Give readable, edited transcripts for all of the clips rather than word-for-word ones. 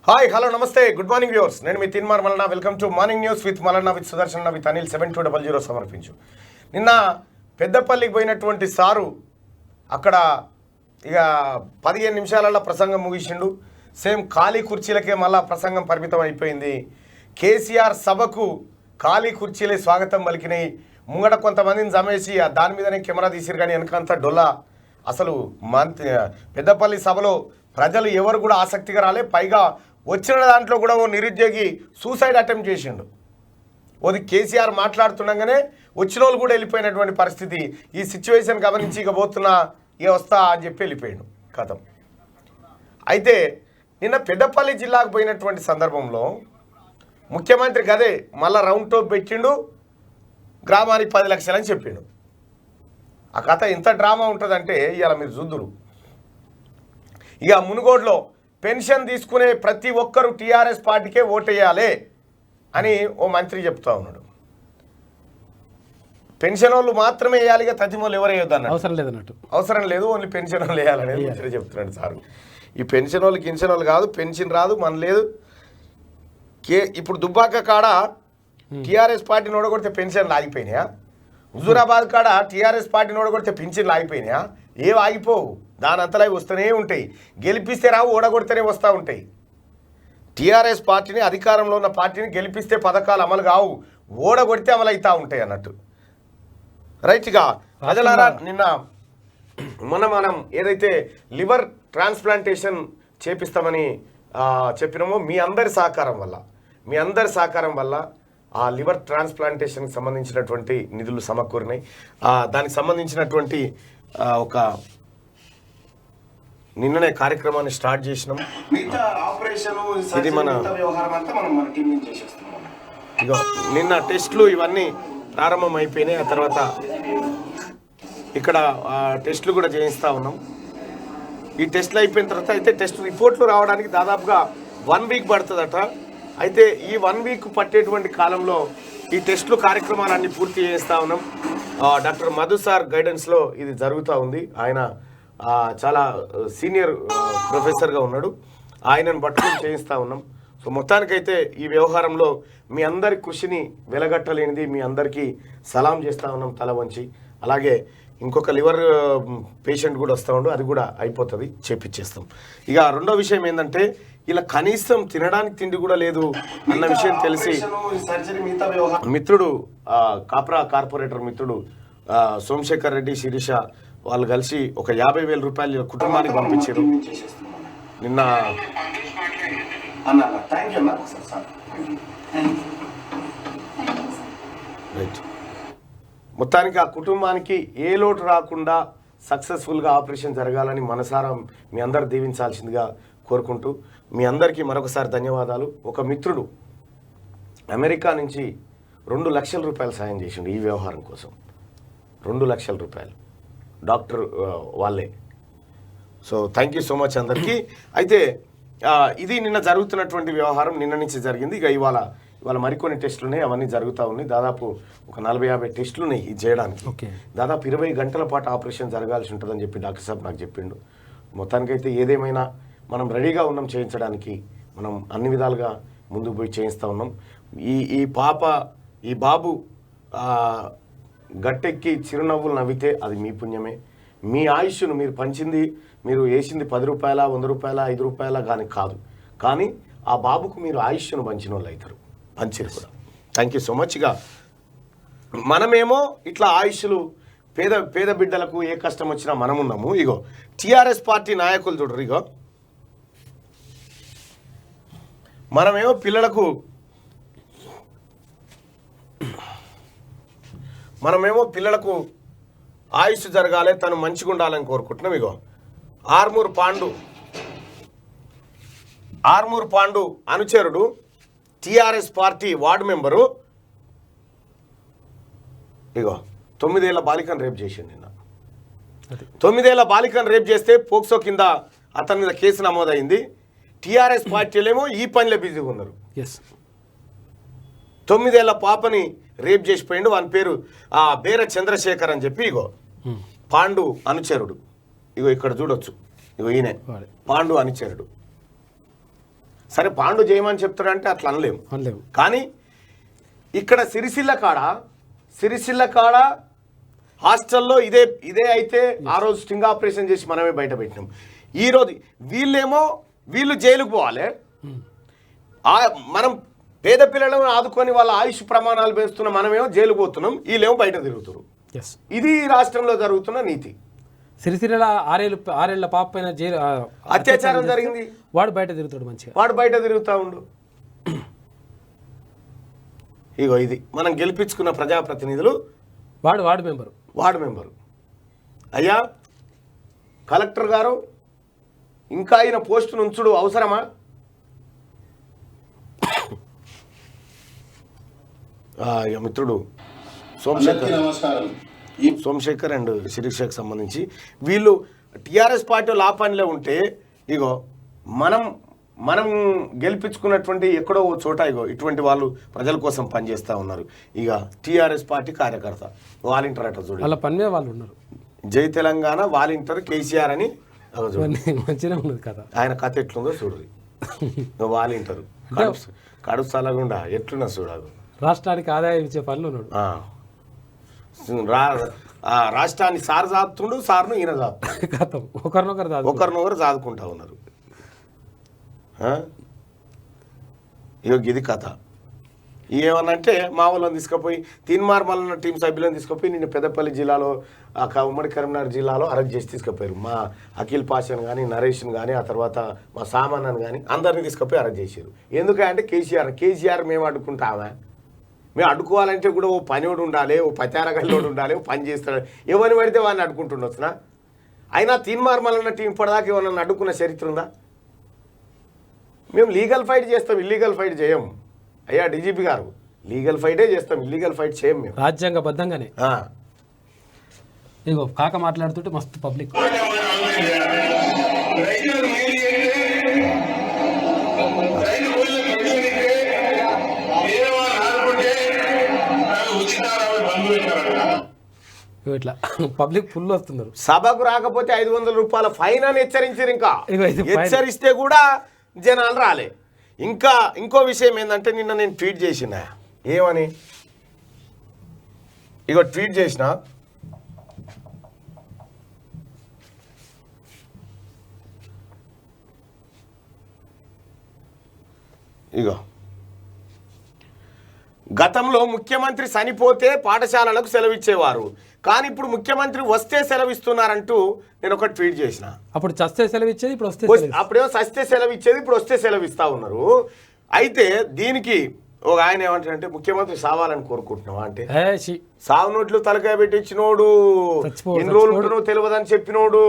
Hi hello నమస్తే good morning viewers. నేను మీ Teenmar Mallanna. Welcome to morning news with Mallanna with Sudarshan with Anil 7200 సమర్పించు. నిన్న పెద్దపల్లికి పోయినటువంటి సారు అక్కడ ఇక 15 నిమిషాలలో ప్రసంగం ముగిసిండు. సేమ్ ఖాళీ కుర్చీలకే మళ్ళా ప్రసంగం పరిమితం అయిపోయింది. కేసీఆర్ సభకు ఖాళీ కుర్చీలే స్వాగతం పలికినాయి. ముంగట కొంతమందిని జమేసి దాని మీదనే కెమెరా తీసిరు, కానీ వెనకంతా డొల్లా. అసలు పెద్దపల్లి సభలో ప్రజలు ఎవరు కూడా ఆసక్తిగా రాలే. పైగా వచ్చిన దాంట్లో కూడా ఓ నిరుద్యోగి సూసైడ్ అటెంప్ట్ చేసిండు. ఓది కేసీఆర్ మాట్లాడుతుండగానే వచ్చిన వాళ్ళు కూడా వెళ్ళిపోయినటువంటి పరిస్థితి. ఈ సిచ్యువేషన్ గమనించి ఇక పోతున్నా ఇక వస్తా అని చెప్పి వెళ్ళిపోయాడు కథం. అయితే నిన్న పెద్దపల్లి జిల్లాకు పోయినటువంటి సందర్భంలో ముఖ్యమంత్రి గదే మళ్ళీ రౌండ్ టోప్ పెట్టిండు. గ్రామానికి 10 లక్షలు అని చెప్పిండు. ఆ కథ ఎంత డ్రామా ఉంటుందంటే ఇవాళ మీరు చూద్దురు. ఇక మునుగోడులో పెన్షన్ తీసుకునే ప్రతి ఒక్కరూ టీఆర్ఎస్ పార్టీకే ఓటేయాలి అని ఓ మంత్రి చెప్తా ఉన్నాడు. పెన్షన్ వాళ్ళు మాత్రమే వేయాలిగా, తదిమోళ్ళు ఎవరు వేయొద్దు అన్నట్టు. అవసరం లేదు, ఓన్లీ పెన్షన్ వాళ్ళు వేయాలనేది మంత్రి చెప్తున్నాడు సార్. ఈ పెన్షన్ వాళ్ళు గిన్షన్ వాళ్ళు కాదు, పెన్షన్ రాదు మన లేదు. ఇప్పుడు దుబ్బాక కాడ టీఆర్ఎస్ పార్టీని ఓడగొడితే పెన్షన్లు ఆగిపోయినాయా? హుజూరాబాద్ కాడ టీఆర్ఎస్ పార్టీని ఓడగొడితే పెన్షన్లు ఆగిపోయినాయా? ఏవి ఆగిపోవు, దాని అంతలా వస్తూనే ఉంటాయి. గెలిపిస్తే రావు, ఓడగొడితేనే వస్తూ ఉంటాయి. టీఆర్ఎస్ పార్టీని, అధికారంలో ఉన్న పార్టీని గెలిపిస్తే పథకాలు అమలు కావు, ఓడగొడితే అమలు అవుతూ ఉంటాయి అన్నట్టు. రైట్గా ప్రజలారా, నిన్న మనం ఏదైతే లివర్ ట్రాన్స్ప్లాంటేషన్ చేపిస్తామని చెప్పినామో మీ అందరి సహకారం వల్ల ఆ లివర్ ట్రాన్స్ప్లాంటేషన్కి సంబంధించినటువంటి నిధులు సమకూరినాయి. దానికి సంబంధించినటువంటి ఒక నిన్ననే కార్యక్రమాన్ని స్టార్ట్ చేసినాం. ఇది మన ఇగో నిన్న టెస్టులు ఇవన్నీ ప్రారంభం అయిపోయినాయి. ఆ తర్వాత ఇక్కడ టెస్టులు కూడా చేయిస్తూ ఉన్నాం. ఈ టెస్టులు అయిపోయిన తర్వాత అయితే టెస్ట్ రిపోర్ట్లు రావడానికి దాదాపుగా 1 వీక్ పడుతుందట. అయితే ఈ 1 వీక్ పట్టేటువంటి కాలంలో ఈ టెస్టులు కార్యక్రమాలన్నీ పూర్తి చేస్తూ ఉన్నాం. డాక్టర్ మధు సార్ గైడెన్స్లో ఇది జరుగుతూ ఉంది. ఆయన చాలా సీనియర్ ప్రొఫెసర్గా ఉన్నాడు. ఆయనను పట్టుకొని చేయిస్తూ ఉన్నాం. సో మొత్తానికైతే ఈ వ్యవహారంలో మీ అందరి కృషిని వెలగట్టలేనిది మీ అందరికీ సలాం చేస్తూ ఉన్నాం తల వంచి. అలాగే ఇంకొక లివర్ పేషెంట్ కూడా వస్తూ ఉండు, అది కూడా అయిపోతుంది, చేపిచ్చేస్తాం. ఇక రెండో విషయం ఏంటంటే ఇలా కనీసం తినడానికి తిండి కూడా లేదు అన్న విషయం తెలిసి మిత్రుడు కాప్రా కార్పొరేటర్ మిత్రుడు సోమశేఖర్ రెడ్డి, శిరీష వాళ్ళు కలిసి ఒక 50,000 రూపాయలు కుటుంబానికి పంపించారు నిన్న. రైట్, మొత్తానికి ఆ కుటుంబానికి ఏ లోటు రాకుండా సక్సెస్ఫుల్గా ఆపరేషన్ జరగాలని మనసారా మీ అందరు దీవించాల్సిందిగా కోరుకుంటూ మీ అందరికీ మరొకసారి ధన్యవాదాలు. ఒక మిత్రుడు అమెరికా నుంచి 2 లక్షల రూపాయలు సాయం చేసిండు ఈ వ్యవహారం కోసం. 2 లక్షల రూపాయలు డాక్టర్ వాళ్ళే. So thank you so much అందరికీ. అయితే ఇది నిన్న జరుగుతున్నటువంటి వ్యవహారం, నిన్న నుంచి జరిగింది. ఇక ఇవాళ మరికొన్ని టెస్టులు ఉన్నాయి, అవన్నీ జరుగుతూ ఉన్నాయి. దాదాపు ఒక 40-50 టెస్టులు ఉన్నాయి ఇది చేయడానికి. దాదాపు 20 గంటల పాటు ఆపరేషన్ జరగాల్సి ఉంటుందని చెప్పి డాక్టర్ సాబ్ నాకు చెప్పిండు. మొత్తానికైతే ఏదేమైనా మనం రెడీగా ఉన్నాం చేయించడానికి. మనం అన్ని విధాలుగా ముందుకు పోయి చేయిస్తూ ఉన్నాం. ఈ బాబు గట్టెక్కి చిరునవ్వులు నవ్వితే అది మీ పుణ్యమే. మీ ఆయుష్ను మీరు పంచింది, మీరు వేసింది 10 రూపాయల 100 రూపాయల 5 రూపాయల కానీ కాదు, కానీ ఆ బాబుకు మీరు ఆయుష్ను పంచిన వాళ్ళు అవుతారు, పంచిరు కూడా. Thank you so much. ఇక మనమేమో ఇట్లా ఆయుష్లు పేద బిడ్డలకు ఏ కష్టం వచ్చినా మనమున్నాము. ఇగో టీఆర్ఎస్ పార్టీ నాయకులు చూడరు, ఇగో మనమేమో పిల్లలకు ఆయుష్ జరగాలి, తను మంచిగా ఉండాలని కోరుకుంటున్నాం. ఇగో ఆర్మూర్ పాండు అనుచరుడు, టీఆర్ఎస్ పార్టీ వార్డు మెంబరు, ఇగో 9 ఏళ్ల బాలికను రేప్ చేసిండు నిన్న. 9 ఏళ్ల బాలికను రేప్ చేస్తే పోక్సో కింద అతని మీద కేసు నమోదైంది. టీఆర్ఎస్ పార్టీలేమో ఈ పనిలో బిజీగా ఉన్నారు. 9 ఏళ్ల పాపని రేప్ చేసిపోయిండు. వాని పేరు బేర చంద్రశేఖర్ అని చెప్పి. ఇగో పాండు అనుచరుడు, ఇగో ఇక్కడ చూడొచ్చు, ఇగో ఈయనే పాండు అనుచరుడు. సరే పాండు చేయమని చెప్తాడంటే అట్లా అనలేము. కానీ ఇక్కడ సిరిసిల్ల కాడ హాస్టల్లో ఇదే అయితే ఆ రోజు స్టింగ్ ఆపరేషన్ చేసి మనమే బయట పెట్టినాం. ఈరోజు వీళ్ళు జైలుకు పోవాలి, మనం పేద పిల్లలను ఆదుకొని వాళ్ళ ఆయుష్ ప్రమాణాలు పెంచుతున్న మనమేమో జైలు పోతున్నాం, వీళ్ళేమో బయట తిరుగుతున్నారు. ఇది రాష్ట్రంలో జరుగుతున్న నీతి. సిరిసిల్ల ఆరేళ్ల పాప పైన జైలు అత్యాచారం జరిగింది, వాడు బయట తిరుగుతాడు, మంచిగా వాడు బయట తిరుగుతూ ఉండు. ఇగో ఇది మనం గెలిపించుకున్న ప్రజాప్రతినిధులు, వార్డు మెంబరు. అయ్యా కలెక్టర్ గారు, ఇంకా ఆయన పోస్టును ఉంచుడు అవసరమా? మిత్రుడు సోమశేఖర్ అండ్ శిరీషకు సంబంధించి వీళ్ళు టీఆర్ఎస్ పార్టీ లాపానిలో ఉంటే, ఇగో మనం గెలిపించుకున్నటువంటి ఎక్కడో చోట ఇగో ఇటువంటి వాళ్ళు ప్రజల కోసం పనిచేస్తూ ఉన్నారు. ఇక టీఆర్ఎస్ పార్టీ కార్యకర్త వాలంటీర్ అట చూడు, వాళ్ళ పని మీద వాళ్ళు ఉన్నారు. జై తెలంగాణ వాలంటీర్ కేసీఆర్ అని మంచిగా ఉన్నది కదా, ఆయన కథ ఎట్లుందో చూడు. వాలంటీర్ కడుపు సలగుండా ఎట్లున్నా చూడదు. రాష్ట్రానికి ఆదాయం ఇచ్చే పనులు ఉన్నాడు. రాష్ట్రాన్ని సార్ సాదుతుండు, సార్ను ఈయన సాదుతుండు, ఒకరినొకరు సాదుకుంటా ఉన్నారు. ఇది కథ. ఏమనంటే మా వాళ్ళని తీసుకుపోయి తీన్మార్ మల్లన్న టీం సభ్యులను తీసుకుపోయి నిన్న పెద్దపల్లి జిల్లాలో ఉమ్మడి కరీంనగర్ జిల్లాలో అరెస్ట్ చేసి తీసుకుపోయారు. మా అఖిల్ పాషాను కానీ, నరేష్ని కానీ, ఆ తర్వాత మా సామాన్యను కానీ అందరినీ తీసుకుపోయి అరెస్ట్ చేశారు. ఎందుకంటే కేసీఆర్ మేము అడ్డుకుంటామా? మేము అడ్డుకోవాలంటే కూడా ఓ పనివాడు ఉండాలి, ఓ పచారగల్లోడు ఉండాలి, ఓ పని చేస్తాడు. ఎవరిని పడితే వాడిని అడ్డుకుంటుండొచ్చునా? అయినా తీన్మార్ మల్లన్న టీం ఇప్పటిదాకా ఎవరన్నా అడ్డుకున్న చరిత్ర ఉందా? మేము లీగల్ ఫైట్ చేస్తాం, ఇల్లీగల్ ఫైట్ చేయం. అయ్యా డీజీపీ గారు, లీగల్ ఫైటే చేస్తాం, ఇల్లీగల్ ఫైట్ చేయం మేము, రాజ్యాంగబద్ధంగానే. ఇగో కాక మాట్లాడుతుంటే మస్తు పబ్లిక్ ఇట్లా పబ్లిక్ ఫుల్ వస్తున్నారు. సభకు రాకపోతే 500 రూపాయల ఫైన్ అని హెచ్చరించారు. ఇంకా హెచ్చరిస్తే కూడా జనాలు రాలే. ఇంకో విషయం ఏంటంటే నిన్న నేను ట్వీట్ చేసిన, ఏమని ఇగో ట్వీట్ చేసిన, ఇగో గతంలో ముఖ్యమంత్రి చనిపోతే పాఠశాలలకు సెలవిచ్చేవారు, కానీ ఇప్పుడు ముఖ్యమంత్రి వస్తే సెలవిస్తున్నారంటూ నేను ఒక ట్వీట్ చేసిన. అప్పుడు చస్తే సెలవిచ్చేది, ఇప్పుడు వస్తే అప్పుడేమో చస్తే సెలవిచ్చేది, ఇప్పుడు వస్తే సెలవిస్తా ఉన్నారు. అయితే దీనికి ఒక ఆయన ఏమంటారంటే, ముఖ్యమంత్రి సావాలని కోరుకుంటున్నావా అంటే, సావు నోట్లు తలకాయ పెట్టించినోడు, ఎన్ని రోజులు ఉంటున్నావు తెలియదని చెప్పినోడు,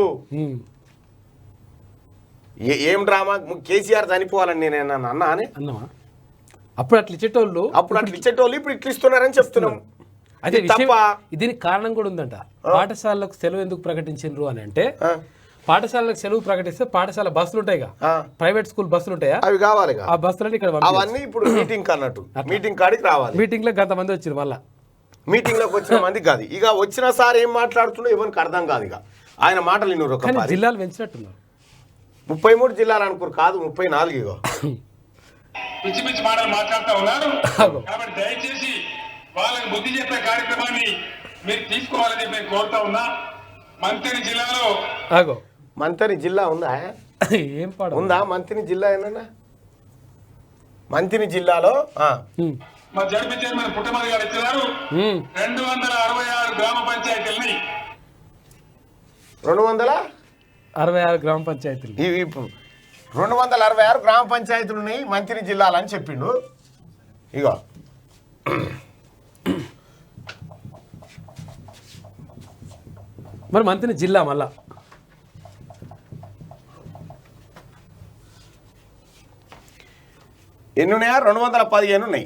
ఏం డ్రామా కేసీఆర్ చనిపోవాలని నేను అన్నా అని అన్నావా? అప్పుడు అట్లా ఇచ్చేటోళ్ళు ఇప్పుడు ఇట్లా ఇస్తున్నారని చెప్తున్నాం. అదే దీనికి కారణం కూడా ఉందంట. పాఠశాలకు సెలవు ఎందుకు ప్రకటించారు అని అంటే, పాఠశాలకు సెలవు ప్రకటిస్తే పాఠశాల బస్సులు ఉంటాయిగా, ప్రైవేట్ స్కూల్ బస్సులు ఉంటాయా, అవి కావాలి. ఆ బస్సులని ఇక్కడ అవన్నీ ఇప్పుడు మీటింగ్ అన్నట్టు మీటింగ్ కాడికి రావాలి. మీటింగ్ లో గంతమంది వచ్చారు, మళ్ళా మీటింగ్ లోకి వచ్చిన మంది కాదు. ఇక వచ్చిన సార్ ఏం మాట్లాడుతుండో ఎవరికి అర్థం కాదు. ఇక ఆయన మాటలు ఇన్నూరు జిల్లాలు పెంచినట్టున్నారు. 33 జిల్లాలు అనుకోరు, కాదు 34. ఇగో పిచ్చి పిచ్చి మాటలు మాట్లాడుతూ ఉన్నారు. కాబట్టి దయచేసి వాళ్ళకి బుద్ధి చెప్పే కార్యక్రమాన్ని మీరు తీసుకోవాలని చెప్పి నేను కోరుతా ఉన్నా. మంత్రి జిల్లాలో మంత్రి జిల్లా ఉందా? ఏం పాడు ఉందా మంత్రి జిల్లా? ఏమన్నా మంత్రి జిల్లాలో మా జడ్పీ చైర్మన్ పుట్టమది గారు ఇచ్చినారు. 266 గ్రామ పంచాయతీలని 266 గ్రామ పంచాయతీలు 266 గ్రామ పంచాయతీలు ఉన్నాయి మంత్రి జిల్లాలని చెప్పిండు. ఇగో మరి మంత్రి జిల్లా మళ్ళా ఎన్ని ఉన్నాయా? 215 ఉన్నాయి.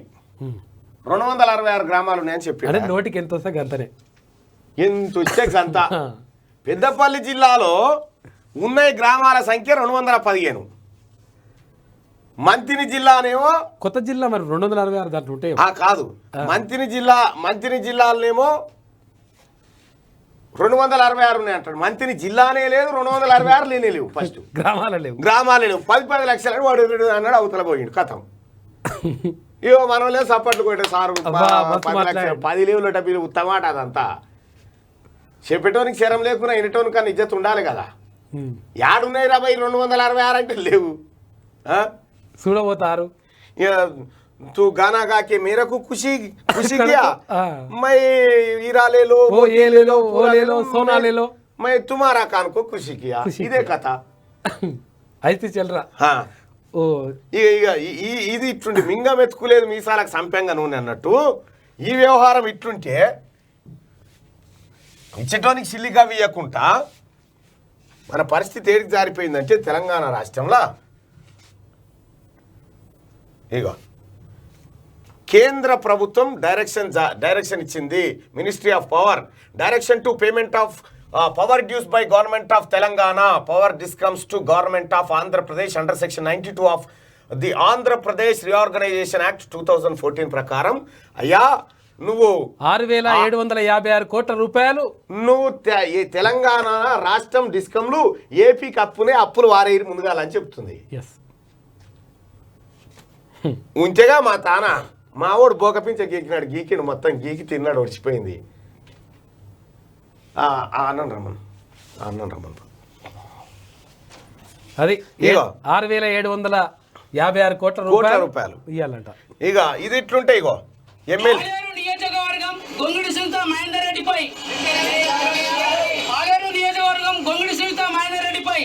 266 గ్రామాలు ఉన్నాయని చెప్పి నోటికి ఎంత వస్తే గంతనే, ఎంత వస్తే గంత. పెద్దపల్లి జిల్లాలో ఉన్న గ్రామాల సంఖ్య 215. మంత్రి జిల్లానేమో కొత్త జిల్లా, మరి 266 దాంట్లో ఉంటాయి కాదు. మంత్రి జిల్లాలనేమో 266 ఉన్నాయి అంటాడు. మంత్రిని జిల్లానే లేదు, 266 లేనే లేవు. ఫస్ట్ గ్రామాలు లేవు, గ్రామాలే లేవు. 10 లక్షలు వాడు అన్నాడు, అవతల పోయిండు కథం. ఇవో మనం లేదు సప్పట్లు కొట్టే సారు 10 లక్షలు 10 లేవులట మీరు ఉత్తమాట. అదంతా చెప్పేటోనికి శరం లేకున్నా ఇనటోని కన్నా ఇజ్జత్ ఉండాలి కదా. యాడున్నాయి 266 అంటే లేవు. చూడబోతారు तू गाना गा के मेरे को खुशी खुशी किया, मैं हीरा ले लो, वो ये ले लो, वो ले लो, सोना ले लो, मैं तुम्हारा कान को खुशी किया. ఇదే కథ అయితే చెల్లరా. ఓ ఇది ఇట్లుండి మింగం ఎత్తుకులేదు మీసాలకు సంపెంగా నూనె అన్నట్టు ఈ వ్యవహారం ఇట్లుంటే ఇచ్చటోనికి సిల్లిగా ఇవ్వకుండా మన పరిస్థితి ఏడికి జారిపోయిందంటే తెలంగాణ రాష్ట్రంలో ఇగో కేంద్ర ప్రభుత్వం డైరెక్షన్ ఇచ్చింది. Ministry of power direction to payment of power dues by government of Telangana power discoms to government of Andhra Pradesh under section 92 of the Andhra Pradesh reorganization act 2014 ప్రకారం అయ్యా నువ్వు 6,756 కోట్ల రూపాయలు నువ్వు తెలంగాణ రాష్ట్రం డిస్కంలు ఏపీకి అప్పులు వారేరు ముందుగాలని చెప్తుంది. ఉంచేగా మా తాన మావోడు బోకపించ గీకినాడు, గీకిడు మొత్తం గీకి తిన్నాడు, వచ్చిపోయింది. అన్నం రమ్మన్ అది 6,756 కోట్ల రూపాయలు ఇవ్వాలంట. ఇక ఇది ఇట్లుంటే ఇగో ఎమ్మెల్యే నియోజకవర్గం గొంగుడి సుల్తాన్ మహేందర్ రెడ్డిపై ఆలేరు నియోజకవర్గం గొంగుడి సుల్తాన్ మహేందర్ రెడ్డిపై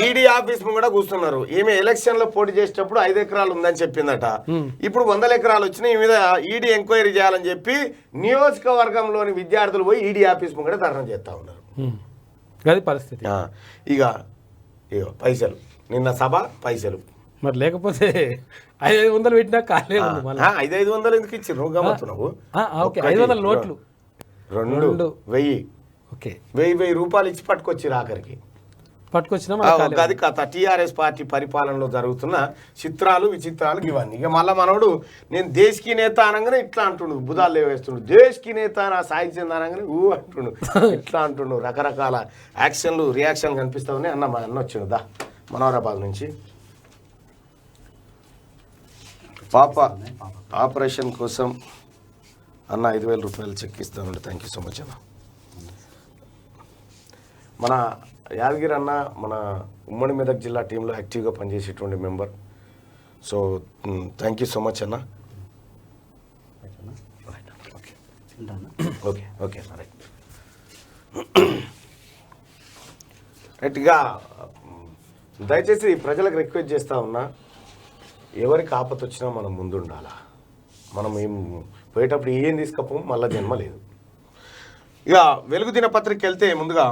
ఈడీ ఆఫీస్ కూడా కూర్చున్నారు. ఈమె ఎలక్షన్ లో పోటీ చేసేటప్పుడు 5 ఎకరాలు ఉందని చెప్పిందట. ఇప్పుడు 100 ఎకరాలు వచ్చినాయి. ఈ మీద ఈడీ ఎంక్వైరీ చేయాలని చెప్పి నియోజకవర్గంలోని విద్యార్థులు పోయి ఈడీ ఆఫీస్ కూడా ధర్నా చేస్తా ఉన్నారు. అది పరిస్థితి. ఇక పైసలు నిన్న సభ పైసలు మరి లేకపోతే 500 పెట్టినా కాలేదు. 500 ఎందుకు ఇచ్చారు గమ్మత్తున్నావు? 500 నోట్లు 1000 రూపాయలు ఇచ్చి పట్టుకొచ్చారు. ఆఖరికి పట్టుకొచ్చిన అది కథ. టీఆర్ఎస్ పార్టీ పరిపాలనలో జరుగుతున్న చిత్రాలు విచిత్రాలు ఇవన్నీ. ఇక మళ్ళీ మనోడు నేను దేశకి నేత అనగానే ఇట్లా అంటుండు, బుధాలు వేస్తుండు. దేశకి నేత నా సాయి చంద్ అనగానే అంటుండు, ఇట్లా అంటుండు. రకరకాల యాక్షన్లు రియాక్షన్లు కనిపిస్తా ఉన్నాయి. మా అన్న వచ్చిండు దా మనోహరాబాద్ నుంచి. పాప ఆపరేషన్ కోసం అన్న 5,000 రూపాయలు చెక్ ఇస్తానండి. థ్యాంక్ యూ సో మచ్ అన్న. మన యాదగిరి అన్న మన ఉమ్మడి మెదక్ జిల్లా టీంలో యాక్టివ్గా పనిచేసేటువంటి member. So thank you so much అన్న. ఓకే రైట్గా దయచేసి ప్రజలకు రిక్వెస్ట్ చేస్తూ ఉన్నా, ఎవరికి ఆపత వచ్చినా మనం ముందుండాలా. మనం ఏం పోయేటప్పుడు ఏం తీసుకపోం, మళ్ళీ జన్మ లేదు. ఇక వెలుగు దినపత్రికకి వెళ్తే ముందుగా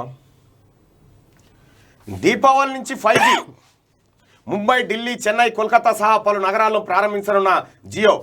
దీపావళి నుంచి 5G ముంబై, ఢిల్లీ, చెన్నై, కోల్కతా సహా పలు నగరాల్లో ప్రారంభించనున్న జియో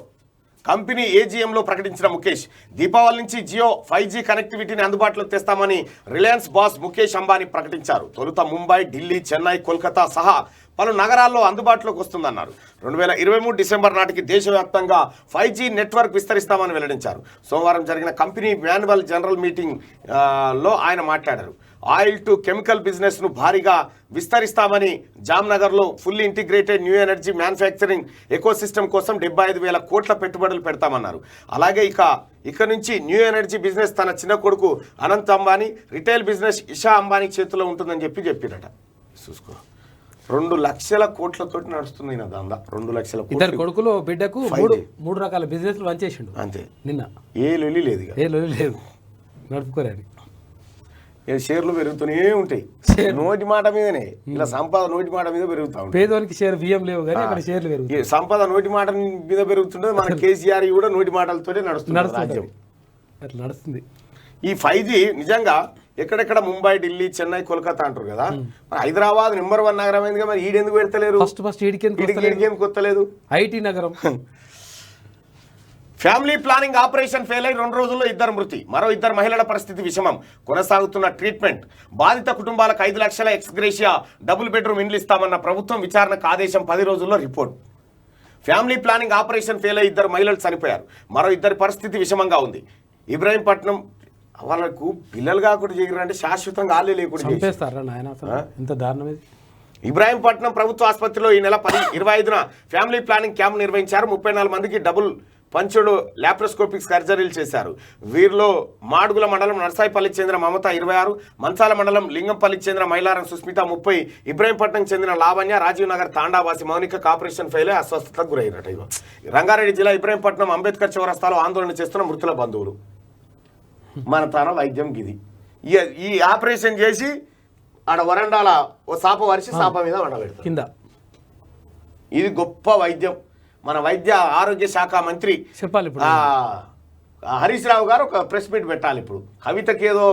కంపెనీ ఏజీఎంలో ప్రకటించిన ముఖేష్. దీపావళి నుంచి జియో 5G కనెక్టివిటీని అందుబాటులోకి తెస్తామని రిలయన్స్ బాస్ ముఖేష్ అంబానీ ప్రకటించారు. తొలుత ముంబై, ఢిల్లీ, చెన్నై, కోల్కతా సహా పలు నగరాల్లో అందుబాటులోకి వస్తుందన్నారు. 2023 డిసెంబర్ నాటికి దేశవ్యాప్తంగా 5G నెట్వర్క్ విస్తరిస్తామని వెల్లడించారు. సోమవారం జరిగిన కంపెనీ యాన్యువల్ జనరల్ మీటింగ్లో ఆయన మాట్లాడారు. ఆయిల్ టు కెమికల్ బిజినెస్ను భారీగా విస్తరిస్తామని, జామ్నగర్లో fully integrated new energy manufacturing ecosystem కోసం 75,000 కోట్ల పెట్టుబడులు పెడతామన్నారు. అలాగే ఇక నుంచి న్యూ ఎనర్జీ బిజినెస్ తన చిన్న కొడుకు అనంత్ అంబానీ, రిటైల్ బిజినెస్ ఇషా అంబానీ చేతిలో ఉంటుందని చెప్పిరట. చూసుకో 2 లక్షల కోట్లతోటి నడుస్తుంది నా దందా. 2 లక్షల కోట్లు. ఇద్దరు కొడుకులు బిడ్డకు 3 రకాల బిజినెస్లు వంచేసిండు అంతే. నిన్న ఏ లొల్లి లేదు, నడుపుకోరని. షేర్లు పెరుగుతూనే ఉంటాయి. నోటి మాట మీదనే ఇలా సంపద నోటి మాట మీద పెరుగుతా ఉంటుంది. పేదోనికి షేర్ బియ్యం లేవు కానీ అక్కడ షేర్లు పెరుగుతాయి. సంపద నోటి మాట మీద పెరుగుతుంటే మన కేసీఆర్ కూడా నోటి మాటలతోనే నడుస్తుంది రాజ్యం. అట్లా నడుస్తుంది. ఈ 5G నిజంగా ఎక్కడెక్కడ ముంబై, ఢిల్లీ, చెన్నై, కోల్కతా అంటారు కదా, మరి హైదరాబాద్ నెంబర్ 1 నగరం అయింది కదా, మరి ఈడెందుకు పెడతలేరు? ఫస్ట్ ఈడికి కొత్తలేదు. ఐటీ నగరం. ఫ్యామిలీ ప్లానింగ్ ఆపరేషన్ ఫెయిల్ అయి 2 రోజుల్లో 2 మృతి, మరో 2 మహిళల పరిస్థితి విషమం. కొనసాగుతున్న ట్రీట్మెంట్. బాధిత కుటుంబాలకు 5 లక్షల ఎక్స్గ్రేషియా, డబుల్ బెడ్రూమ్ ఇండ్లు ఇస్తామన్న ప్రభుత్వం. విచారణకు ఆదేశం, 10 రోజుల్లో report. Family planning operation fail అయ్యి 2 మహిళలు చనిపోయారు. మరో 2 పరిస్థితి విషమంగా ఉంది. ఇబ్రాహీంపట్నం వాళ్ళకు పిల్లలు కాకుండా చేయరంటే శాశ్వతంగా ఆలే లేకుండా చంపేస్తారా నాయన అసలు ఇంత దారుణం ఇది. ఇబ్రాహీంపట్నం ప్రభుత్వ ఆసుపత్రిలో ఈ నెల 25న ఫ్యామిలీ ప్లానింగ్ క్యాంప్ నిర్వహించారు. 34 మందికి డబుల్ పంచుడు లాప్రోస్కోపిక్ సర్జరీలు చేశారు. వీరిలో మాడుగుల మండలం నర్సాయిపల్లికి చెందిన మమత 26, మంచాల మండలం లింగంపల్లికి చెందిన మైలారం సుస్మిత 30, ఇబ్రాహీంపట్నం చెందిన లావణ్య, రాజీవ్ నగర్ తాండావాసి మౌనిక ఆపరేషన్ ఫెయిల్ అయి అస్వస్థతకు గురయ్యారట. ఇగో రంగారెడ్డి జిల్లా ఇబ్రాహీంపట్నం అంబేద్కర్ చౌరస్తాలో ఆందోళన చేస్తున్న మృతుల బంధువులు. మన తన వైద్యం గిది. ఈ ఆపరేషన్ చేసి ఆడ వరండాల ఓ సాప వరిసి సాప మీద వండబెడతారు కింద. ఇది గొప్ప వైద్యం. మన వైద్య ఆరోగ్య శాఖ మంత్రి చెప్పాలి ఇప్పుడు హరీష్ రావు గారు ఒక ప్రెస్ మీట్ పెట్టాలి. ఇప్పుడు కవితకి ఏదో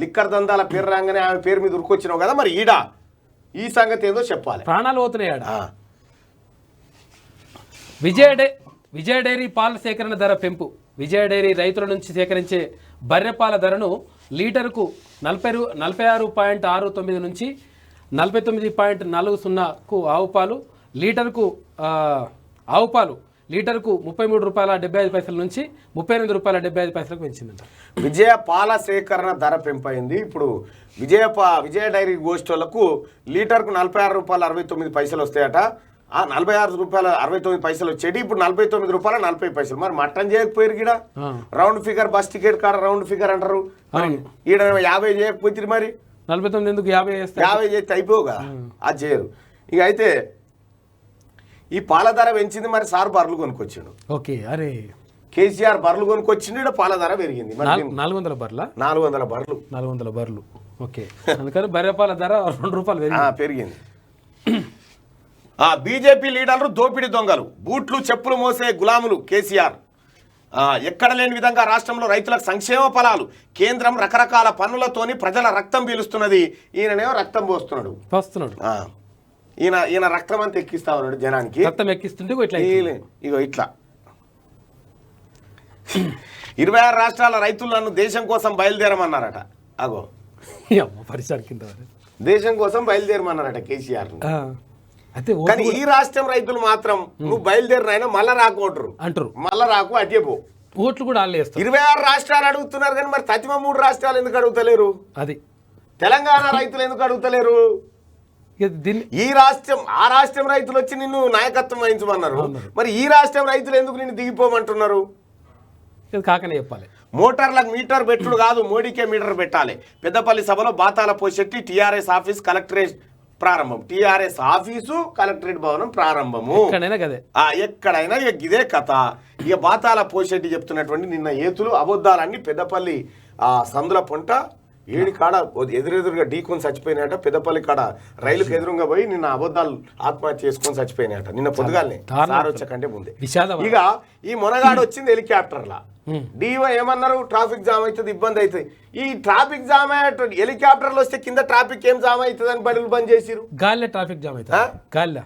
లిక్కర్ దందాల పేరు రాగానే ఆమె పేరు మీద ఉరుకొచ్చినావు కదా, మరి ఈడ ఈ సంగతి ఏదో చెప్పాలి. ప్రాణాలు పోతున్నాయి ఆడ. విజయ డైరీ పాల సేకరణ ధర పెంపు. విజయ డైరీ రైతుల నుంచి సేకరించే బర్రెపాల ధరను లీటరుకు 46.69 నుంచి 49.40కు ఆవు పాలు లీటరుకు ₹33.75 నుంచి ₹38.75 పెంచిందంట. విజయ పాల సేకరణ ధర పెంపైంది. ఇప్పుడు విజయ డైరీ గోష్ఠులకు లీటర్కు ₹46.69 వస్తాయట. ఆ ₹46.69 వచ్చేది ఇప్పుడు ₹49.40. మరి మటన్ చేయకపోయారు ఈడ. రౌండ్ ఫిగర్ బస్ టికెట్ కాడ రౌండ్ ఫిగర్ అంటారు. ఈడ 50 చేయకపోతే మరి 49 ఎందుకు 50 చేస్తే అయిపోగా అది చేయరు. ఇక అయితే ఈ పాల ధర పెంచింది. మరి సార్ బర్రెలు కొనుక్కొచ్చిండు. ఓకే, అరే కేసీఆర్ బర్రెలు కొనుక్కొచ్చిండు. ఇక్కడ పాల ధర పెరిగింది. 400 బర్రెల 400 బర్రెలు. ఓకే, అందుకని బర్రెపాల ధర ₹2 పెరిగింది. బీజేపీ లీడర్లు దోపిడీ దొంగలు, బూట్లు చెప్పులు మోసే గులాములు కేసీఆర్. ఎక్కడ లేని విధంగా రాష్ట్రంలో రైతులకు సంక్షేమ ఫలాలు. కేంద్రం రకరకాల పన్నులతోని ప్రజల రక్తం పీలుస్తున్నది. ఈయననేమో రక్తం పోస్తున్నాడు. ఈయన రక్తం అంతా ఎక్కిస్తా ఉన్నాడు జనానికి. రక్తం ఎక్కిస్తుంటే ఇగో ఇట్లా 26 రాష్ట్రాల రైతులు నన్ను దేశం కోసం బయలుదేరమన్నారట. అగో పరిసర కింద దేశం కోసం బయలుదేరమన్నారట కేసీఆర్. కానీ ఈ రాష్ట్రం రైతులు మాత్రం నువ్వు బయలుదేరినైనా మళ్ళా రాకుంటారు అంటారు. మళ్ళా రాకు అటే పో. ఓట్లు కూడా 26 రాష్ట్రాలు అడుగుతున్నారు కానీ మరి 33 రాష్ట్రాలు ఎందుకు అడుగుతలేరు? అది తెలంగాణ రైతులు ఎందుకు అడుగుతలేరు? ఈ రాష్ట్రం ఆ రాష్ట్రం రైతులు వచ్చి నిన్ను నాయకత్వం వహించమన్నారు. మరి ఈ రాష్ట్రం రైతులు ఎందుకు నిన్ను దిగిపోమంటున్నారు? కాకనే చెప్పాలి. మోటార్లకు మీటర్ పెట్టుడు కాదు, మోడీకే మీటర్ పెట్టాలి. పెద్దపల్లి సభలో బాతాల పోషెట్టి టీఆర్ఎస్ ఆఫీస్ కలెక్టరేట్ ప్రారంభం. టీఆర్ఎస్ ఆఫీసు కలెక్టరేట్ భవనం ప్రారంభము. ఎక్కడైనా ఇదే కథ. ఇక బాతాల పోషెట్టి చెప్తున్నటువంటి నిన్న ఏతులు అబద్ధాలన్నీ పెద్దపల్లి సందుల పొంట 7 కాడ ఎదురెదురుగా ఢీకొని చచ్చిపోయినాయట. పెద్దపల్లి కాడ రైలుకు ఎదురుగా పోయి నిన్న అబద్ధాలు ఆత్మహత్య చేసుకొని చచ్చిపోయినాయట. నిన్న పొద్దుగాలనే సార్ వచ్చకంటే ముందే. ఇక ఈ మొనగాడు వచ్చింది హెలికాప్టర్లా. డివో ఏమన్నారు? ట్రాఫిక్ జామ్ అవుతుంది, ఇబ్బంది అవుతుంది. ఈ ట్రాఫిక్ జామ్ హెలికాప్టర్లు వస్తే కింద ట్రాఫిక్ ఏం జామ్ అవుతుంది అని బడులు బంద్ చేసిరు. గాలిలో ట్రాఫిక్ జామ్ అవుతుంది.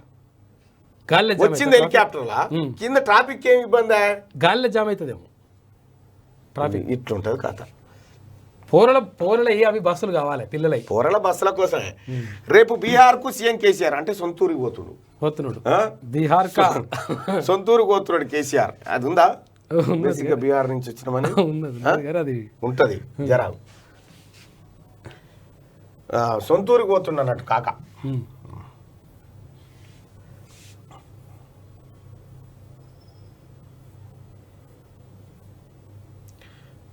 వచ్చింది హెలికాప్టర్లా, కింద ట్రాఫిక్ ఏం ఇబ్బంది? గాలిలో జామ్ అవుతుందేమో ట్రాఫిక్. ఇట్లుంటది కథ. పోరల అవి బస్సులు కావాలి పిల్లలై. పోరల బస్సుల కోసమే. రేపు బీహార్ కు సీఎం కేసీఆర్ అంటే సొంతూరికి పోతున్నాడు. బీహార్ సొంతూరికి పోతున్నాడు కేసీఆర్. అది ఉందా? బీహార్ నుంచి వచ్చినామని ఉంటది. జరా సొంతూరికి పోతున్నట్టు కాక.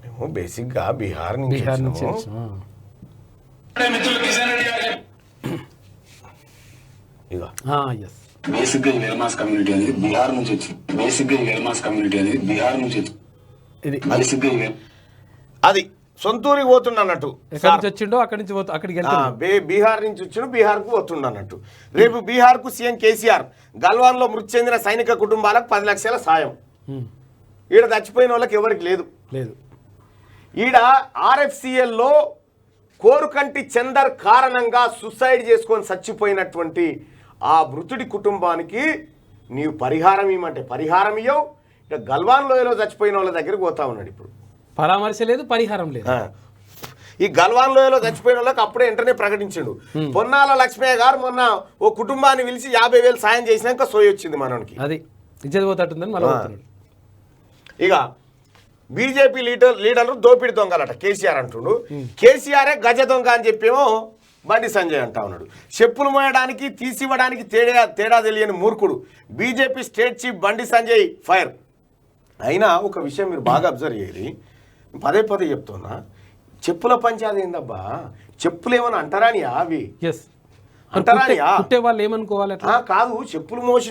మేము బేసిక్ గా బీహార్ నుంచి బేసిక్ గా వెల్మాస్ కమ్యూనిటీ అనేది బీహార్ నుంచి వచ్చింది. అది సొంతూరికి పోతుండన్నట్టు. వచ్చిండో అక్కడి నుంచి బీహార్ నుంచి వచ్చిండు, బీహార్ కు పోతుండన్నట్టు. రేపు బీహార్ కు సీఎం కేసీఆర్. గల్వాన్ లో మృతి చెందిన సైనిక కుటుంబాలకు 10 లక్షల సాయం. ఈడ చచ్చిపోయిన వాళ్ళకి ఎవరికి లేదు. ఈడ RFCL లో కోరుకంటి చందర్ కారణంగా సుసైడ్ చేసుకొని చచ్చిపోయినటువంటి ఆ మృతుడి కుటుంబానికి నీవు పరిహారం ఇవ్వమంటే పరిహారం ఇవ్వవు. ఇక గల్వాన్ లోయలో చచ్చిపోయిన వాళ్ళ దగ్గరికి పోతా ఉన్నాడు. ఇప్పుడు పరామర్శ లేదు, పరిహారం లేదు. ఈ గల్వాన్ లోయలో చచ్చిపోయిన వాళ్ళకి అప్పుడే వెంటనే ప్రకటించాడు. పొన్నాల లక్ష్మయ్య గారు మొన్న ఓ కుటుంబాన్ని పిలిచి 50,000 సాయం చేసినాక సోయి వచ్చింది మనకి. అది ఇజ్జత్ పోతుందని మళ్ళీ పోతున్నాడు. ఇక బీజేపీ లీడర్లు దోపిడి దొంగలట కేసీఆర్ అంటుండు. కేసీఆరే గజ దొంగ అని చెప్పేమో బండి సంజయ్ అంటా ఉన్నాడు. చెప్పులు మోయడానికి తీసివ్వడానికి తేడా తెలియని మూర్ఖుడు BJP state chief Bandi Sanjay fire. అయినా ఒక విషయం మీరు బాగా అబ్జర్వ్ చేయాలి, పదే చెప్తున్నా, చెప్పుల పంచాది ఏందబ్బా, చెప్పులు ఏమన్నా అంటారాని అవి అంటారానియా? కుట్టే వాళ్ళు ఏమనుకోవాలి? కాదు, చెప్పులు మోసి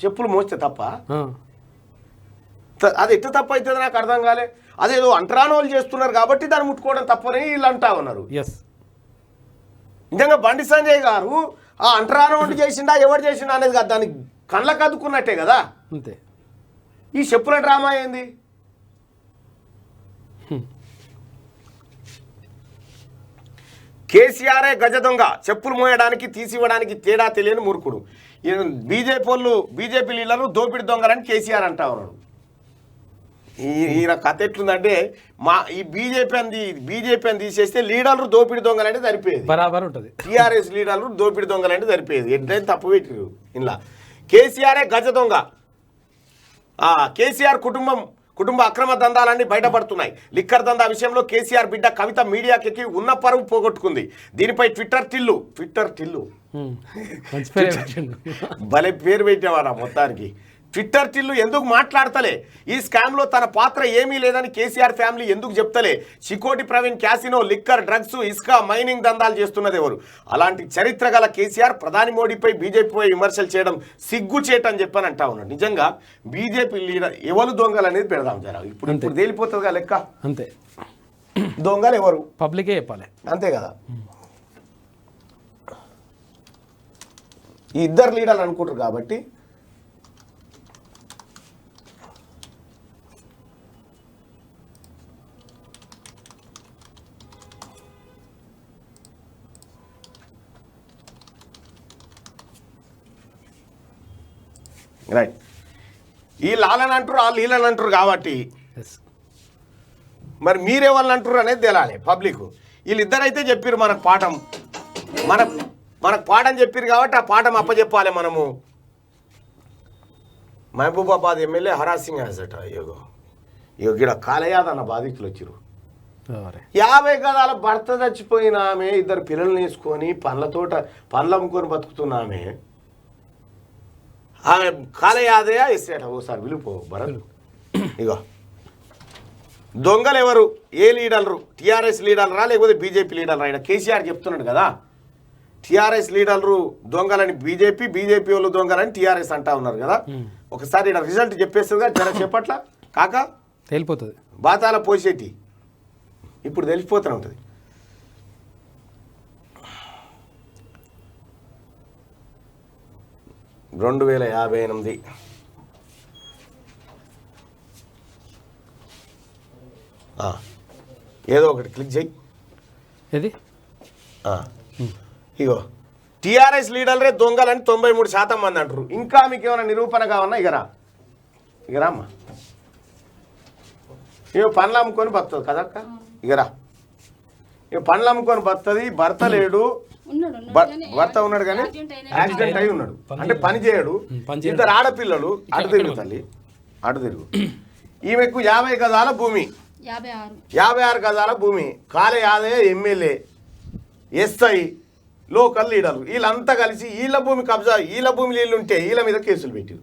చెప్పులు మోస్తే తప్ప, అది ఎట్లా తప్ప అవుతుంది నాకు అర్థం కాలే. అదేదో అంటరాని వాళ్ళు చేస్తున్నారు కాబట్టి దాన్ని ముట్టుకోవడం తప్పని వీళ్ళు అంటా ఉన్నారు. నిజంగా బండి సంజయ్ గారు ఆ అంటరాని వంటి చేసిండా ఎవరు చేసిండా అనేది కాదు, దానికి కళ్ళకు అద్దుకున్నట్టే కదా. అంతే. ఈ చెప్పుల డ్రామా ఏంది? కేసీఆరే గజ దొంగ, చెప్పులు మోయడానికి తీసివ్వడానికి తేడా తెలియని మూర్ఖుడు. బీజేపీ లీడర్లు దోపిడి దొంగలని కేసీఆర్ అంటా ఉన్నాడు. ఈయన కథ ఎట్లుందంటే ఈ బీజేపీ అని తీసేస్తే లీడర్లు దోపిడి దొంగలంటే సరిపోయేది, బరాబర్ ఉంటుంది. టీఆర్ఎస్ లీడర్లు దోపిడి దొంగలంటే సరిపోయేది. ఎట్లయితే తప్పు పెట్టారు ఇలా. కేసీఆరే గజ దొంగ. కేసీఆర్ కుటుంబ అక్రమ దందాలన్నీ బయటపడుతున్నాయి. లిక్కర్ దందా విషయంలో కేసీఆర్ బిడ్డ కవిత మీడియాకి ఉన్న పరువు పోగొట్టుకుంది. దీనిపై ట్విట్టర్ టిల్లు భలే పేరు పెట్టేవారా మొత్తానికి. ట్విట్టర్ టిల్లు ఎందుకు మాట్లాడతలే? ఈ స్కామ్లో తన పాత్ర ఏమీ లేదని కేసీఆర్ ఫ్యామిలీ ఎందుకు చెప్తలే? Chikoti Praveen casino, liquor, drugs, ఇసుక, మైనింగ్ దందాలు చేస్తున్నది ఎవరు? అలాంటి చరిత్ర గల కేసీఆర్ ప్రధాని మోడీపై బీజేపీపై విమర్శలు చేయడం సిగ్గుచేటని చెప్పని అంటా ఉన్నాడు. నిజంగా బీజేపీ లీడర్ ఎవరు దొంగలు అనేది పెడదాం జరా. ఇప్పుడు తేలిపోతుందిగా లెక్క. అంతే, దొంగలు ఎవరు పబ్లికే చెప్పాలి. అంతే కదా. ఈ ఇద్దరు లీడర్లు అనుకుంటారు కాబట్టి రైట్. ఈ లాలని అంటారు, వాళ్ళు వీళ్ళని అంటారు కాబట్టి మరి మీరే వాళ్ళని అంటారు అనేది తెలాలి పబ్లిక్. వీళ్ళిద్దరైతే చెప్పారు మనకు పాఠం, మనకు పాఠం చెప్పారు కాబట్టి ఆ పాఠం అప్పచెప్పాలి మనము. మహబూబాబాద్ ఎమ్మెల్యే హరాసింగ్ అట ఇక్కడ కాలయాదన్న బాధితులు వచ్చారు. 50 గదాల భర్త చచ్చిపోయిన ఆమె, ఇద్దరు పిల్లల్ని వేసుకొని పండ్లు అమ్ముకొని బతుకుతున్నామే. ఆమె కాలయాదయ ఇస్తాట ఓసారి విలుపో భరత్. ఇగో దొంగలు ఎవరు? ఏ లీడర్లు? టీఆర్ఎస్ లీడర్లరా లేకపోతే బీజేపీ లీడర్రా? ఇక్కడ కేసీఆర్ చెప్తున్నాడు కదా, టీఆర్ఎస్ లీడర్లు దొంగలని బీజేపీ వాళ్ళు దొంగలని టీఆర్ఎస్ అంటా ఉన్నారు కదా. ఒకసారి ఇక్కడ రిజల్ట్ చెప్పేస్తుంది కదా, జర చెప్పట్ల కాక తెలిపోతుంది. బాతాల పోసేటి ఇప్పుడు తెలిసిపోతూనే ఉంటుంది. రెండు 2058 ఏదో ఒకటి క్లిక్ చేయి. ఏది? ఇగో టీఆర్ఎస్ లీడర్లే దొంగలని 93% మంది అంటారు. ఇంకా మీకు ఏమైనా నిరూపణ కావన్నా ఇగరా అమ్మా. ఇక పండ్లు అమ్ముకొని బతుంది కదక్క. ఇగరా ఇక పండ్లు అమ్ముకొని బతుంది. భర్త లేడు, భర్త ఉన్నాడు కానీ యాక్సిడెంట్ అయి ఉన్నాడు, అంటే పని చేయడు. ఇద్దరు ఆడపిల్లలు. అటు తిరుగు తల్లి, అటు తిరుగు. ఈమెకు 50 గజాల భూమి, 56 గజాల భూమి. కాలయాదయ ఎమ్మెల్యే, ఎస్ఐ, లోకల్ లీడర్లు వీళ్ళంతా కలిసి వీళ్ళ భూమి కబ్జా, వీళ్ళ భూమి నీళ్ళు ఉంటే వీళ్ళ మీద కేసులు పెట్టి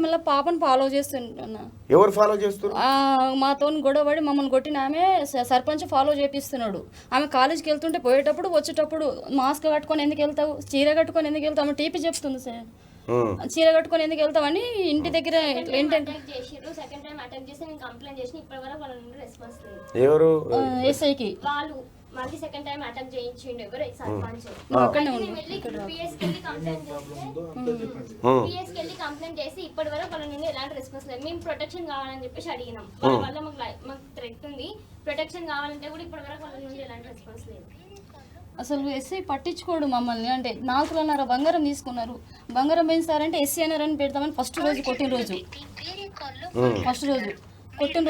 మళ్ళీ పాపను ఫాలో చేస్తున్నా. ఎవరు ఫాలో చేస్తున్నారు? మాతో గొడవపడి మమ్మల్ని కొట్టిన ఆమె సర్పంచ్ ఫాలో చేపిస్తున్నాడు. ఆమె కాలేజీకి వెళ్తుంటే పోయేటప్పుడు వచ్చేటప్పుడు మాస్క్ కట్టుకొని ఎందుకు వెళ్తావు, చీర కట్టుకొని ఎందుకు వెళ్తావు, ఆమె టీపీ చెప్తుంది సార్. చీర కట్టుకొని ఎందుకు వెళ్తావని ఇంటి దగ్గర ఏంటంటే ఎవరు ఎస్ఐకి మళ్ళీ సెకండ్ టైం అటాక్ చేయించిండు ఎవరు సర్పంచ్. పిఎస్కి వెళ్ళి కంప్లైంట్ చేసి ఇప్పటి వరకు వాళ్ళ నుండి ఎలాంటి రెస్పాన్స్ లేదు. మేము ప్రొటెక్షన్ కావాలని చెప్పేసి అడిగినాం. వాళ్ళ వల్ల మాకు థ్రెట్ ఉంది, ప్రొటెక్షన్ కావాలంటే కూడా ఇప్పటి వరకు వాళ్ళ నుండి ఎలాంటి రెస్పాన్స్ లేదు. అసలు ఎస్ఐ పట్టించుకోడు మమ్మల్ని. అంటే 4 బంగారం తీసుకున్నారు, బంగారం పెంచుతారంటే ఎస్సీ అన్నారని పెడతామని ఫస్ట్ రోజు కొట్టిన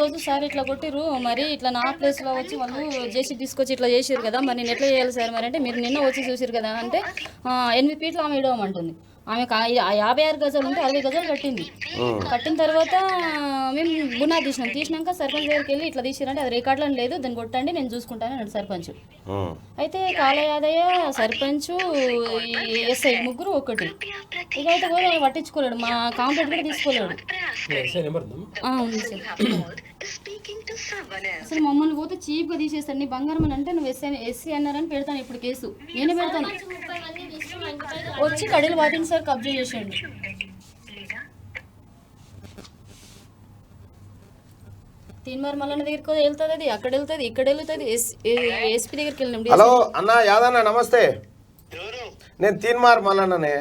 రోజు సార్ ఇట్లా కొట్టిరు, మరి ఇట్లా నా ప్లేస్లో వచ్చి వాళ్ళు జేసీ తీసుకొచ్చి ఇట్లా చేసారు కదా, మరి నేను ఎట్లా చేయాలి సార్ మరి అంటే మీరు నిన్న వచ్చి చూసారు కదా అంటే 8 ఫీట్లు ఆమె ఇడవమంటుంది. ఆమె 56 గజాలు ఉంటే 60 గజాలు కట్టింది. కట్టిన తర్వాత మేము బునాది తీసినాక సర్పంచ్ దగ్గరికి వెళ్ళి ఇట్లా తీసిరంటే అది రికార్డులో లేదు, దాన్ని కొట్టండి నేను చూసుకుంటాను అన్నాడు సర్పంచ్. అయితే కాలయాదయ్య సర్పంచ్ ఎస్ఐ ముగ్గురు ఒకటి. ఇక అయితే కూడా పట్టించుకోలేడు, మా కాంప్లైంట్ కూడా తీసుకోలేడు. ఉంది సార్. అసలు మమ్మల్ని పోతే చీప్గా తీసేస్తాడు. నీ బంగారం అని అంటే నువ్వు ఎస్సీ అన్నారని పెడతాను ఇప్పుడు కేసు, నేనే పెడతాను. 30 మంది తీసుకుని వచ్చి కడీలు వాటిని సార్ కబ్జా చేసాడు. తీన్మార్ మల్లన్న దగ్గరికి వెళ్తుంది, అది అక్కడ వెళ్తుంది, ఇక్కడ వెళ్తుంది, ఎస్పీ దగ్గరికి వెళ్ళినాం. హలో అన్న యాదన్న నమస్తే, నేను తీన్మార్ మల్లన్ననే.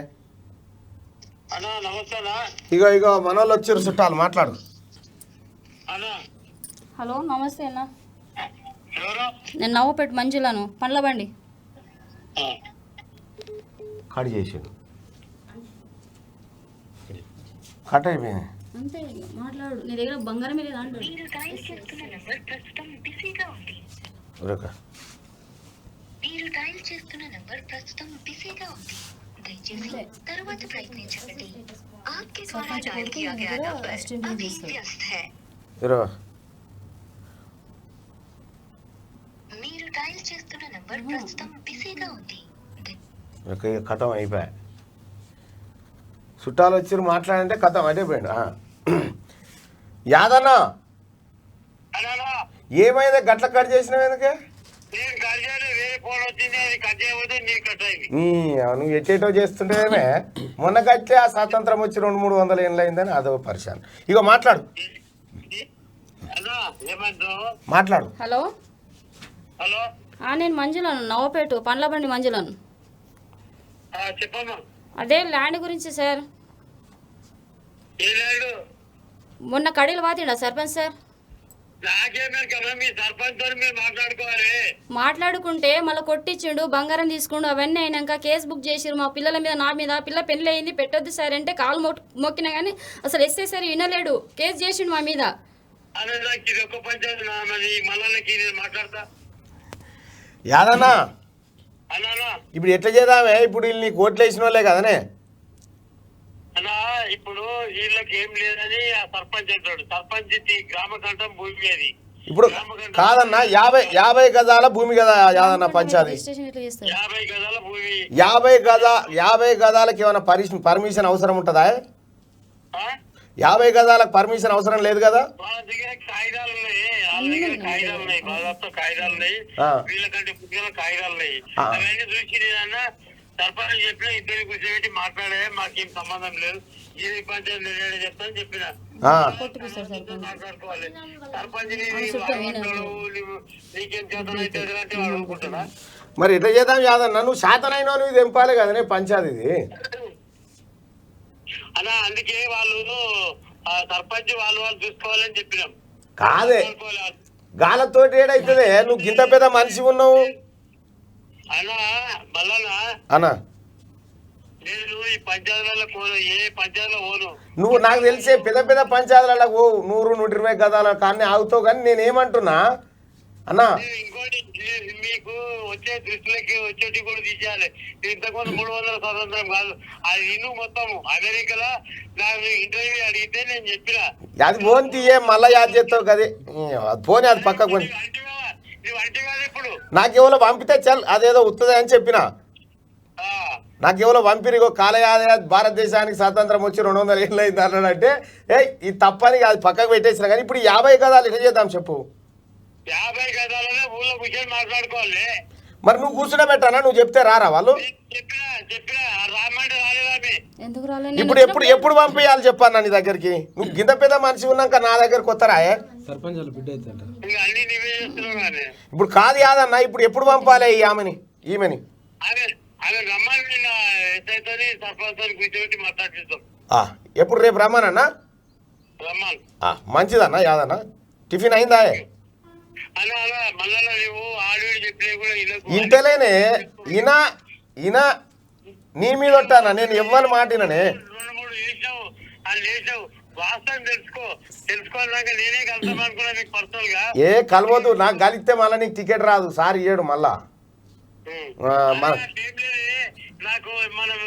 ఇగో మనోళ్ళు వచ్చారు చుట్టాలు, మాట్లాడు. హలో నమస్తే అన్న, నేను నవ్వపేట మంజులను పండ్ల బండి. కట్ చేసాడు, కట్ అయిపోయింది. అంతే మాట్లాడు, నీ దగ్గర బంగారమే లేదా అంటాడు. కథం అయిపోయా, చుట్టాలు వచ్చి మాట్లాడంటే కథం అయిపోయాడు. యాదన్న ఏమైంది గట్ల కట్ చేసినావు ఎందుకే? నువ్వు ఎట్టేటో చేస్తుంటేమే మొన్న కట్టే ఆ స్వాతంత్రం వచ్చి 200-300 ఏళ్ళు అయిందని అదో పరిశాన్. ఇగో మాట్లాడు మాట్లాడు. హలో నేను మంజులను, నవ్వపేట పండ్ల బండి మంజులను. అదే ల్యాండ్ గురించి సార్, మొన్న కడీలు వాతిండా సర్పంచ్ సార్? మాట్లాడుకుంటే మళ్ళీ కొట్టించిండు, బంగారం తీసుకుండు, అవన్నీ అయినాక కేసు బుక్ చేసిరు మా పిల్లల మీద, నా మీద. పిల్ల పెళ్ళి అయింది, పెట్టొద్దు సార్ అంటే కాలు మొక్కినా కానీ అసలు ఎస్ఐ సార్ వినలేడు, కేసు చేసిండు మా మీద. యాదన్న ఇప్పుడు ఎట్లా చేద్దామే? ఇప్పుడు వీళ్ళు నీకు ఓట్లు వేసిన వాళ్ళే కదనే. ఇప్పుడు వీళ్ళకి ఏం లేదని ఆ సర్పంచ్ అంటాడు. సర్పంచ్ గ్రామ కంఠం భూమి అది. ఇప్పుడు కాదన్న 50 గజాల భూమి కదా యాదన్న పంచాయతీ. 50 గజాల భూమి, 50 గజాలకి ఏమైనా పర్మిషన్ అవసరం ఉంటుందా? 50 గజాలకు పర్మిషన్ అవసరం లేదు కదా. వాళ్ళ దగ్గర కాగితాలు ఉన్నాయి, వాళ్ళ దగ్గర కాగితాలు ఉన్నాయి, బాగా కాగితాలు ఉన్నాయి, వీళ్ళకంటే పుస్తకాల కాగితాలు ఉన్నాయి. అవన్నీ చూసి నేనన్న సర్పంచ్ చెప్పిన ఇద్దరు కూర్చోబెట్టి మాట్లాడే, మాకేం సంబంధం లేదు, ఈ పంచాయతీ నిర్ణయం చెప్తాను చెప్పిన. మాట్లాడుకోవాలి. సర్పంచ్ నీకేం చేతన అయితే అంటే వాడు అనుకుంటున్నా. మరి ఎట్లా చేద్దాం యాదన్న? నువ్వు శాతనైనా నువ్వు తెంపాలి కదనే పంచాయతీ. అలా అందుకే వాళ్ళు సర్పంచ్ వాళ్ళు చూసుకోవాలని చెప్పినాం. కాదే గాలతోటి ఏడైతుంది, నువ్వు గింత పెద్ద మనిషి ఉన్నావు అన్నా. మళ్ళా అన్నా నేను ఈ పంచాయతీలలో పోను, ఏ పంచాయతీలో పోను. నువ్వు నాకు తెలిసే పెద్ద పంచాయతీలలో ఓ 100-120 గదాల కానీ ఆగుతావు. కానీ నేనేమంటున్నా అన్నా, ఇంకోటి మీకు వచ్చే దృష్టిలోకి వచ్చేటి కూడా తీసేయాలి. ఇంతకుముందు 300 స్వాతంత్రం కాదు, అది ఇన్ను మొత్తం అమెరికాలో నాకు ఇంటర్వ్యూ అడిగితే నేను చెప్పిన అది ఫోన్ తీయే మళ్ళా యాద్ చేస్తావు కదే ఫోన్, అది పక్కకు పోనీ. నువ్వు అంటే కాదు ఇప్పుడు నాకెవరో పంపితే చల్ అదేదో ఉత్తదే అని చెప్పిన. నాకెవరో పంపిరిగో కాలయాద భారతదేశానికి స్వాతంత్రం వచ్చి 200 ఏళ్ళు అయింది అన్నాడంటే ఇది తప్పని అది పక్కకు పెట్టేసిన. కానీ ఇప్పుడు 50 గదాలు ఎట్లా చేద్దాం చెప్పు? 50 గదాలనే ఊళ్ళో కూర్చొని మాట్లాడుకోవాలి. మరి నువ్వు కూర్చునే పెట్టానా? నువ్వు చెప్తే రారా వాళ్ళు? చెప్పినా రామంటే రాలేదామే. ఎందుకు రాలేదు? ఇప్పుడు ఎప్పుడు పంపించాలి చెప్పాను నీ దగ్గరికి? నువ్వు గింత పెద్ద మనిషి ఉన్నాక నా దగ్గరకు వస్తారా? సర్పంచ్ బిడ్డ అన్ని నువ్వే చేస్తున్నావు కానీ ఇప్పుడు కాదు కాదన్నా, ఇప్పుడు ఎప్పుడు పంపాలి ఈమెని? అదే రమ్మని నిన్న ఎస్ఐతో సర్పంచ్ కూర్చోబెట్టి మాట్లాడిస్తాం. ఎప్పుడు రేపు రమ్మనన్నా? రమ్మని మంచిదన్నా యాదన్నా. టిఫిన్ అయిందా? అలా అలా మళ్ళా నువ్వు ఆడు చెప్పినా కూడా ఇంటలేనే ఈయన నీ మీద ఉంటానా? నేను ఇవ్వని మాటిననే 2-3 చేసావు, అది లేచావు. వాస్తవం తెలుసుకోవాలన్నాక నేనే కలుద్దాం అనుకున్నా మీకు పర్సనల్ గా. కలవద్దు, నాకు కలిస్తే మళ్ళీ నీకు టికెట్ రాదు సార్ ఇయ్యడు మళ్ళా. నాకు మనం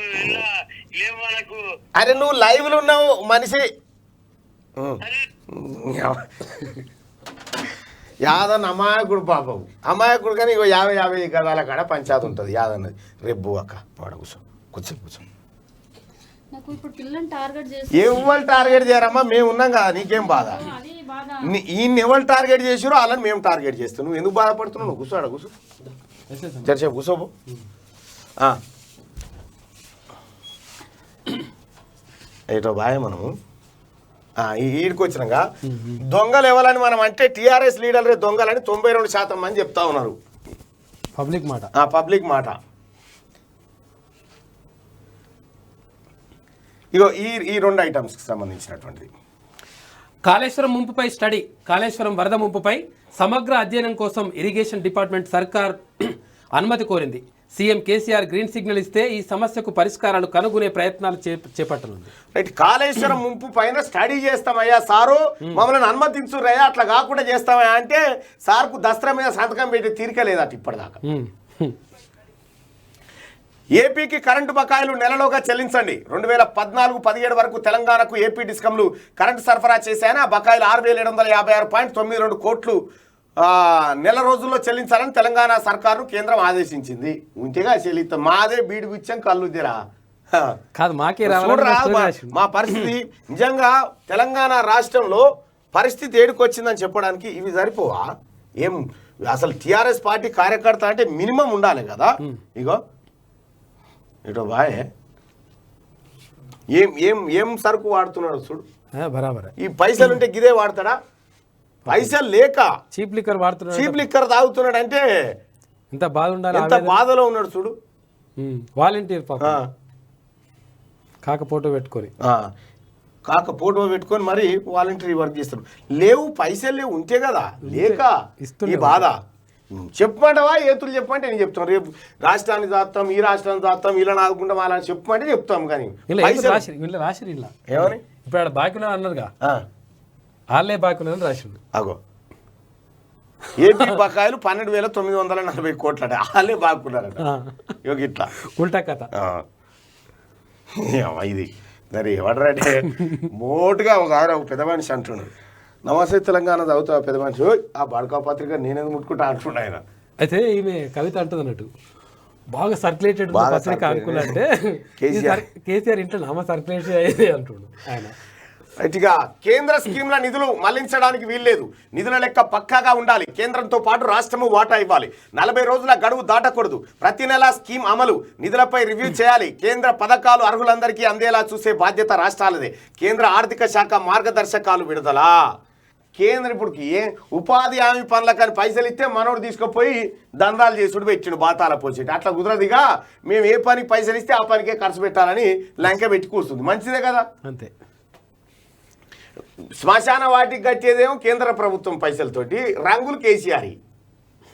లేవు వాళ్ళకు. అరే నువ్వు లైవ్లో ఉన్నావు మనిషి. అరే యాదన్న అమాయకుడు పాపం, అమాయకుడు కానీ ఇగో 50 గదాల కాడ పంచాయతీ ఉంటుంది యాదన్నది. రేపు అక్క వాడ కూర్చో. నాకు ఇప్పుడు పిల్లల్ని టార్గెట్ చేసి ఎవరు టార్గెట్ చేయరమ్మా, మేము ఉన్నాం కదా, నీకేం బాధ? అది బాధ. ఈయన ఎవరు టార్గెట్ చేసారో వాళ్ళని మేము టార్గెట్ చేస్తాం. నువ్వు ఎందుకు బాధపడుతున్నావు? నువ్వు కూర్చో చర్చ కూర్చోబో. ఏటో బాయ్ మనము ఈడికి వచ్చినాక దొంగలు ఎవరని మనం అంటే టీఆర్ఎస్ లీడర్లే దొంగలని 92% మంది చెప్తా ఉన్నారు. పబ్లిక్ మాట. ఇగో ఈ 2 ఐటమ్స్కి సంబంధించినటువంటిది. కాళేశ్వరం ముంపుపై స్టడీ. కాళేశ్వరం వరద ముంపుపై సమగ్ర అధ్యయనం కోసం ఇరిగేషన్ డిపార్ట్మెంట్ సర్కార్ అనుమతి కోరింది. సీఎం కేసీఆర్ గ్రీన్ సిగ్నల్ ఇస్తే ఈ సమస్యకు పరిష్కారాలు కనుగొనే ప్రయత్నాలు చేపట్టనుంది. రైట్. కాళేశ్వరం ముంపు పైన స్టడీ చేస్తామయ్యా సారు, మమ్మల్ని అనుమతించురయ్యా, అట్లా కాకుండా చేస్తామయ్యా అంటే సార్కు దసరా మీద సంతకం పెట్టి తీరికలేదట ఇప్పటిదాకా. ఏపీకి కరెంటు బకాయిలు నెలలోగా చెల్లించండి. 2014-17 వరకు తెలంగాణకు ఏపీ డిస్కంలు కరెంటు సరఫరా చేశాయని ఆ బకాయిలు 6,756.92 కోట్లు నెల రోజుల్లో చెల్లించాలని తెలంగాణ సర్కారు కేంద్రం ఆదేశించింది. ఉంటేగా చెల్లిస్తాం, మాదే బీడు గుచ్చాం కళ్ళు తెరా కాదు మాకే మా పరిస్థితి. నిజంగా తెలంగాణ రాష్ట్రంలో పరిస్థితి ఏడుకొచ్చిందని చెప్పడానికి ఇవి సరిపోవా? ఏం అసలు టీఆర్ఎస్ పార్టీ కార్యకర్త అంటే మినిమం ఉండాలి కదా. ఇగో ఇటో బాయ్ ఏం సరుకు వాడుతున్నాడు చూడు. బరాబర్. ఈ పైసలు ఉంటే గిదే వాడతాడా? పైసలు లేక చీప్ లిక్కర్ వాడుతున్నాడు, చీప్ లిక్కర్ తాగుతున్నాడు అంటే ఎంత బాధ ఉండాలి, ఎంత బాధలో ఉన్నాడు చూడు. వాలంటీర్ కాక ఫోటో పెట్టుకొని మరి వాలంటీర్ వర్క్ చేస్తాడు. లేవు పైసలు లేవు ఉంటే కదా, లేక ఈ బాధ. చెప్పమంటావా? ఏతులు చెప్పమంటే నేను చెప్తాను. రేపు రాష్ట్రాన్ని దాస్తాం, ఈ రాష్ట్రాన్ని దాస్తాం, ఇలా నాదుకుంటాం, అలా చెప్పమంటే చెప్తాం. కానీ రాసిరు ఇలా ఏమని ఇప్పుడు ఆడ బాకీలో అన్నారుగా, వాళ్ళే బాకీలో రాసిండు. అగో ఏపీ బకాయిలు 12,940 కోట్లట, వాళ్ళే బాగున్నారట. ఇట్లా ఉల్టా కథ ఇది. మరి ఎవడరంటే మోటుగా ఒక పెద్ద మనిషి అంటున్నాడు, నమస్తే తెలంగాణ చదువుతా పెద్ద మనిషి, ఆ బడకా పత్రిక నేనేది ముట్టుకుంటా అంటుండ ఆయన. అయితే ఈమె కవిత అంటుంది అన్నట్టు, బాగా సర్క్యులేటెడ్ పత్రిక అనుకున్నంటే కేసీఆర్ ఇంట్లో నామ సర్క్యులేట్ అయ్యేది అంటుండు ఆయన. రైట్గా కేంద్ర స్కీమ్ల నిధులు మళ్లించడానికి వీల్లేదు. నిధుల లెక్క పక్కాగా ఉండాలి. కేంద్రంతో పాటు రాష్ట్రము వాటా ఇవ్వాలి. 40 రోజుల గడువు దాటకూడదు. ప్రతి నెల స్కీమ్ అమలు, నిధులపై రివ్యూ చేయాలి. కేంద్ర పథకాలు అర్హులందరికీ అందేలా చూసే బాధ్యత రాష్ట్రాలదే. కేంద్ర ఆర్థిక శాఖ మార్గదర్శకాలు విడుదల. కేంద్ర ఇప్పటికి ఉపాధి హామీ పనులకని పైసలు ఇస్తే మనోడు తీసుకుపోయి దందాలు చేసుడు పెట్టిండు, బాతాల పోసేటి. అట్లా కుదరదుగా. మేము ఏ పనికి పైసలు ఇస్తే ఆ పనికే ఖర్చు పెట్టాలని లంక పెట్టి కూర్చుంది. మంచిదే కదా. అంతే. శ్మశాన వాటికి కట్టేదేమో కేంద్ర ప్రభుత్వం పైసలతోటి, రంగులు కేసీఆర్,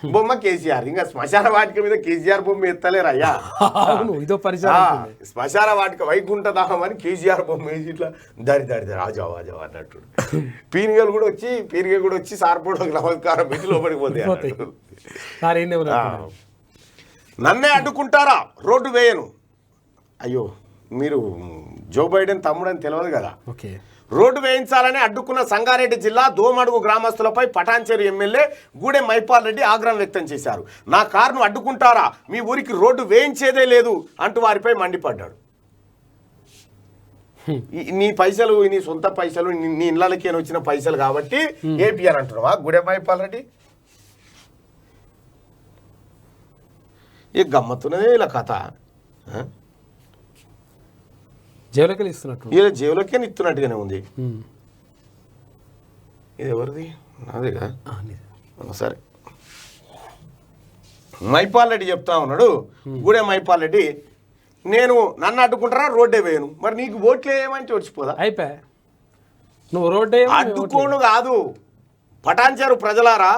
బొమ్మ కేసీఆర్. ఇంకా శ్మశాన వాటిక మీద కేసీఆర్ బొమ్మ ఎత్తలేరయ్యా. ఇదో పరిచయం. శ్మశాన వాటిక వైకుంఠ దాహం అని కేసీఆర్ బొమ్మ వేసి ఇట్లా దరి రాజావా అన్నట్టు. పీరిగలు కూడా వచ్చి సార్పోడోకి నమస్కారం పెట్టి లోపలికి పోతాయి. నన్నే అడ్డుకుంటారా, రోడ్డు వేయను. అయ్యో మీరు జో బైడెన్ తమ్ముడని తెలియదు కదా. ఓకే. రోడ్డు వేయించాలని అడ్డుకున్న సంగారెడ్డి జిల్లా దోమడుగు గ్రామస్తులపై పటాన్చేరు ఎమ్మెల్యే గూడెం మైపాల్ రెడ్డి ఆగ్రహం వ్యక్తం చేశారు. నా కారును అడ్డుకుంటారా, మీ ఊరికి రోడ్డు వేయించేదే లేదు అంటూ వారిపై మండిపడ్డాడు. నీ పైసలు, నీ సొంత పైసలు, నీ ఇళ్ళకి వచ్చిన పైసలు కాబట్టి ఏపీ అని అంటున్నావా గూడెం మైపాల్ రెడ్డి? ఏ గమ్మత్తున్నదే ఇలా కథ. జైలుకి ఇస్తున్నట్టు, ఇలా జైలుకే ఇస్తున్నట్టుగానే ఉంది. ఇది ఎవరిది? అదేగా. సరే, మైపాల్ రెడ్డి చెప్తా ఉన్నాడు. గూడెం మైపాల్ రెడ్డి, నేను నన్ను అడ్డుకుంటారా, రోడ్డే వేయను. మరి నీకు ఓట్లు వేయమంటే వచ్చిపోదా? అయిపోయా. నువ్వు రోడ్డే అడ్డుకోను కాదు. పటాన్చేరు ప్రజలారా,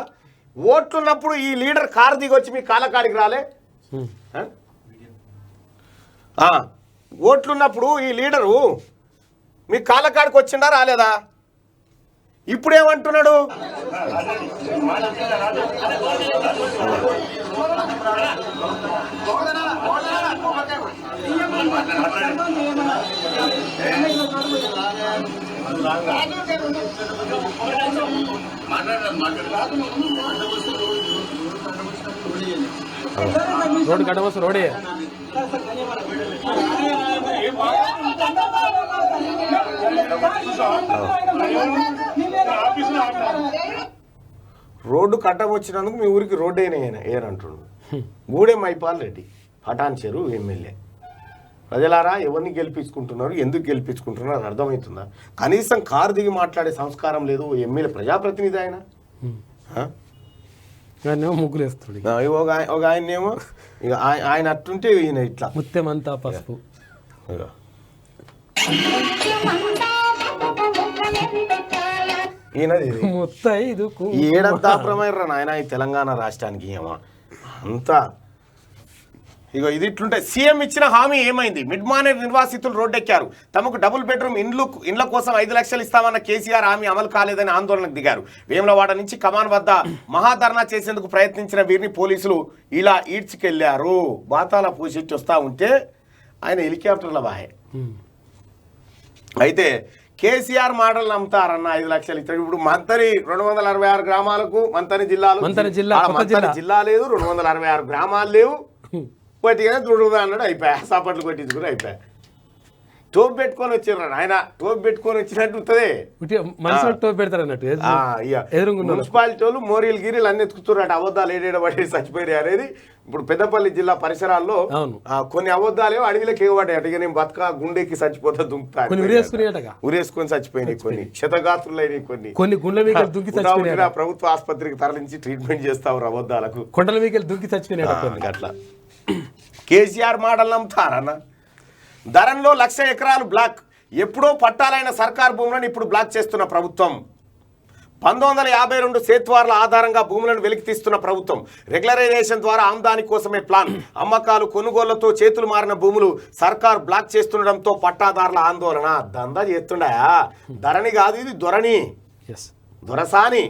ఓట్లున్నప్పుడు ఈ లీడర్ కారు దిగి వచ్చి మీ కాలకాడికి రాలే? ఓట్లున్నప్పుడు ఈ లీడరు మీ కాళ్ళకాడికి వచ్చిండా రాలేదా? ఇప్పుడేమంటున్నాడు? రోడ్డు కట్టవలసి రోడే రోడ్డు కట్టం వచ్చినందుకు మీ ఊరికి రోడ్డు ఏనంటుండు గూడెం మైపాల్ రెడ్డి పటాన్ చెరు ఎమ్మెల్యే. ప్రజలారా ఎవరిని గెలిపించుకుంటున్నారు, ఎందుకు గెలిపించుకుంటున్నారు అది అర్థమవుతుందా? కనీసం కారు దిగి మాట్లాడే సంస్కారం లేదు. ఎమ్మెల్యే ప్రజాప్రతినిధి ఆయన. ముగ్గులు వేస్తాడు ఒక ఆయనేమో ఇక ఆయన అట్టుంటే ఈయన ఇట్లా ముత్యమంతా పసుపు. ఈయనది ముత్తైదు ఏడంతా ప్రమేర్రా నాయన ఈ తెలంగాణ రాష్ట్రానికి ఏమో అంతా. ఇగో ఇది ఇట్లుంటే సీఎం ఇచ్చిన హామీ ఏమైంది? మిడ్ మానేర్ నిర్వాసితులు రోడ్డెక్కారు. తమకు డబుల్ బెడ్రూమ్ ఇండ్ల కోసం 5 లక్షలు ఇస్తామన్న కేసీఆర్ హామీ అమలు కాలేదని ఆందోళనకు దిగారు. వేములవాడ నుంచి కమాన్ వద్ద మహాధర్నా చేసేందుకు ప్రయత్నించిన వీరిని పోలీసులు ఇలా ఈడ్చుకెళ్లారు. బాతాల పూసిచ్చి వస్తా ఉంటే ఆయన హెలికాప్టర్ల బాయే. అయితే కేసీఆర్ మాటలు నమ్ముతారన్న 5 లక్షలు ఇస్తాడు. ఇప్పుడు మంతరి 266 గ్రామాలకు మంతరి జిల్లా లేదు, 266 గ్రామాలు లేవు. కొట్టిగానే దుడుదా అన్నాడు, అయిపోయా. సాపట్లు కొట్టించుకుని అయిపోయా. టోప్ పెట్టుకొని వచ్చిర్రా ఆయన. టోప్ పెట్టుకొని వచ్చినట్టు ఉంటుంది. టోప్ పెడతారు అన్నట్టు. మున్సిపాలిటీ వాళ్ళు మోరీలు గిరీలు అన్ని ఎత్తుకుతున్నట్టు అబద్ధాలు ఏడేడబడి చచ్చిపోయారు అనేది. ఇప్పుడు పెద్దపల్లి జిల్లా పరిసరాల్లో కొన్ని అబద్ధాలు అడవిలోకి ఎగబడ్డాయి. అటుగా నేను బతక గుండెకి చచ్చిపోతా దుంకుతా ఉరేసుకొని చచ్చిపోయినాయి. కొన్ని క్షతగాత్రులైనవి, కొన్ని ప్రభుత్వ ఆసుపత్రికి తరలించి ట్రీట్మెంట్ చేస్తావు అబద్ధాలకు. కొండల మీకెళ్ళి దుంకి చచ్చిపోయినాయి అట్లా. కేసీఆర్ మాటలు నమ్ముతారన్న. ధరణిలో 1,00,000 ఎకరాలు బ్లాక్. ఎప్పుడో పట్టాలైన సర్కార్ భూములను ఇప్పుడు బ్లాక్ చేస్తున్న ప్రభుత్వం. 1952 సేత్వార్ల ఆధారంగా భూములను వెలికి తీస్తున్న ప్రభుత్వం. రెగ్యులరైజేషన్ ద్వారా ఆమ్దాని కోసమే ప్లాన్. అమ్మకాలు కొనుగోళ్లతో చేతులు మారిన భూములు సర్కార్ బ్లాక్ చేస్తుండడంతో పట్టాదారుల ఆందోళన. దందా చేస్తుండా? ధరణి కాదు ఇది, దొరణి, దొరసాని.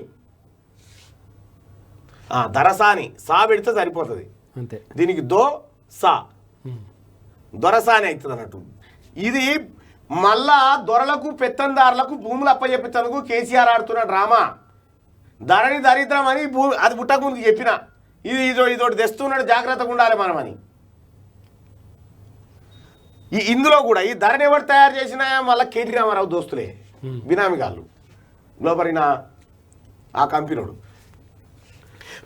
దరసాని సా పెడితే సరిపోతుంది. దీనికి దో సా దొరసాని అవుతుంది అన్నట్టు. ఇది మళ్ళా దొరలకు పెత్తందారులకు భూములు అప్పచెప్పించేందుకు కేసీఆర్ ఆడుతున్న డ్రామా. ధరణి దరిద్రం అని అది పుట్టక ముందుకు చెప్పిన. ఇదోటి తెస్తున్నాడు, జాగ్రత్తగా ఉండాలి మనమని. ఇందులో కూడా ఈ ధరణి ఎవరు తయారు చేసినా మళ్ళీ కేటీ రామారావు దోస్తులే, బినామీగాళ్ళు లోపలిన ఆ కంపెనీడు.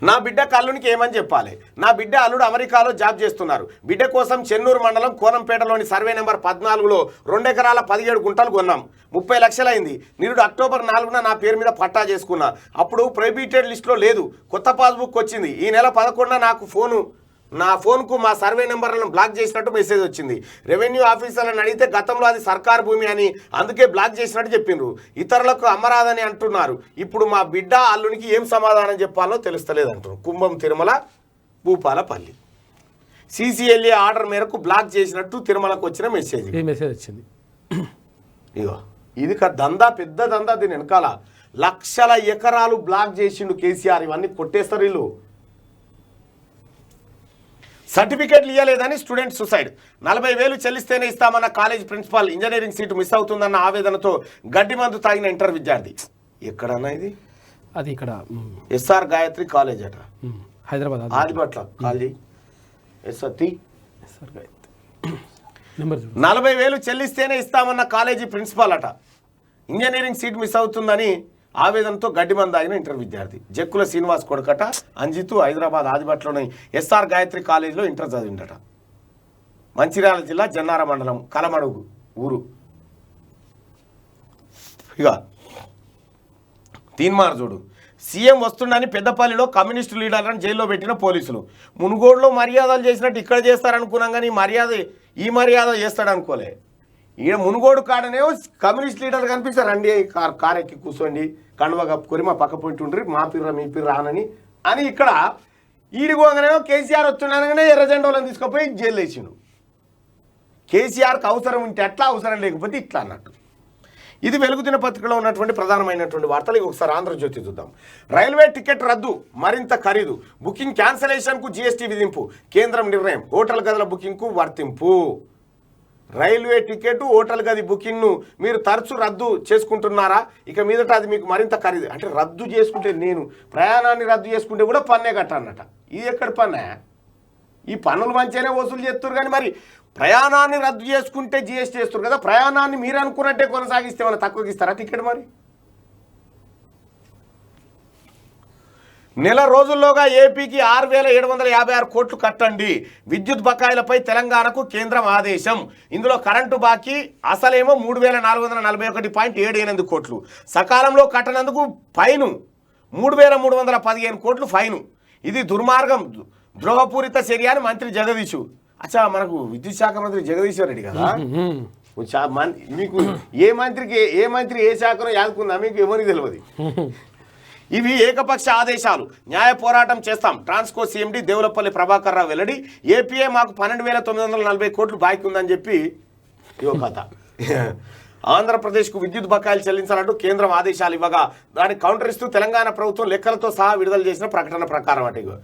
నా బిడ్డ కల్లునికి ఏమని చెప్పాలి? నా బిడ్డ అల్లుడు అమెరికాలో జాబ్ చేస్తున్నారు. బిడ్డ కోసం చెన్నూరు మండలం కోనంపేటలోని సర్వే నెంబర్ 14లో 2 ఎకరాల 17 గుంటలు కొన్నాం. 30 లక్షలు అయింది. నిరుడు అక్టోబర్ 4న నా పేరు మీద పట్టా చేసుకున్నా. అప్పుడు ప్రొహిబిటెడ్ లిస్టులో లేదు. కొత్త పాస్బుక్ వచ్చింది. ఈ నెల 11న నాకు నా ఫోన్కు మా సర్వే నెంబర్లను బ్లాక్ చేసినట్టు మెసేజ్ వచ్చింది. రెవెన్యూ ఆఫీసర్లను అడిగితే గతంలో అది సర్కార్ భూమి అని, అందుకే బ్లాక్ చేసినట్టు చెప్పిండ్రు. ఇతరులకు అమ్మరాదని అంటున్నారు. ఇప్పుడు మా బిడ్డ అల్లునికి ఏం సమాధానం చెప్పాలో తెలుస్తలేదు అంటున్నారు. కుంభం తిరుమల భూపాలపల్లి CCLA ఆర్డర్ మేరకు బ్లాక్ చేసినట్టు తిరుమలకు వచ్చిన మెసేజ్ వచ్చింది. ఇగో ఇది దందా, పెద్ద దందా. దీని వెనకాల 1,00,000 ఎకరాలు బ్లాక్ చేసిండు కేసీఆర్. ఇవన్నీ కొట్టేస్తారు వీళ్ళు. సర్టిఫికేట్లు ఇవ్వలేదని స్టూడెంట్ సూసైడ్. 40,000 చెల్లిస్తేనే ఇస్తామన్న college principal. Engineering seat miss అవుతుందన్న ఆవేదనతో గడ్డి మందు తాగిన ఇంటర్ విద్యార్థి. ఎక్కడన్నా ఇది? అది ఇక్కడ SR గాయత్రి కాలేజ్ అట, హైదరాబాద్ ఆదిపట్ల. కాలేజీ 40,000 చెల్లిస్తేనే ఇస్తామన్న కాలేజీ ప్రిన్సిపాల్ అట. ఇంజనీరింగ్ సీట్ మిస్ అవుతుందని ఆవేదనతో గడ్డి మందు తాగిన ఇంటర్ విద్యార్థి. జక్కుల శ్రీనివాస్ కొడుకట అంజితు. హైదరాబాద్ ఆదిపట్లోని SR గాయత్రి కాలేజీలో ఇంటర్ చదివిండట. మంచిర్యాల జిల్లా జన్నార మండలం కలమడుగు ఊరు. ఇక తీన్మార్ చూడు. సీఎం వస్తుండని పెద్దపల్లిలో కమ్యూనిస్టు లీడర్లను జైల్లో పెట్టిన పోలీసులు. మునుగోడులో మర్యాదలు చేసినట్టు ఇక్కడ చేస్తారనుకున్నాం, కానీ ఈ మర్యాద చేస్తాడు అనుకోలే. ఈయన మునుగోడు కాడనే కమ్యూనిస్ట్ లీడర్ కనిపిస్తారు. రండి కార్ ఎక్కి కూర్చోండి, కండువ కప్పుకొని మా పక్క పోయింటి ఉండ్రి, మా పిర్ర మీ పిర్ర అని ఇక్కడ ఈడిగోగానేమో కేసీఆర్ వస్తున్నానగానే ఎర్రజెండోలను తీసుకుపోయి జైలు వేసిండు. కేసీఆర్కి అవసరం ఉంటే అట్లా, అవసరం లేకపోతే ఇట్లా అన్నట్టు. ఇది వెలుగు దినపత్రికలో ఉన్నటువంటి ప్రధానమైనటువంటి వార్తలు. ఒకసారి ఆంధ్రజ్యోతి చూద్దాం. రైల్వే టికెట్ రద్దు, మరింత ఖరీదు. బుకింగ్ క్యాన్సలేషన్కు GST విధింపు. కేంద్రం నిర్ణయం. హోటల్ గదుల బుకింగ్కు వర్తింపు. రైల్వే టికెట్ హోటల్ గది బుకింగ్ను మీరు తరచు రద్దు చేసుకుంటున్నారా? ఇక మీదట అది మీకు మరింత ఖరీదు. అంటే రద్దు చేసుకుంటే, నేను ప్రయాణాన్ని రద్దు చేసుకుంటే కూడా పన్నే కట్టన్నట. ఇది ఎక్కడ పన్నే? ఈ పన్నులు మంచిగానే వసూలు చేస్తారు కానీ మరి ప్రయాణాన్ని రద్దు చేసుకుంటే జిఎస్టీ చేస్తారు కదా, ప్రయాణాన్ని మీరు అనుకున్నట్టే కొనసాగిస్తే మన తక్కువకి ఇస్తారా టికెట్? మరి నెల రోజుల్లోగా ఏపీకి 6,756 కోట్లు కట్టండి. విద్యుత్ బకాయిలపై తెలంగాణకు కేంద్రం ఆదేశం. ఇందులో కరెంటు బాకీ అసలేమో 3,441.78 కోట్లు. సకాలంలో కట్టనందుకు ఫైను 3,315 కోట్లు ఫైను. ఇది దుర్మార్గం, ద్రోహపూరిత చర్య అని మంత్రి జగదీష్. అచ్చా, మనకు విద్యుత్ శాఖ మంత్రి జగదీశ్వర్ రెడ్డి కదా. మీకు ఏ మంత్రి ఏ శాఖలో యాదుకుందా మీకు ఎవరికి తెలియదు. ఇవి ఏకపక్ష ఆదేశాలు, న్యాయ పోరాటం చేస్తాం. ట్రాన్స్కో సీఎండీ దేవులపల్లి ప్రభాకర్ రావు వెల్లడి. ఏపీఏ మాకు 12,940 కోట్లు బాకీ ఉందని చెప్పి ఇవో కథ. ఆంధ్రప్రదేశ్కు విద్యుత్ బకాయిలు చెల్లించాలంటూ కేంద్రం ఆదేశాలు ఇవ్వగా దానికి కౌంటర్ ఇస్తూ తెలంగాణ ప్రభుత్వం లెక్కలతో సహా విడుదల చేసిన ప్రకటన ప్రకారం అటు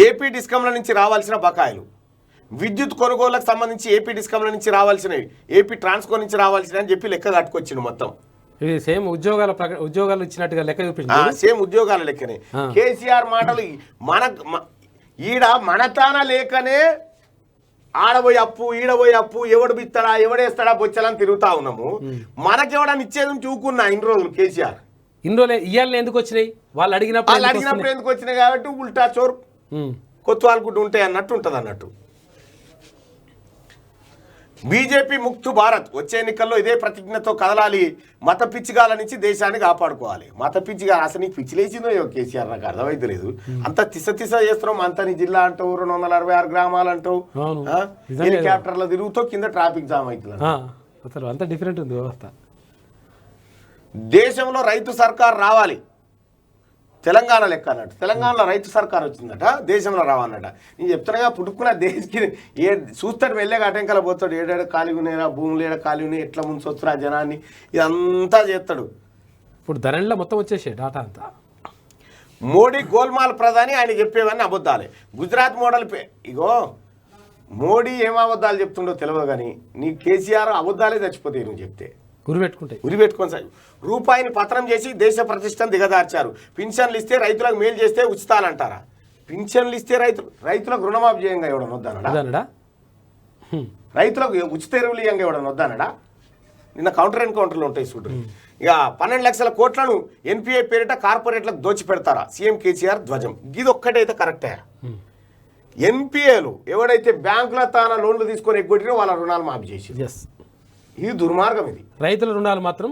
ఏపీ డిస్కంల నుంచి రావాల్సిన బకాయిలు, విద్యుత్ కొనుగోళ్లకు సంబంధించి ఏపీ డిస్కంల నుంచి రావాల్సినవి, ఏపీ ట్రాన్స్కో నుంచి రావాల్సినవి అని చెప్పి లెక్క కట్టుకొచ్చిండు మొత్తం. ఇది సేమ్ ఉద్యోగాలు ఇచ్చినట్టుగా లెక్క చూపించారు. సేమ్ ఉద్యోగాల లెక్కనే. కేసీఆర్ మాటలు ఈడ మనతాన లేకనే ఆడబోయి అప్పు ఈడబోయి అప్పు, ఎవడు బిత్తాడా ఎవడేస్తాడా బొచ్చలని తిరుగుతా ఉన్నాము. మనకెవడని ఇచ్చేది చూకున్నా ఇన్ని రోజులు కేసీఆర్. ఇన్ని రోజులు ఇయ్యాలని ఎందుకు వచ్చినాయి? వాళ్ళు అడిగినప్పుడు ఎందుకు వచ్చినాయి కాబట్టి ఉల్టా చోరు కొత్వాలగుడ్డు ఉంటాయి అన్నట్టు ఉంటుంది అన్నట్టు. బీజేపీ ముక్తు భారత్ వచ్చే ఎన్నికల్లో ఇదే ప్రతిజ్ఞతో కదలాలి. మత పిచ్చిగాల నుంచి దేశాన్ని కాపాడుకోవాలి. మత పిచ్చిగా అసలు నీకు పిచ్చిలేసిందో కేసీఆర్ నాకు అర్థమైతే లేదు. అంత తిస చేస్తున్నాం. అంత నీ జిల్లా అంటావు, 266 గ్రామాలు అంటావు, హెలికాప్టర్లో తిరుగుతూ కింద ట్రాఫిక్ జామ్ అవుతుంది. అసలు అంత డిఫరెంట్ ఉంది వ్యవస్థ. దేశంలో రైతు సర్కార్ రావాలి, తెలంగాణ లెక్క అన్నట్టు. తెలంగాణలో రైతు సర్కార్ వచ్చిందట, దేశంలో రావన్నట. నేను చెప్తున్నాగా పుట్టుకున్న దేశకి చూస్తాడు వెళ్ళే అటెంకల పోతాడు. ఏడాడ ఖాళీ ఉన్నాయా, భూములు ఏడ ఖాళీ ఉన్నాయి, ఎట్లా ముంచొచ్చురా జనాన్ని, ఇదంతా చేస్తాడు. ఇప్పుడు ధరణిలో మొత్తం వచ్చేసే డాటా అంతా. మోడీ గోల్మాల్ ప్రధాని, ఆయన చెప్పేవన్నీ అబద్ధాలే. గుజరాత్ మోడల్ ఇగో మోడీ ఏం అబద్ధాలు చెప్తుండో తెలియదు కానీ నీ కేసీఆర్ అబద్ధాలే చచ్చిపోతాయి నువ్వు చెప్తే. ఉరి పెట్టుకొని సార్ రూపాయిని పతనం చేసి దేశ ప్రతిష్టను దిగదార్చారు. పింఛన్లు ఇస్తే రైతులకు మేలు చేస్తే ఉచితాలంటారా? పింఛన్లు ఇస్తే రైతులకు రుణమాఫీ చేయంగా ఎవడన్నా వద్దానడా? రైతులకు ఉచిత ఎరువులు ఇయ్యంగా ఎవడన్నా వద్దానడా? నిన్న కౌంటర్ ఎన్కౌంటర్లు ఉంటాయి చూడండి. ఇక 12 లక్షల కోట్లను ఎన్పిఐ పేరిట కార్పొరేట్లకు దోచిపెడతారా? సీఎం కేసీఆర్ ధ్వజం. ఇది ఒక్కటైతే కరెక్టే. ఎన్పిఏలు ఎవడైతే బ్యాంకుల తాన లోన్లు తీసుకొని ఎగ్గొట్టినో వాళ్ళ రుణాలు మాఫీ చేసి, ఇది దుర్మార్గం. ఇది రైతుల రుణాలు మాత్రం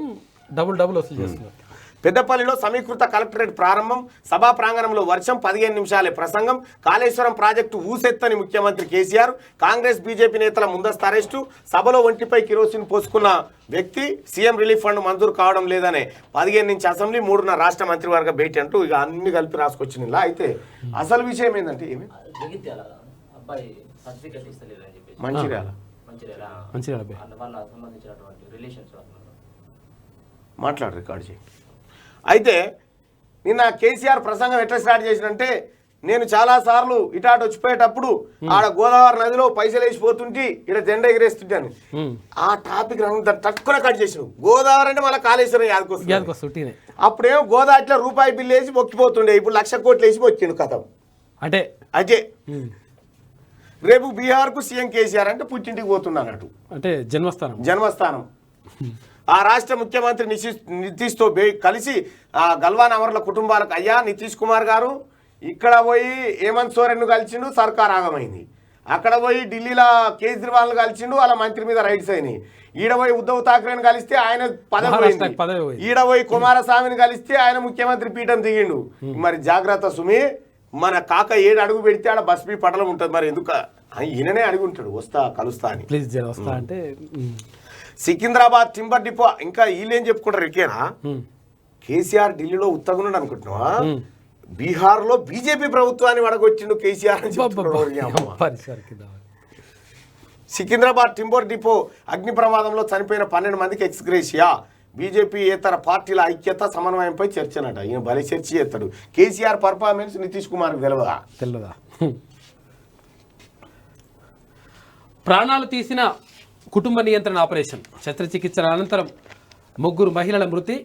డబుల్ వసూలు చేస్తున్నారు. పెద్దపల్లిలో సమీకృత కలెక్టరేట్ ప్రారంభం, సభా ప్రాంగణంలో వర్షం, 15 నిమిషాలే ప్రసంగం. కాళేశ్వరం ప్రాజెక్టు ఊసెత్తని ముఖ్యమంత్రి కేసీఆర్, కాంగ్రెస్ బీజేపీ నేతల ముందస్తు అరెస్టు, సభలో ఒంటిపై కిరోసిన్ పోసుకున్న వ్యక్తి, సీఎం రిలీఫ్ ఫండ్ మంజూరు కావడం లేదనే 15 నుంచి అసెంబ్లీ, 3న రాష్ట్ర మంత్రివర్గ భేటీ అంటూ ఇక అన్ని కలిపి రాసుకొచ్చింది. ఇలా అయితే అసలు విషయం ఏంటంటే మంచిర్యాల మాట్లాడు రికార్డు చేయి. అయితే నిన్న కేసీఆర్ ప్రసంగం ఎట్లా స్టార్ట్ చేసినంటే, నేను చాలాసార్లు ఇటాటు వచ్చిపోయేటప్పుడు ఆడ గోదావరి నదిలో పైసలు వేసిపోతుంటే ఇక్కడ జెండా ఎగిరేస్తుంటాను. ఆ టాపిక్ తక్కువ కట్ చేసినావు. గోదావరి అంటే మళ్ళీ కాళేశ్వరం యాదకొస్తుంది. అప్పుడేమో గోదావరిలో రూపాయి బిల్లు వేసి మొక్కిపోతుండే, ఇప్పుడు 1,00,000 కోట్లు వేసి మొక్కిండు కథం. అంటే రేపు బీహార్కు సీఎం కేసీఆర్ అంటే పుట్టింటికి పోతున్నానట్టు, అంటే జన్మస్థానం. ఆ రాష్ట్ర ముఖ్యమంత్రి నితీష్తో కలిసి గల్వాన్ అమరుల కుటుంబాలకు, అయ్యా నితీష్ కుమార్ గారు ఇక్కడ పోయి హేమంత్ సోరెన్ను కలిసిండు, సర్కార్ ఆగమైంది. అక్కడ పోయి ఢిల్లీలో కేజ్రీవాల్ను కలిసిండు, వాళ్ళ మంత్రి మీద రైట్స్ అయినాయి. ఈడ పోయి ఉద్ధవ్ ఠాక్రేని కలిస్తే ఆయన పదవి, ఈడ పోయి కుమారస్వామిని కలిస్తే ఆయన ముఖ్యమంత్రి పీఠం దిగిండు. మరి జాగ్రత్త సుమి, మన కాక 7 అడుగు పెడితే ఆడ బస్బీ పటలం ఉంటుంది. మరి ఎందుకు ఈయననే అడుగుంటాడు వస్తా కలుస్తా అని. అంటే సికింద్రాబాద్ టింబర్ డిపో, ఇంకా వీళ్ళేం చెప్పుకుంటారు ఇకేనా? కేసీఆర్ ఢిల్లీలో ఉత్తగున్నాడు అనుకుంటున్నావా? బీహార్లో బీజేపీ ప్రభుత్వాన్ని వడగొచ్చిండు కేసీఆర్ అని చెప్తున్నాడు. సికింద్రాబాద్ టింబర్ డిపో అగ్ని ప్రమాదంలో చనిపోయిన 12 మందికి ఎక్స్గ్రేషియా. బీజేపీ ఇతర పార్టీల ఐక్యత సమన్వయంపై చర్చనట. ఈయన భలే చర్చ చేస్తాడు. కేసీఆర్ పర్ఫార్మెన్స్ నితీష్ కుమార్కి తెలియదా? ప్రాణాలు తీసిన కుటుంబ నియంత్రణ ఆపరేషన్ శస్త్రచికిత్సల అనంతరం 3 మహిళల మృతి,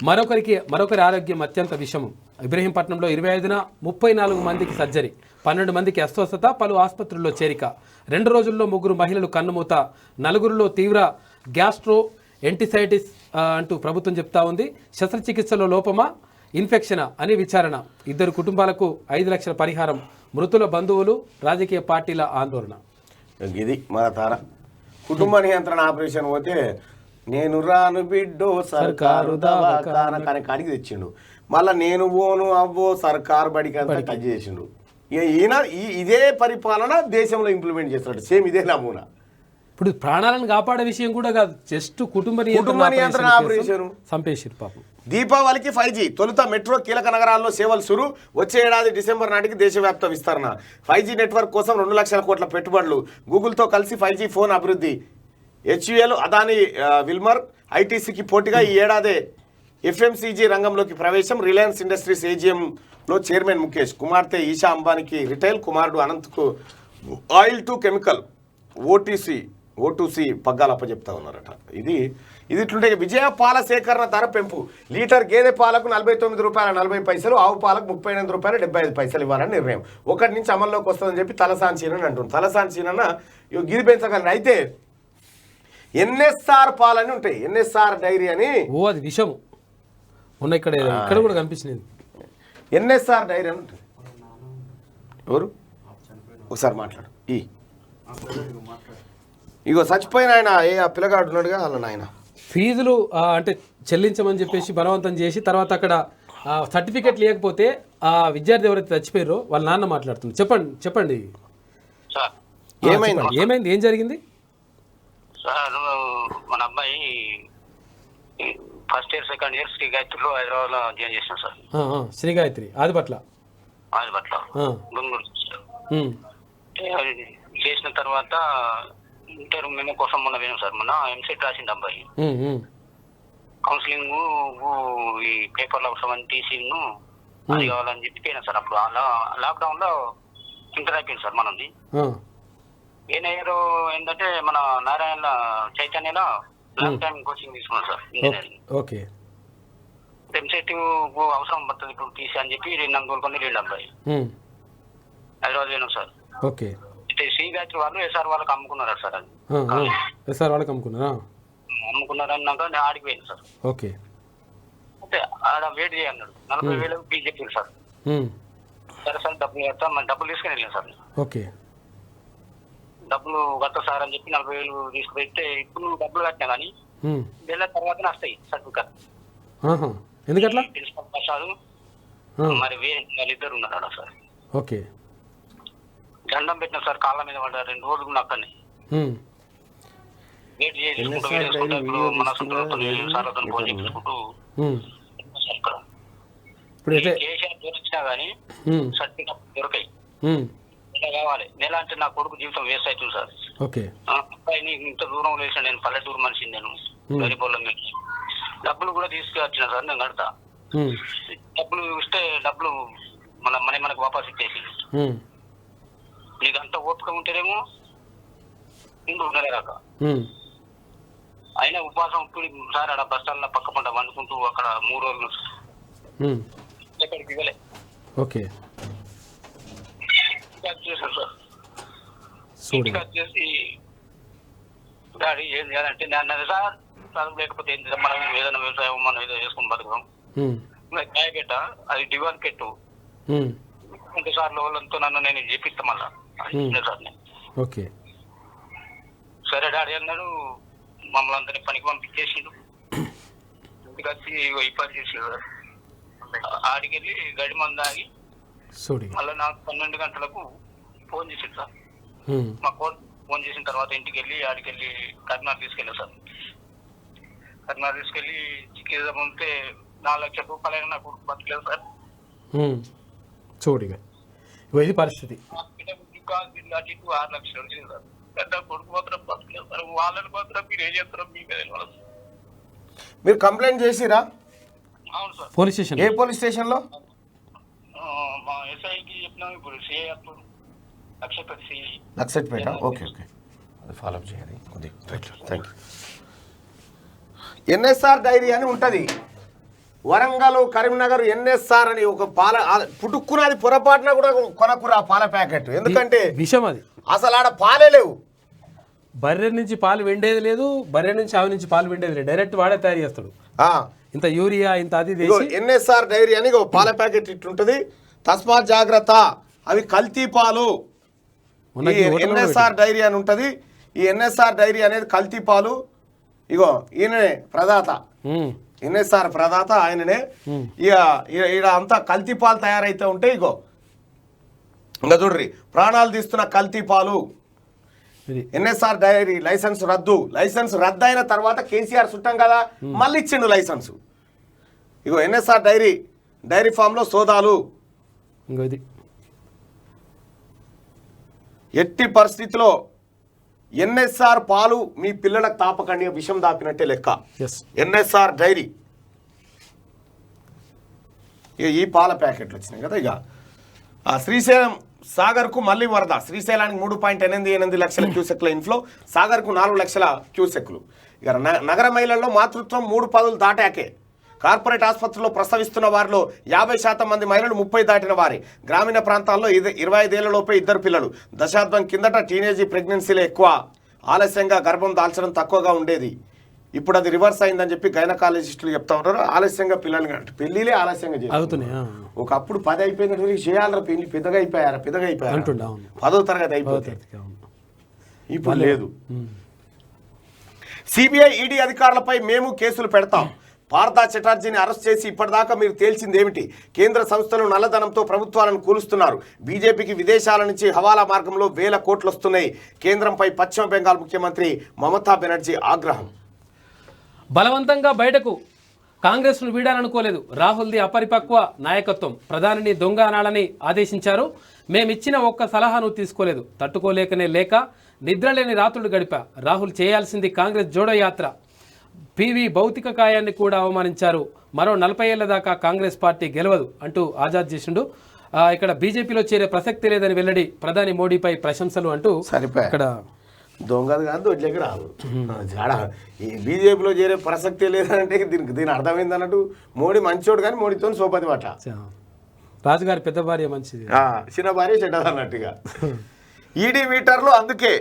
మరొకరి ఆరోగ్యం అత్యంత విషమం. ఇబ్రహీంపట్నంలో 25న 34 మందికి సర్జరీ, 12 మందికి అస్వస్థత, పలు ఆసుపత్రుల్లో చేరిక. 2 రోజుల్లో 3 మహిళలు కన్నుమూత, 4గురిలో తీవ్ర గ్యాస్ట్రో ఎంటిసైటిస్ అంటూ ప్రభుత్వం చెప్తా ఉంది. శస్త్రచికిత్సలో లోపమా, ఇన్ఫెక్షనా అని విచారణ. 2 కుటుంబాలకు 5 లక్షల పరిహారం. మృతుల బంధువులు, రాజకీయ పార్టీల ఆందోళన. ఇది మన తార. కుటుంబ నియంత్రణ ఆపరేషన్ పోతే నేను రాను బిడ్డో సర్కారు దవాఖాన కానీ కాడికి తెచ్చిండు. మళ్ళీ నేను పోను అవ్వో సర్కారు బడికి అంతా టచ్ చేసిండు. ఈయన ఇదే పరిపాలన దేశంలో ఇంప్లిమెంట్ చేస్తాడు. సేమ్ ఇదే నమూనా. ఇప్పుడు ప్రాణాలను కాపాడే విషయం కూడా కాదు, జస్ట్ కుటుంబ నియంత్రణ ఆపరేషన్ చంపేసిరు పాపం. దీపావళికి 5G తొలుత మెట్రో కీలక నగరాల్లో సేవలు సురు. వచ్చే ఏడాది డిసెంబర్ నాటికి దేశవ్యాప్త విస్తరణ. 5G నెట్వర్క్ కోసం 2 లక్షల కోట్ల పెట్టుబడులు. గూగుల్తో కలిసి 5G ఫోన్ అభివృద్ధి. HUL, అదాని, విల్మర్, ఐటీసీకి పోటీగా ఈ ఏడాదే FMCG రంగంలోకి ప్రవేశం. రిలయన్స్ ఇండస్ట్రీస్ AGMలో చైర్మన్ ముఖేష్, కుమార్తె ఈషా అంబానీకి రిటైల్, కుమారుడు అనంత్కు ఆయిల్ టు కెమికల్ O2C పగ్గాలు అప్పచెప్తా ఉన్నారట. ఇది ఇట్లుంటే విజయ పాల సేకరణ ధర పెంపు. లీటర్ గేదె పాలకు ₹49.40, ఆవు పాలకు ₹38.75 ఇవ్వాలని నిర్ణయం 1 నుంచి అమల్లోకి వస్తుందని చెప్పి తలసాంచీనని అంటుంది. తలసాంచీనన్న గిరి పెంచగలరు. అయితే NSR పాలని ఉంటాయి, NSR డైరీ అని. అది విషము ఉన్న ఇక్కడ కూడా కనిపించింది. NSR డైరీ అని ఉంటుంది. ఎవరు ఒకసారి మాట్లాడు. ఇగో చచ్చిపోయిన ఆయన ఆ పిల్లగాడు ఉన్నాడుగా వాళ్ళ నాయన ఫీజులు అంటే చెల్లించమని చెప్పేసి బలవంతం చేసి తర్వాత అక్కడ సర్టిఫికెట్ లేకపోతే ఆ విద్యార్థి ఎవరైతే చచ్చిపోయారో వాళ్ళ నాన్న మాట్లాడుతుంది. చెప్పండి ఏమైంది, ఏం జరిగింది? సార్ మన అబ్బాయి first year second year Sri గాయత్రిలో హైదరాబాద్లో జాయిన్ చేసిన సార్. శ్రీ గాయత్రి ఆదిపట్ల గుంగూరు చేసిన తర్వాత ఇంటర్ మేము కోసం మొన్న విన్నాం సార్. మొన్న ఎంసెట్ రాసింది అబ్బాయి. కౌన్సిలింగ్ ఈ పేపర్లు అవసరం టీసీను అది కావాలని చెప్పి పోయినా సార్. అప్పుడు అలా లాక్డౌన్ లో ఇంటర్ అయిపోయింది సార్ మనది. ఏనయ్యారు ఏంటంటే మన నారాయణ చైతన్యలో లాంగ్ టైం కోచింగ్ తీసుకున్నాం సార్ ఇంజనీరింగ్. ఓకే. ఎంసెట్ అవసరం పడుతుంది ఇప్పుడు టీసీ అని చెప్పి 2 నెలలు వెళ్ళి అబ్బాయి హైదరాబాద్ పోయినాం సార్. ఓకే. శ్రీ గాయత్రి వాళ్ళు SR వాళ్ళకి అమ్ముకున్నారు సార్. అది SR వాళ్ళకి అమ్ముకున్నారా? అమ్ముకున్నారు అన్నాక నేను ఆడికి పోయింది సార్. ఓకే. అంటే ఆడ వెయిట్ చేయన్నాడు. 40,000 ఫీజు చెప్పారు సార్. సరే సార్ డబ్బులు కడతా, మరి డబ్బులు తీసుకుని వెళ్ళాను సార్. ఓకే. డబ్బులు కడతా సార్ అని చెప్పి 40,000 తీసుకుపోతే ఇప్పుడు నువ్వు డబ్బులు కట్టినా కానీ వెళ్ళిన తర్వాత వస్తాయి సర్టిఫికెట్. ఎందుకట్లా? ప్రిన్సిపల్ ప్రసాద్ మరి వాళ్ళిద్దరు ఉన్నారు సార్. ఓకే. దండం పెట్టిన సార్, కాళ్ళ మీద పడ్డ 2 రోజులు అక్కడనే వెయిట్ చేసుకుంటూ మన సార్లతో ఫోన్ చేసుకుంటూ కేసీఆర్ దొరికినా కానీ సర్టిఫికెట్ దొరకాయి. ఇలా కావాలి. నెల అంటే నా కొడుకు జీవితం వేస్ట్ అవుతుంది సార్. అబ్బాయిని ఇంత దూరం వేసిన నేను పల్లెటూరు మనిషిని, నేను గరిపోళ్ళ మీద డబ్బులు కూడా తీసుకువచ్చిన సార్. నేను కడతా డబ్బులు ఇస్తే డబ్బులు మనకు వాపస్ ఇచ్చేసి నీకు అంత ఓపిక ఉంటేనేమో ఇంకో ఉండలేరాక అయినా ఉపవాసం ఇప్పుడు సార్ ఆడ బస్టాల్లో పక్క పంట వండుకుంటూ అక్కడ 3 రోజులు ఎక్కడికి ఇవ్వలే. ఓకే. చేశాను సార్. ఇంటికి వచ్చేసి డాడీ ఏం చేయాలంటే నేను సార్ చదువు లేకపోతే ఏం చేద్దాం, మనం ఏదైనా వ్యవసాయం మనం ఏదో చేసుకుని బతుకుతాం. కాయ పెట్ట అది డివాన్ పెట్టు ఇంకోసార్లు వాళ్ళంతా నన్ను నేను చేపిస్తా మళ్ళా సార్. ఓకే. సరే డాడీ అన్నాడు. మమ్మల్ని అందరినీ పనికి పంపించేసిండు. ఇంటికి వచ్చి ఈ పని చేసేవారు. ఆడికెళ్ళి గడి మంది ఆగి మళ్ళీ నాకు 12 గంటలకు ఫోన్ చేసిండు సార్. మా ఫోన్ చేసిన తర్వాత ఇంటికి వెళ్ళి ఆడికెళ్ళి కర్నాటక తీసుకెళ్ళాను సార్. కర్నాటక తీసుకెళ్ళి చికిత్స పంపితే 4 లక్షల రూపాయలైనా నాకు బతకలేదు సార్. చూడిగా ఇది పరిస్థితి. 6 లక్షలు వచ్చింది సార్. పెద్ద కొడుకు మాత్రం బతకలేదు సార్. వాళ్ళని మాత్రం మీరు ఏం చేస్తారో మీకు తెలియదు. మీరు కంప్లైంట్ చేసిరా? అవును సార్. Police station. ఏ పోలీస్ స్టేషన్ లో? మా ఎస్ఐకి చెప్పినాము. ఇప్పుడు సిఐ అప్పుడు లక్షపేట. Okay okay. అది ఫాలోఅప్ చేయాలి కొద్దిగా right thank you NSR dairy అని ఉంటుంది వరంగల్ కరీంనగర్ ఎన్ఎస్ఆర్ అని ఒక పాల పుట్టుకున్నది పొరపాటున కూడా కొనకురా పాల ప్యాకెట్ ఎందుకంటే విషం అది అసలు ఆడ పాలే లేవు బర్రె నుంచి పాలు వెండేది లేదు బర్రె నుంచి ఆవు నుంచి పాలు వెండేది లేదు డైరెక్ట్ వాడే తయారు చేస్తాడు ఇంత యూరియా ఇంత అది ఎన్ఎస్ఆర్ డైరీ అని ఒక పాల ప్యాకెట్ ఇట్టుంటది తస్మాత్ జాగ్రత్త అవి కల్తీ పాలు ఎన్ఎస్ఆర్ డైరీ అని ఉంటది ఈ ఎన్ఎస్ఆర్ డైరీ అనేది కల్తీ పాలు ఇగో ఈయననే ప్రదాత ఎన్ఎస్ఆర్ ప్రదాత ఆయననే ఇక అంతా కల్తీ పాలు తయారైతే ఉంటే ఇగో ఇంకా చూడ్రి ప్రాణాలు తీస్తున్న కల్తీ పాలు ఎన్ఎస్ఆర్ డైరీ లైసెన్స్ రద్దు అయిన తర్వాత కేసీఆర్ చుట్టాం కదా మళ్ళీ ఇచ్చిండు లైసెన్స్ ఇగో ఎన్ఎస్ఆర్ డైరీ ఫామ్ లో సోదాలు ఇంకోది ఎట్టి పరిస్థితిలో ఎన్ఎస్ఆర్ పాలు మీ పిల్లలకు తాపకండి విషం దాపినట్టే లెక్క ఎన్ఎస్ఆర్ డైరీ ఈ పాల ప్యాకెట్లు వచ్చినాయి కదా ఇక శ్రీశైలం సాగర్కు మళ్ళీ వరద శ్రీశైలానికి 3.88 లక్షల క్యూసెక్ల ఇన్ఫ్లో సాగర్కు 4 లక్షల క్యూసెక్లు ఇక నగర మహిళల్లో మాతృత్వం 3 పదులు దాటాకే కార్పొరేట్ ఆసుపత్రిలో ప్రసవిస్తున్న వారిలో 50% మంది మహిళలు 30 దాటిన వారే గ్రామీణ ప్రాంతాల్లో 25 ఏళ్లలోపే 2 పిల్లలు దశాబ్దం కిందట టీనేజీ ప్రెగ్నెన్సీలు ఎక్కువ ఆలస్యంగా గర్భం దాల్చడం తక్కువగా ఉండేది ఇప్పుడు అది రివర్స్ అయిందని చెప్పి గైనకాలజిస్టులు చెప్తా ఉంటారు ఆలస్యంగా పిల్లలు పెళ్లిలే ఆలస్యంగా చేస్తున్నారు ఒకప్పుడు 10 అయిపోయినట్టు చేయాలరా పెళ్లి పెద్దగా అయిపోయారు 10వ తరగతి అయిపోతాయి ఇప్పుడు లేదు సిబిఐ ఈడీ అధికారులపై మేము కేసులు పెడతాం పార్థా చటర్జీని అరెస్ట్ చేసి ఇప్పటిదాకా మీరు తేల్చింది ఏమిటి కేంద్ర సంస్థలు నల్లధనంతో ప్రభుత్వాలను కూలుస్తున్నారు బీజేపీకి విదేశాల నుంచి హవాలా మార్గంలో వేల కోట్లు వస్తున్నాయి కేంద్రంపై పశ్చిమ బెంగాల్ ముఖ్యమంత్రి మమతా బెనర్జీ ఆగ్రహం బలవంతంగా బయటకు కాంగ్రెస్ను వీడాలనుకోలేదు రాహుల్ది అపరిపక్వ నాయకత్వం ప్రధానిని దొంగ అనాలని ఆదేశించారు మేమిచ్చిన ఒక్క సలహాను తీసుకోలేదు తట్టుకోలేకనే లేక నిద్రలేని రాత్రులు గడిపా రాహుల్ చేయాల్సింది కాంగ్రెస్ జోడో యాత్ర పివి భౌతిక కాయాన్ని కూడా అవమానించారు మరో 40 ఏళ్ల దాకా కాంగ్రెస్ పార్టీ గెలవదు అంటూ ఆజాద్ చేసిండు ఇక్కడ బీజేపీలో చేరే ప్రసక్తి లేదని వెల్లడి ప్రధాని మోడీపై ప్రశంసలు అంటూ ఇక్కడ దొంగది కాదు దొడ్లకి రాదు ఈ బీజేపీలో చేరే ప్రసక్తి లేదంటే దీని అర్థమైంది అన్నట్టు మోడీ మంచోడు కానీ మోడీతో సోపతి పట్ట రాజుగారి పెద్ద భార్య మంచిది చిన్న భార్య చెడ్డది అన్నట్టుగా ఈడీ మీటర్లు అందుకే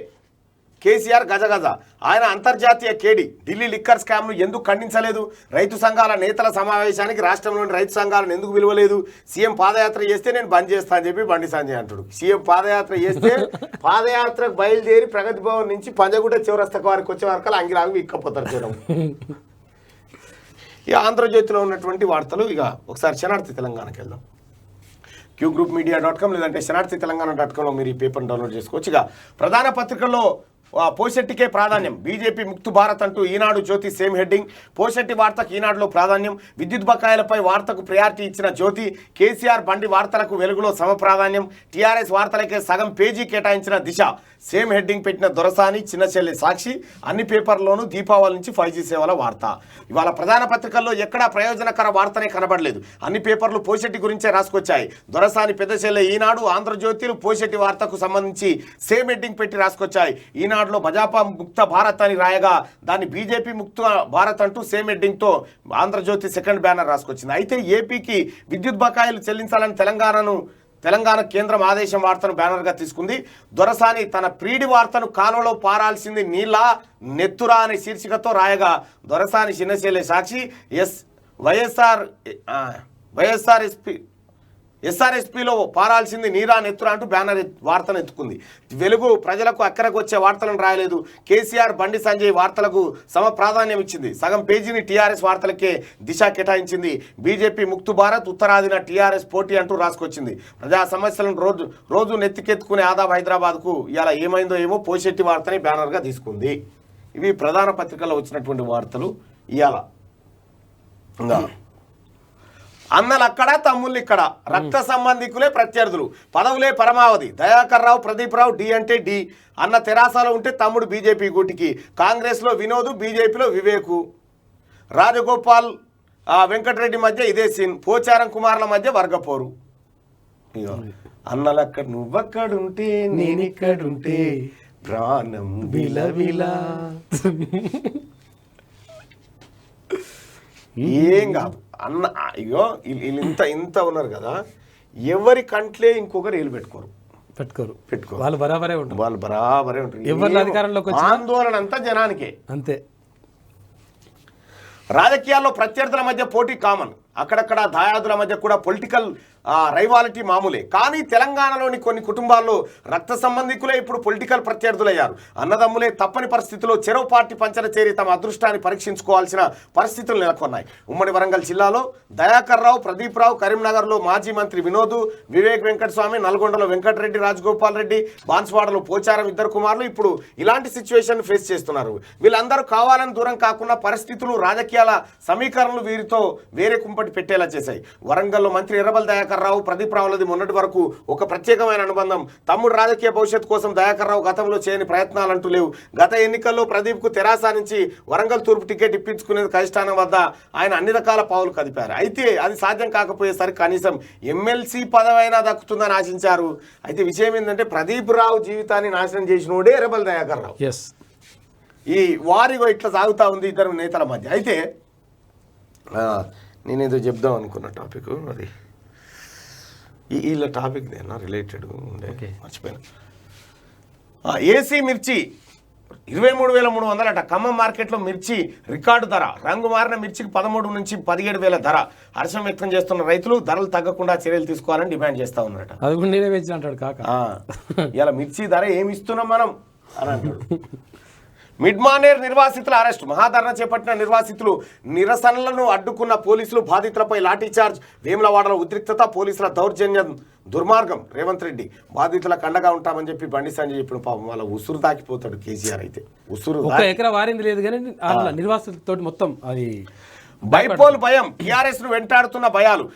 కేసీఆర్ గజగజ ఆయన అంతర్జాతీయ కేడి ఢిల్లీ లిక్కర్ స్కామ్ను ఎందుకు ఖండించలేదు రైతు సంఘాల నేతల సమావేశానికి రాష్ట్రంలోని రైతు సంఘాలను ఎందుకు పిలవలేదు సీఎం పాదయాత్ర చేస్తే నేను బంద్ చేస్తా అని చెప్పి బండి సంజయ్ అంటాడు సీఎం పాదయాత్ర చేస్తే పాదయాత్రకు బయలుదేరి ప్రగతి భవన్ నుంచి పంజగుట్ట చివరస్తకు వారికి వచ్చే వరకు అంగిరాగు ఇక్కపోతారు చూడం ఇక ఆంధ్రజ్యోతిలో ఉన్నటువంటి వార్తలు ఇక ఒకసారి శనార్థి తెలంగాణకి వెళ్దాం qgroupmedia.com లేదంటే శనార్థితెలంగాణ.comలో మీరు ఈ పేపర్ని డౌన్లోడ్ చేసుకోవచ్చు ఇక ప్రధాన పత్రికల్లో పోషెట్టికే ప్రాధాన్యం బీజేపీ ముక్తు భారత్ అంటూ ఈనాడు జ్యోతి సేమ్ హెడ్డింగ్ పోషెట్టి వార్తకు ఈనాడులో ప్రాధాన్యం విద్యుత్ బకాయిలపై వార్తకు ప్రయారిటీ ఇచ్చిన జ్యోతి కేసీఆర్ బండి వార్తలకు వెలుగులో సమ ప్రాధాన్యం టీఆర్ఎస్ వార్తలకే సగం పేజీ కేటాయించిన దిశ సేమ్ హెడ్డింగ్ పెట్టిన దొరసాని చిన్న చెల్లి సాక్షి అన్ని పేపర్లోనూ దీపావళి నుంచి 5G సేవల వార్త ఇవాళ ప్రధాన పత్రికల్లో ఎక్కడా ప్రయోజనకర వార్తనే కనబడలేదు అన్ని పేపర్లు పోషెట్టి గురించే రాసుకొచ్చాయి దొరసాని పెద్ద చెల్లె ఈనాడు ఆంధ్రజ్యోతిలు పోషెట్టి వార్తకు సంబంధించి సేమ్ హెడ్డింగ్ పెట్టి రాసుకొచ్చాయి ఈనాడులో భాజపా ముక్త భారత్ అని రాయగా దాన్ని బీజేపీ ముక్త భారత్ అంటూ సేమ్ హెడ్డింగ్తో ఆంధ్రజ్యోతి సెకండ్ బ్యానర్ రాసుకొచ్చింది అయితే ఏపీకి విద్యుత్ బకాయిలు చెల్లించాలని తెలంగాణ కేంద్రం ఆదేశం వార్తను బ్యానర్గా తీసుకుంది దొరసాని తన ప్రీడి వార్తను కాలువలో పారాల్సింది నీళ్ళ నెత్తురా అనే శీర్షికతో రాయగా దొరసాని చిన్నశైలి సాక్షి ఎస్ఆర్ఎస్పీలో పారాల్సింది నీరా నెత్తురా అంటూ బ్యానర్ వార్తను ఎత్తుకుంది వెలుగు ప్రజలకు అక్కరకు వచ్చే వార్తలను రాయలేదు కేసీఆర్ బండి సంజయ్ వార్తలకు సమ ప్రాధాన్యం ఇచ్చింది సగం పేజీని టీఆర్ఎస్ వార్తలకే దిశ కేటాయించింది బీజేపీ ముక్తు భారత్ ఉత్తరాదిన టీఆర్ఎస్ పోటీ అంటూ రాసుకొచ్చింది ప్రజా సమస్యలను రోజు నెత్తికెత్తుకునే ఆదాబ్ హైదరాబాద్కు ఇలా ఏమైందో ఏమో పోషెట్టి వార్తని బ్యానర్గా తీసుకుంది ఇవి ప్రధాన పత్రికల్లో వచ్చినటువంటి వార్తలు ఇవాళ ఇంకా అన్నలు అక్కడ తమ్ముళ్ళు ఇక్కడ రక్త సంబంధికులే ప్రత్యర్థులు పదవులే పరమావధి దయాకర్ రావు ప్రదీప్ రావు డి అంటే డి అన్న తెరాసాలో ఉంటే తమ్ముడు బీజేపీ గూటికి కాంగ్రెస్లో వినోద్ బీజేపీలో వివేకు రాజగోపాల్ వెంకటరెడ్డి మధ్య ఇదే సీన్ పోచారం కుమార్ల మధ్య వర్గపోరు అన్నలక్కడ నువ్వక్కడుంటే నేనిక్కడుంటే ప్రాణం విలవిలా. ఏం కాదు అన్న. అయ్యో వీళ్ళు ఇంత ఉన్నారు కదా, ఎవరి కంట్లే ఇంకొకరు వీళ్ళు పెట్టుకోరు. వాళ్ళు బరాబరే ఉంటారు. వాళ్ళు బరాబరే ఉంటారు. ఎవరి అధికారంలోకి వచ్చినా ఆందోళన అంతా జనానికే. అంతే. రాజకీయాల్లో ప్రత్యర్థుల మధ్య పోటీ కామన్. అక్కడక్కడ దాయాదుల మధ్య కూడా పొలిటికల్ రైవాలిటీ మామూలే. కానీ తెలంగాణలోని కొన్ని కుటుంబాల్లో రక్త సంబంధికులే ఇప్పుడు పొలిటికల్ ప్రత్యర్థులయ్యారు. అన్నదమ్ములే తప్పని పరిస్థితుల్లో చెరో పార్టీ పంచన చేరి తమ అదృష్టాన్ని పరీక్షించుకోవాల్సిన పరిస్థితులు నెలకొన్నాయి. ఉమ్మడి వరంగల్ జిల్లాలో దయాకర్ రావు, ప్రదీప్ రావు, కరీంనగర్లో మాజీ మంత్రి వినోద్, వివేక్ వెంకటస్వామి, నల్గొండలో వెంకటరెడ్డి, రాజగోపాల్ రెడ్డి, బాన్స్వాడలో పోచారం ఇద్దరు కుమారులు ఇప్పుడు ఇలాంటి సిచ్యువేషన్ ఫేస్ చేస్తున్నారు. వీళ్ళందరూ కావాలని దూరం కాకుండా పరిస్థితులు, రాజకీయాల సమీకరణలు వీరితో వేరే కుంపటి పెట్టేలా చేశాయి. వరంగల్లో మంత్రి ఎర్రబల్ దయాకర్ రావు, ప్రదీప్ రావులది మొన్నటి వరకు ఒక ప్రత్యేకమైన అనుబంధం. తమ్ముడు రాజకీయ భవిష్యత్తు కోసం దయాకర్ రావు గతంలో చేయని ప్రయత్నాలంటూ లేవు. గత ఎన్నికల్లో ప్రదీప్కు తెరాస నుంచి వరంగల్ తూర్పు టికెట్ ఇప్పించుకునేది కైష్టానం వద్ద ఆయన అన్ని రకాల పావులు కదిపారు. అయితే అది సాధ్యం కాకపోయేసరికి కనీసం ఎమ్మెల్సీ పదవైనా దక్కుతుందని ఆశించారు. అయితే విషయం ఏంటంటే ప్రదీప్ రావు జీవితాన్ని నాశనం చేసినోడే ఎర్రబల్ దయాకర్ రావు. ఈ వారిగో ఇట్లా సాగుతూ ఉంది ఇద్దరు నేతల మధ్య. అయితే నేనేదో చెప్దాం అనుకున్న టాపిక్ అది వీళ్ళ టాపిక్ నేనా రిలేటెడ్ ఉండే, మర్చిపోయినా. ఏసీ మిర్చి 23,300 ఖమ్మం మార్కెట్లో మిర్చి రికార్డు ధర. రంగు మారిన మిర్చికి 13 నుంచి 17,000 ధర. హర్షం వ్యక్తం చేస్తున్న రైతులు ధరలు తగ్గకుండా చర్యలు తీసుకోవాలని డిమాండ్ చేస్తా ఉన్నారట. అది కూడా నేనే వేచి అంటాడు కాక. ఇలా మిర్చి ధర ఏమి ఇస్తున్నాం మనం అని అంటాడు. మిడ్మానేర్ నిర్వాసితుల అరెస్ట్. మహాధరణ చేపట్టిన నిర్వాసితులు నిరసనలను అడ్డుకున్న పోలీసులు, బాధితులపై లాఠీచార్జ్. వేములవాడలో ఉద్రిక్తత, పోలీసుల దౌర్జన్యం దుర్మార్గం. రేవంత్ రెడ్డి బాధితులకు అండగా ఉంటామని చెప్పి బండి సంజయ్ చెప్పిన పాపం వాళ్ళ ఉసురు దాకిపోతాడు కేసీఆర్. అయితే ఉసురు ఎకరా వారింది లేదు కానీ నిర్వాసితులతో మొత్తం అది బైపోల్ భయం. టీఆర్ఎస్ ను వెంటాడుతున్న భయాలు.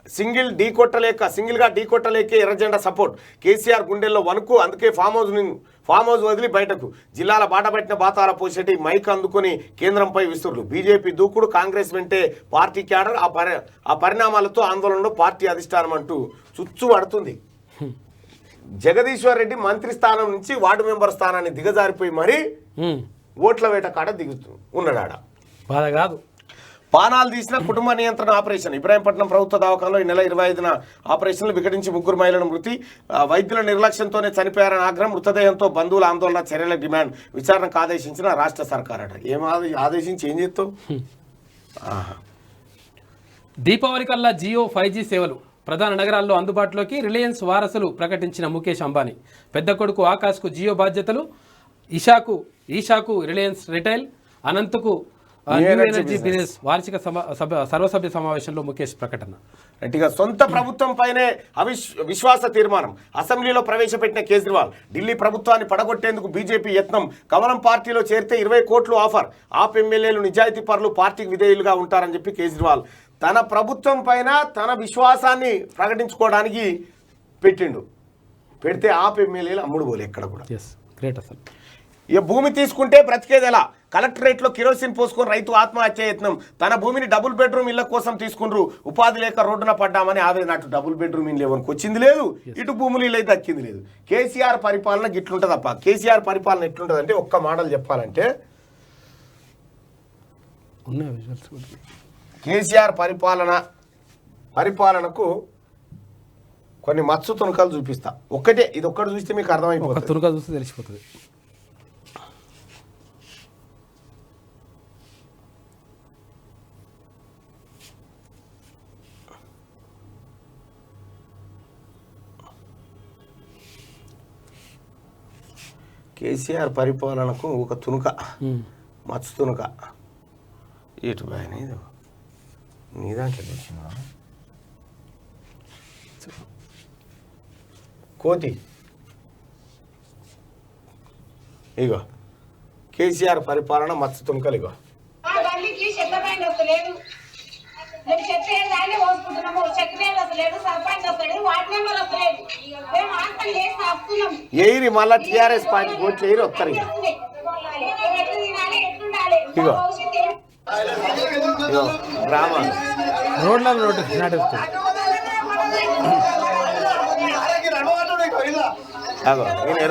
సింగిల్ గా ఢీకొట్టలేకే ఎర్రజెండా సపోర్ట్. కేసీఆర్ గుండెల్లో వణుకు. అందుకే ఫామ్ హౌస్ వదిలి బయటకు. జిల్లాల బాటపట్టిన బాతాల పోసేటి మైక్ అందుకుని కేంద్రంపై విసురులు. బీజేపీ దూకుడు, కాంగ్రెస్ వెంటే పార్టీ క్యాడర్. ఆ పరిణామాలతో ఆందోళనలో పార్టీ అధిష్టానం అంటూ చుచ్చు పడుతుంది. జగదీశ్వర్ రెడ్డి మంత్రి స్థానం నుంచి వార్డు మెంబర్ స్థానాన్ని దిగజారిపోయి మరీ ఓట్ల వేట కాడ దిగుతూ ఉన్నాడాడ. బాధ కాదు. పానాలు తీసిన కుటుంబ నియంత్రణ ఆపరేషన్. ఇబ్రాహీంపట్నం ప్రభుత్వ దవాఖానలో ఈ నెల 25న ఆపరేషన్లు వికటించి 3 మహిళల మృతి. వైద్యుల నిర్లక్ష్యంతోనే చనిపోయారని ఆగ్రహం. మృతదేహంతో బంధువుల ఆందోళన, చర్యల డిమాండ్. విచారణకు ఆదేశించిన రాష్ట్ర సర్కార్ అట. ఏం ఆదేశించి ఏం చేస్తావు? దీపావళి కల్లా జియో 5G సేవలు ప్రధాన నగరాల్లో అందుబాటులోకి. రిలయన్స్ వారసులు ప్రకటించిన ముఖేష్ అంబానీ. పెద్ద కొడుకు ఆకాష్కు జియో బాధ్యతలు. ఈషాకు రిలయన్స్ రిటైల్. అనంతకు ఎనర్జీ బిజినెస్. వార్షిక సర్వసభ్య సమావేశంలో ముఖేష్ ప్రకటన. గట్టిగా సొంత ప్రభుత్వం పైనే విశ్వాస తీర్మానం అసెంబ్లీలో ప్రవేశపెట్టిన కేజ్రీవాల్. ఢిల్లీ ప్రభుత్వాన్ని పడగొట్టేందుకు బీజేపీ యత్నం. కమలం పార్టీలో చేరితే 20 కోట్లు ఆఫర్. ఆప్ ఎమ్మెల్యేలు నిజాయితీ పరులు, పార్టీకి విధేయులుగా ఉంటారని చెప్పి కేజ్రీవాల్ తన ప్రభుత్వం పైన తన విశ్వాసాన్ని ప్రకటించుకోవడానికి పెట్టిండు. పెడితే ఆప్ ఎమ్మెల్యేలు అమ్ముడు పోలే ఎక్కడ కూడా. గ్రేట్. అసలు ఇక భూమి తీసుకుంటే బ్రతికేది ఎలా? కలెక్టరేట్లో కిరోసిన్ పోసుకొని రైతు ఆత్మహత్య యత్నం. తన భూమిని డబుల్ బెడ్రూమ్ ఇళ్ల కోసం తీసుకున్నారు. ఉపాధి లేక రోడ్డున పడ్డామని ఆవేదన. అటు డబుల్ బెడ్రూమ్ ఇల్లు ఎవరికి వచ్చింది లేదు, ఇటు భూములు ఇల్లు అయితే దక్కింది లేదు. కేసీఆర్ పరిపాలన గిట్లుంటుంది అప్ప. కేసీఆర్ పరిపాలన ఎట్లుంటుంది అంటే ఒక్క మాటలు చెప్పాలంటే, కేసీఆర్ పరిపాలనకు కొన్ని మత్సు తునకలు చూపిస్తా. ఇది ఒక్కటి చూస్తే మీకు అర్థమైపోతుంది. తునక చూస్తే తెలిసిపోతుంది. కేసీఆర్ పరిపాలనకు ఒక తునుక, మత్సు తునుక. ఇటు బాయ్ నీ దాంట్లో తెచ్చిన కోతి. ఇగో కేసీఆర్ పరిపాలన మత్సు తునుకలు. ఇగో ఎయిరి మళ్ళా టీఆర్ఎస్ పార్టీ ఓట్లు ఎయిరి వస్తారు. ఇగో ఇగో గ్రామాలు అగో ఈయన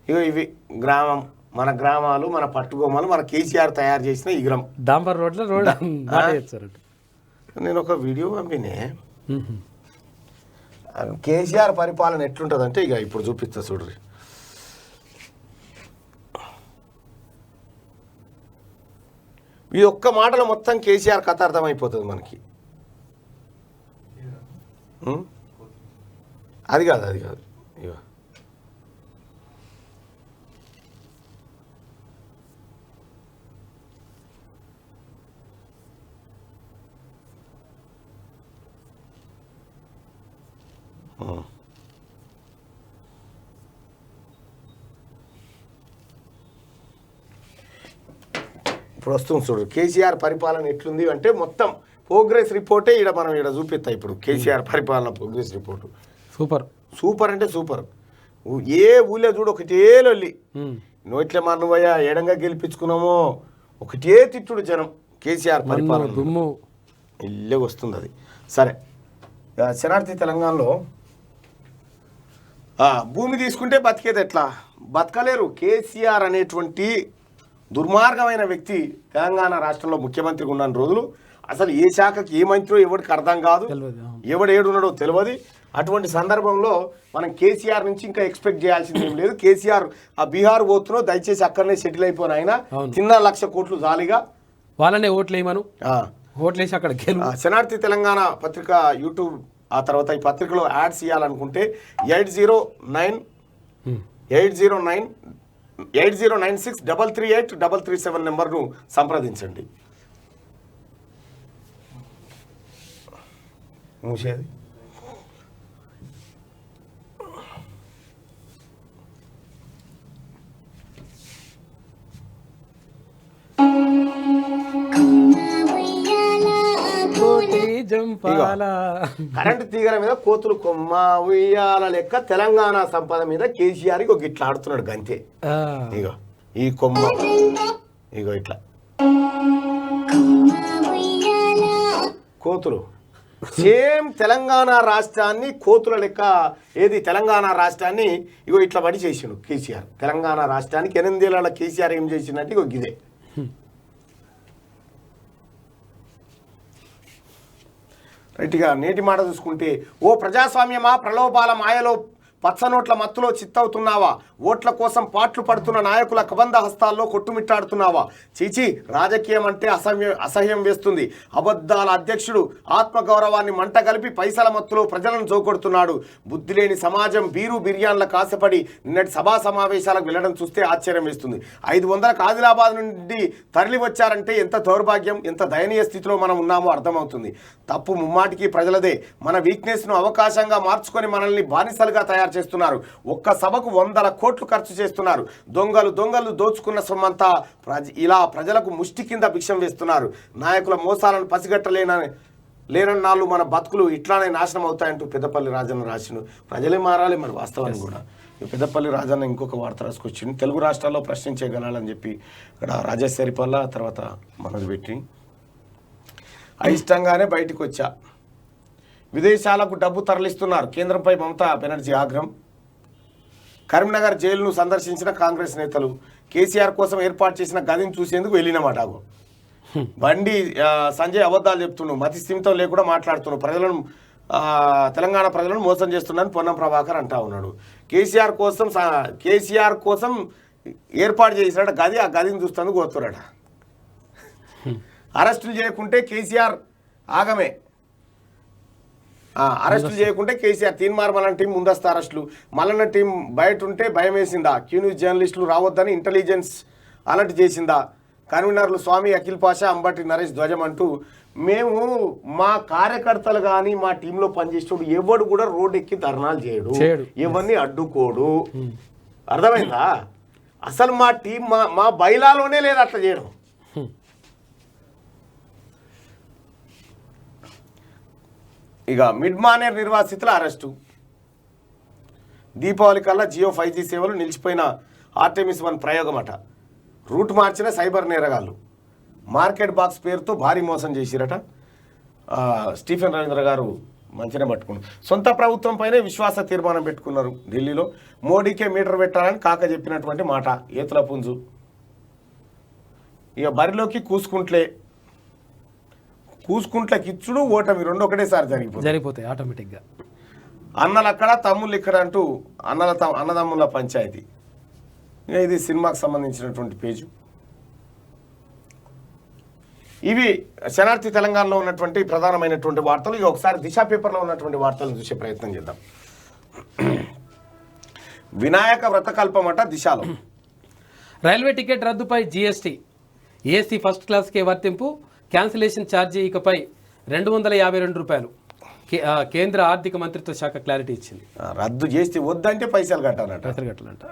ఇగో ఇవి గ్రామం, మన గ్రామాలు, మన పట్టుగొమ్మలు, మన కేసీఆర్ తయారు చేసిన ఇగ్రం. డాంబర్ రోడ్లో రోడ్ నేను ఒక వీడియో పంపినే, కేసీఆర్ పరిపాలన ఎట్లుంటుందంటే ఇక ఇప్పుడు చూపిస్తా చూడ్రి. ఈ ఒక్క మాటలో మొత్తం కేసీఆర్ కథ అర్థమైపోతుంది మనకి. అది కాదు ఇక ఇప్పుడు వస్తుంది చూడు కేసీఆర్ పరిపాలన ఎట్లుంది అంటే మొత్తం ప్రోగ్రెస్ రిపోర్టే మనం చూపిస్తా. ఇప్పుడు కేసీఆర్ పరిపాలన ప్రోగ్రెస్ రిపోర్టు సూపర్ అంటే సూపర్. ఏ ఊళ్ళో చూడు ఒకటే లొల్లి, నోట్లే మన్నువయ్యా ఎడంగా గెలిపించుకున్నామో ఒకటే తిట్టుడు జనం. కేసీఆర్ పరిపాలన ఇల్లే వస్తుంది అది. సరే, శనార్థి తెలంగాణలో భూమి తీసుకుంటే బతికేది ఎట్లా? బతకలేరు. కేసీఆర్ అనేటువంటి దుర్మార్గమైన వ్యక్తి తెలంగాణ రాష్ట్రంలో ముఖ్యమంత్రిగా ఉన్న రోజులు అసలు ఏ శాఖకి ఏ మంత్రో ఎవరికి అర్థం కాదు, ఎవడు ఏడున్నాడో తెలియదు. అటువంటి సందర్భంలో మనం కేసీఆర్ నుంచి ఇంకా ఎక్స్పెక్ట్ చేయాల్సింది ఏం లేదు. కేసీఆర్ ఆ బీహార్ పోతున్నావు, దయచేసి అక్కడనే సెటిల్ అయిపోయిన ఆయన తిన్న 1,00,000 కోట్లు జాలిగా వాళ్ళనే ఓట్లేయమను, ఓట్లేసి అక్కడ శనార్థి తెలంగాణ పత్రిక యూట్యూబ్, ఆ తర్వాత ఈ పత్రికలో యాడ్స్ ఇవ్వాలనుకుంటే 8096333837 నెంబర్ను సంప్రదించండి. మూసేది కరెంటు తీగల మీద కోతులు కొమ్మ ఉయ్యాల లెక్క తెలంగాణ సంపద మీద కేసీఆర్ ఒక ఇట్లా ఆడుతున్నాడు గంతే. ఇగో ఈ కొమ్మ ఇగో ఇట్లా కోతులు సేమ్ తెలంగాణ రాష్ట్రాన్ని కోతుల లెక్క తెలంగాణ రాష్ట్రాన్ని ఇగో ఇట్లా పడి చేసిండు కేసీఆర్. తెలంగాణ రాష్ట్రానికి 8 ఏళ్ళ కేసీఆర్ ఏం చేసిందంటే ఇగో ఇదే. రైట్గా నేటి మాట చూసుకుంటే, ఓ ప్రజాస్వామ్యమా ప్రలోభాల మాయలో పచ్చనోట్ల మత్తులో చిత్తవుతున్నావా? ఓట్ల కోసం పాట్లు పడుతున్న నాయకుల కబంధ హస్తాల్లో కొట్టుమిట్టాడుతున్నావా? చీచి, రాజకీయం అంటే అసహ్యం వేస్తుంది. అబద్ధాల అధ్యక్షుడు ఆత్మగౌరవాన్ని మంట కలిపి పైసల మత్తులో ప్రజలను జోకొడుతున్నాడు. బుద్ధి లేని సమాజం బీరు బిర్యాన్ల కాసపడి నిన్నటి సభా సమావేశాలకు వెళ్ళడం చూస్తే ఆశ్చర్యం వేస్తుంది. 500 ఆదిలాబాద్ నుండి తరలి వచ్చారంటే ఎంత దౌర్భాగ్యం, ఎంత దయనీయ స్థితిలో మనం ఉన్నామో అర్థమవుతుంది. తప్పు ముమ్మాటికి ప్రజలదే. మన వీక్నెస్ను అవకాశంగా మార్చుకొని మనల్ని బానిసలుగా తయారు చేస్తున్నారు. ఒక్క సభకు 100 కోట్లు ఖర్చు చేస్తున్నారు. దొంగలు దోచుకున్న సొమ్మంతా ఇలా ప్రజలకు ముష్టి కింద భిక్షం వేస్తున్నారు. నాయకుల మోసాలను పసిగట్టలేనన్నాళ్ళు మన బతుకులు ఇట్లానే నాశనం అవుతాయంటూ పెద్దపల్లి రాజన్న రాసిండు. ప్రజలే మారాలి మరి వాస్తవాన్ని కూడా. పెద్దపల్లి రాజన్న ఇంకొక వార్త రాసుకొచ్చింది. తెలుగు రాష్ట్రాల్లో ప్రశ్నించగలాలని చెప్పి ఇక్కడ రాజేశ్వరిపల్ల తర్వాత మనది పెట్టి అయిష్టంగానే బయటకు వచ్చా. విదేశాలకు డబ్బు తరలిస్తున్నారు. కేంద్రంపై మమతా బెనర్జీ ఆగ్రహం. కరీంనగర్ జైలును సందర్శించిన కాంగ్రెస్ నేతలు కేసీఆర్ కోసం ఏర్పాటు చేసిన గదిని చూసేందుకు వెళ్ళినమాట. బండి సంజయ్ అబద్ధాలు చెప్తున్నాడు, మతి స్థిమితం లేకుండా మాట్లాడుతున్నాడు, తెలంగాణ ప్రజలను మోసం చేస్తున్నాడని పొన్నం ప్రభాకర్ అంటా ఉన్నాడు. కేసీఆర్ కోసం ఏర్పాటు చేసినట్టు గది, ఆ గదిని చూస్తేందుకు పోతున్నాడు. అరెస్టులు చేయకుంటే కేసీఆర్ ఆగమే. అరెస్టులు చేయకుంటే కేసీఆర్ తీన్మార్ మల్లన్న టీం ముందస్తు అరెస్టులు. మల్లన్న టీం బయట ఉంటే భయం వేసిందా? క్యూ న్యూస్ జర్నలిస్టులు రావద్దని ఇంటెలిజెన్స్ అలర్ట్ చేసిందా? కన్వీనర్లు స్వామి అఖిల్ పాషా, అంబటి నరేష్ ధ్వజం అంటూ మేము మా కార్యకర్తలు కానీ మా టీంలో పనిచేసేవాడు ఎవడు కూడా రోడ్డు ఎక్కి ధర్నాలు చేయడు, ఎవరిని అడ్డుకోడు. అర్థమైందా? అసలు మా టీం మా బైలాలోనే లేదు అట్లా చేయడం. ఇక మిడ్ మానేర్ నిర్వాసితుల అరెస్టు. దీపావళి కల్లా జియో 5G సేవలు నిలిచిపోయిన ఆర్టెమిస్ 1 ప్రయోగమట. రూట్ మార్చిన సైబర్ నేరగాళ్ళు మార్కెట్ బాక్స్ పేరుతో భారీ మోసం చేసిరట. స్టీఫెన్ రవీంద్ర గారు మంచిగా పట్టుకున్నారు. సొంత ప్రభుత్వం పైనే విశ్వాస తీర్మానం పెట్టుకున్నారు ఢిల్లీలో. మోడీకే మీటర్ పెట్టాలని కాక చెప్పినటువంటి మాట ఏతుల పుంజు. ఇక బరిలోకి కూసుకుంట్లకి ఇచ్చుడు ఓటమి రెండు ఒకటేసారి జరిగిపోతాయి ఆటోమేటిక్గా. అన్నలు అక్కడ తమ్ముళ్ళు ఇక్కడ అంటూ అన్నదమ్ముల పంచాయతీ. ఇక ఇది సినిమాకు సంబంధించినటువంటి పేజు. ఇవి శనార్థి తెలంగాణలో ఉన్నటువంటి ప్రధానమైనటువంటి వార్తలు. ఇక ఒకసారి దిశ పేపర్లో ఉన్నటువంటి వార్తలను చూసే ప్రయత్నం చేద్దాం. వినాయక వ్రతకల్పమట దిశలో. రైల్వే టికెట్ రద్దుపై జీఎస్టీ, ఏసీ ఫస్ట్ క్లాస్కే వర్తింపు, క్యాన్సిలేషన్ ఛార్జీ ఇకపై 252 రూపాయలు. కేంద్ర ఆర్థిక మంత్రిత్వ శాఖ క్లారిటీ ఇచ్చింది. రద్దు చేస్తే వద్దంటే పైసలు కట్టాలంట.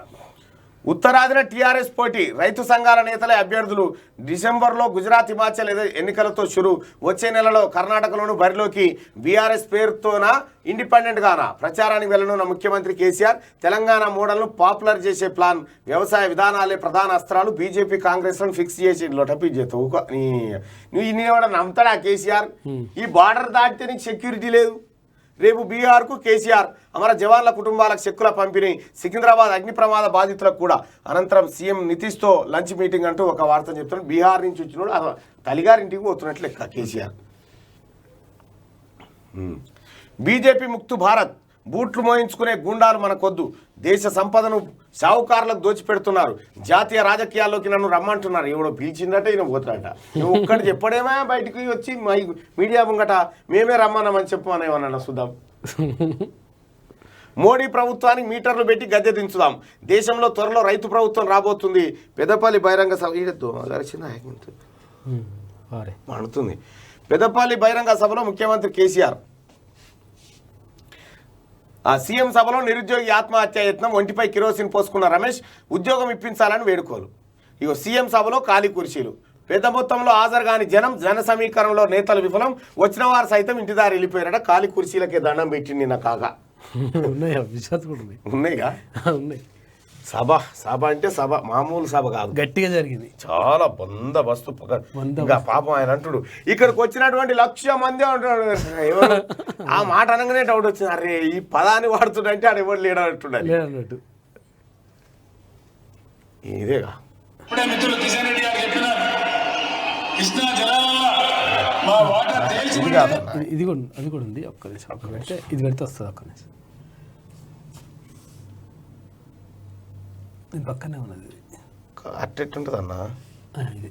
ఉత్తరాదిన టీఆర్ఎస్ పోటీ, రైతు సంఘాల నేతలే అభ్యర్థులు. డిసెంబర్లో గుజరాత్ హిమాచల్ ఎన్నికలతో షురు. వచ్చే నెలలో కర్ణాటకలోను బరిలోకి బీఆర్ఎస్ పేరుతోన ఇండిపెండెంట్ గానా ప్రచారానికి వెళ్ళనున్న ముఖ్యమంత్రి కేసీఆర్. తెలంగాణ మోడల్ను పాపులర్ చేసే ప్లాన్, వ్యవసాయ విధానాలే ప్రధాన అస్త్రాలు. బీజేపీ కాంగ్రెస్లను ఫిక్స్ చేసి లొటపి చేస్తావు. నువ్వు ఇన్ని నమ్ముతాడా కేసీఆర్? ఈ బార్డర్ దాటితే నీకు సెక్యూరిటీ లేదు. రేపు బీహార్కు కేసీఆర్ అమర జవాన్ల కుటుంబాలకు చెక్కుల పంపిణీ. సికింద్రాబాద్ అగ్ని ప్రమాద బాధితులకు కూడా. అనంతరం సీఎం నితీష్తో లంచ్ మీటింగ్ అంటూ ఒక వార్త చెప్తున్నాడు. బీహార్ నుంచి వచ్చినోడు తల్లిగారింటికి పోతున్నట్లు లెక్క కేసీఆర్. బీజేపీ ముక్తు భారత్, బూట్లు మోయించుకునే గుండాలు మనకొద్దు. దేశ సంపదను షావుకారులకు దోచిపెడుతున్నారు. జాతీయ రాజకీయాల్లోకి నన్ను రమ్మంటున్నారు. ఎవడో పిలిచిందట ఈయన పోతాడట. నువ్వు ఒక్కటి చెప్పడేమా బయటికి వచ్చి మీడియా ముంగట మేమే రమ్మన్నామని చెప్పమనేమన్నా చూద్దాం. మోడీ ప్రభుత్వానికి మీటర్లు పెట్టి గద్దె దించుదాం. దేశంలో త్వరలో రైతు ప్రభుత్వం రాబోతుంది. పెద్దపల్లి బహిరంగ సభ మండుతుంది. పెద్దపల్లి బహిరంగ సభలో ముఖ్యమంత్రి కేసీఆర్. సీఎం సభలో నిరుద్యోగి ఆత్మహత్య యత్నం, ఒంటిపై కిరోసిన్ పోసుకున్న రమేష్. ఉద్యోగం ఇప్పించాలని వేడుకోలు. ఇగో సీఎం సభలో ఖాళీ కుర్చీలు. పెద్ద మొత్తంలో హాజరు కాని జన సమీకరణలో నేతలు విఫలం. వచ్చిన వారు సైతం ఇంటి దారి వెళ్ళిపోయారట. ఖాళీ కుర్చీలకే దండం పెట్టింది నా కాగా. ఉన్నాయిగా ఉన్నాయి. సభ అంటే సభ మామూలు సభ కాదు, గట్టిగా జరిగింది. చాలా బందోబస్తు. ఇంకా పాపం ఆయన అంటుడు ఇక్కడికి వచ్చినటువంటి 1,00,000 మంది అంటున్నాడు. ఆ మాట అనగానే డౌట్ వచ్చింది. అరే ఈ పదాన్ని వాడుతుండంటే ఆడ ఎవరు లేడన్నట్టు. ఇదేగా ఇది కూడా అది కూడా ఉంది. ఒక్క నిమిషం పెడితే ఇది పెడితే వస్తుంది. ఒక్క నిమిషం ఇది పక్కనే ఉన్నది. అట్టెట్టుంటుంది అన్న ఇది.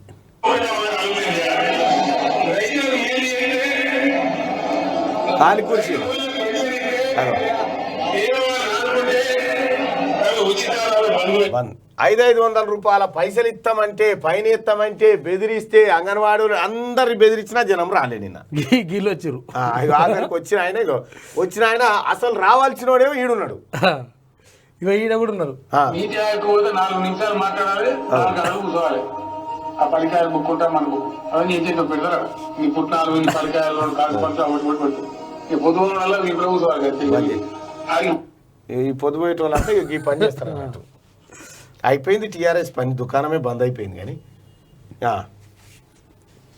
ఖాళీ కుర్చీలు 500 రూపాయల పైసలు ఇస్తామంటే పైన ఇస్తామంటే బెదిరిస్తే అంగన్వాడీలు అందరిని బెదిరించినా జనం రాలే. నిన్న గీళ్ళు వచ్చారు. ఆఖరికి వచ్చిన ఆయన అసలు రావాల్సినోడేమో ఈడున్నాడు. ఇక ఈడ కూడా ఉన్నారు. మీడియాకు 4 నిమిషాలు మాట్లాడాలి, 4 గంటలు కూర్చోవాలి. ఆ పలికాయలు బుక్కుంటా మనకు అవన్నీ ఏం చేసి పెడతారు. ఈ పుట్నాలు ఈ పలికాయలు కాదు పట్టు ఈ పొద్దు వల్ల ఇప్పుడు కూర్చోవాలి. ఈ పొద్దు పోయేటోళ్ళంటే ఈ పని చేస్తారు అన్నట్టు. అయిపోయింది టీఆర్ఎస్ పని, దుకాణమే బంద్ అయిపోయింది. కానీ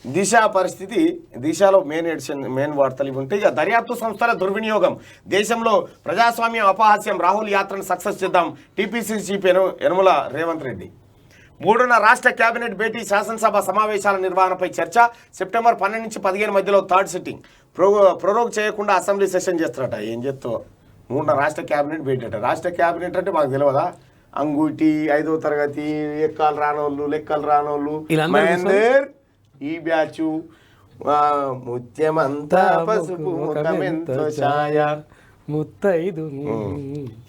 దిశ పరిస్థితి, దిశలో మెయిన్ వార్తలు ఇవి ఉంటాయి. ఇక దర్యాప్తు సంస్థల దుర్వినియోగం, దేశంలో ప్రజాస్వామ్యం అపహాస్యం, రాహుల్ యాత్రను సక్సెస్ చేద్దాం. TPCC chief Yanamala Revanth Reddy. 3వ రాష్ట్ర కేబినెట్ భేటీ, శాసనసభ సమావేశాల నిర్వహణపై చర్చ. సెప్టెంబర్ 12 నుంచి 15 మధ్యలో 3rd సిట్టింగ్. ప్రొరోగ్ చేయకుండా అసెంబ్లీ సెషన్ చేస్తారట. ఏం చేస్తావు? 3వ రాష్ట్ర కేబినెట్ భేటీ అట. రాష్ట్ర కేబినెట్ అంటే మాకు తెలియదా? అంగూటి 5వ తరగతి ఎక్కలు రానోళ్ళు, లెక్కలు రానోళ్ళు, మహేందర్ ఈ బ్యాచ్, ముత్యమంతా పసుపు ముఖమెంతో ఛాయ ముత్తైదు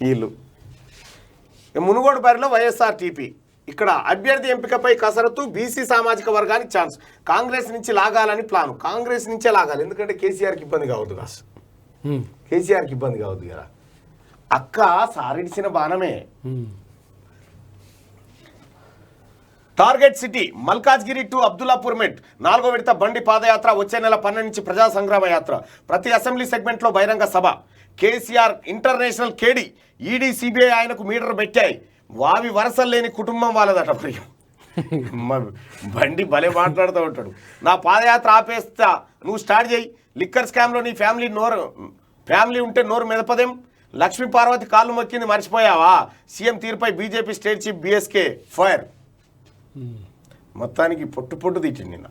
వీళ్ళు. మునుగోడు బరిలో వైఎస్ఆర్టీపీ. ఇక్కడ అభ్యర్థి ఎంపికపై కసరత్తు, బీసీ సామాజిక వర్గానికి ఛాన్స్. కాంగ్రెస్ నుంచి లాగాలని ప్లాను. కాంగ్రెస్ నుంచే లాగాలి, ఎందుకంటే కేసీఆర్కి ఇబ్బంది కావద్దు కదా. కేసీఆర్కి ఇబ్బంది కావద్దు కదా. అక్క సారిడిచిన బాణమే. Target city, Malkajgiri to Abdullapurmet. 4వ విడత బండి పాదయాత్ర. వచ్చే నెల 12 నుంచి ప్రజా సంగ్రామ యాత్ర. ప్రతి అసెంబ్లీ సెగ్మెంట్లో బహిరంగ సభ. కేసీఆర్ ఇంటర్నేషనల్ కేడీ. ఈడీ సిబిఐ ఆయనకు మీటర్ పెట్టాయి. వావి వరసలు లేని కుటుంబం వాళ్ళదట. బండి భలే మాట్లాడుతూ ఉంటాడు. నా పాదయాత్ర ఆపేస్తా, నువ్వు స్టార్ట్ చేయి. లిక్కర్ స్కామ్లో నీ ఫ్యామిలీ ఫ్యామిలీ ఉంటే నోరు మెదపదేం? లక్ష్మీ పార్వతి కాళ్ళు మొక్కింది మర్చిపోయావా? సీఎం తీరుపై BJP state chief BSK fire. మొత్తానికి పొట్టు తిట్టింది నిన్న.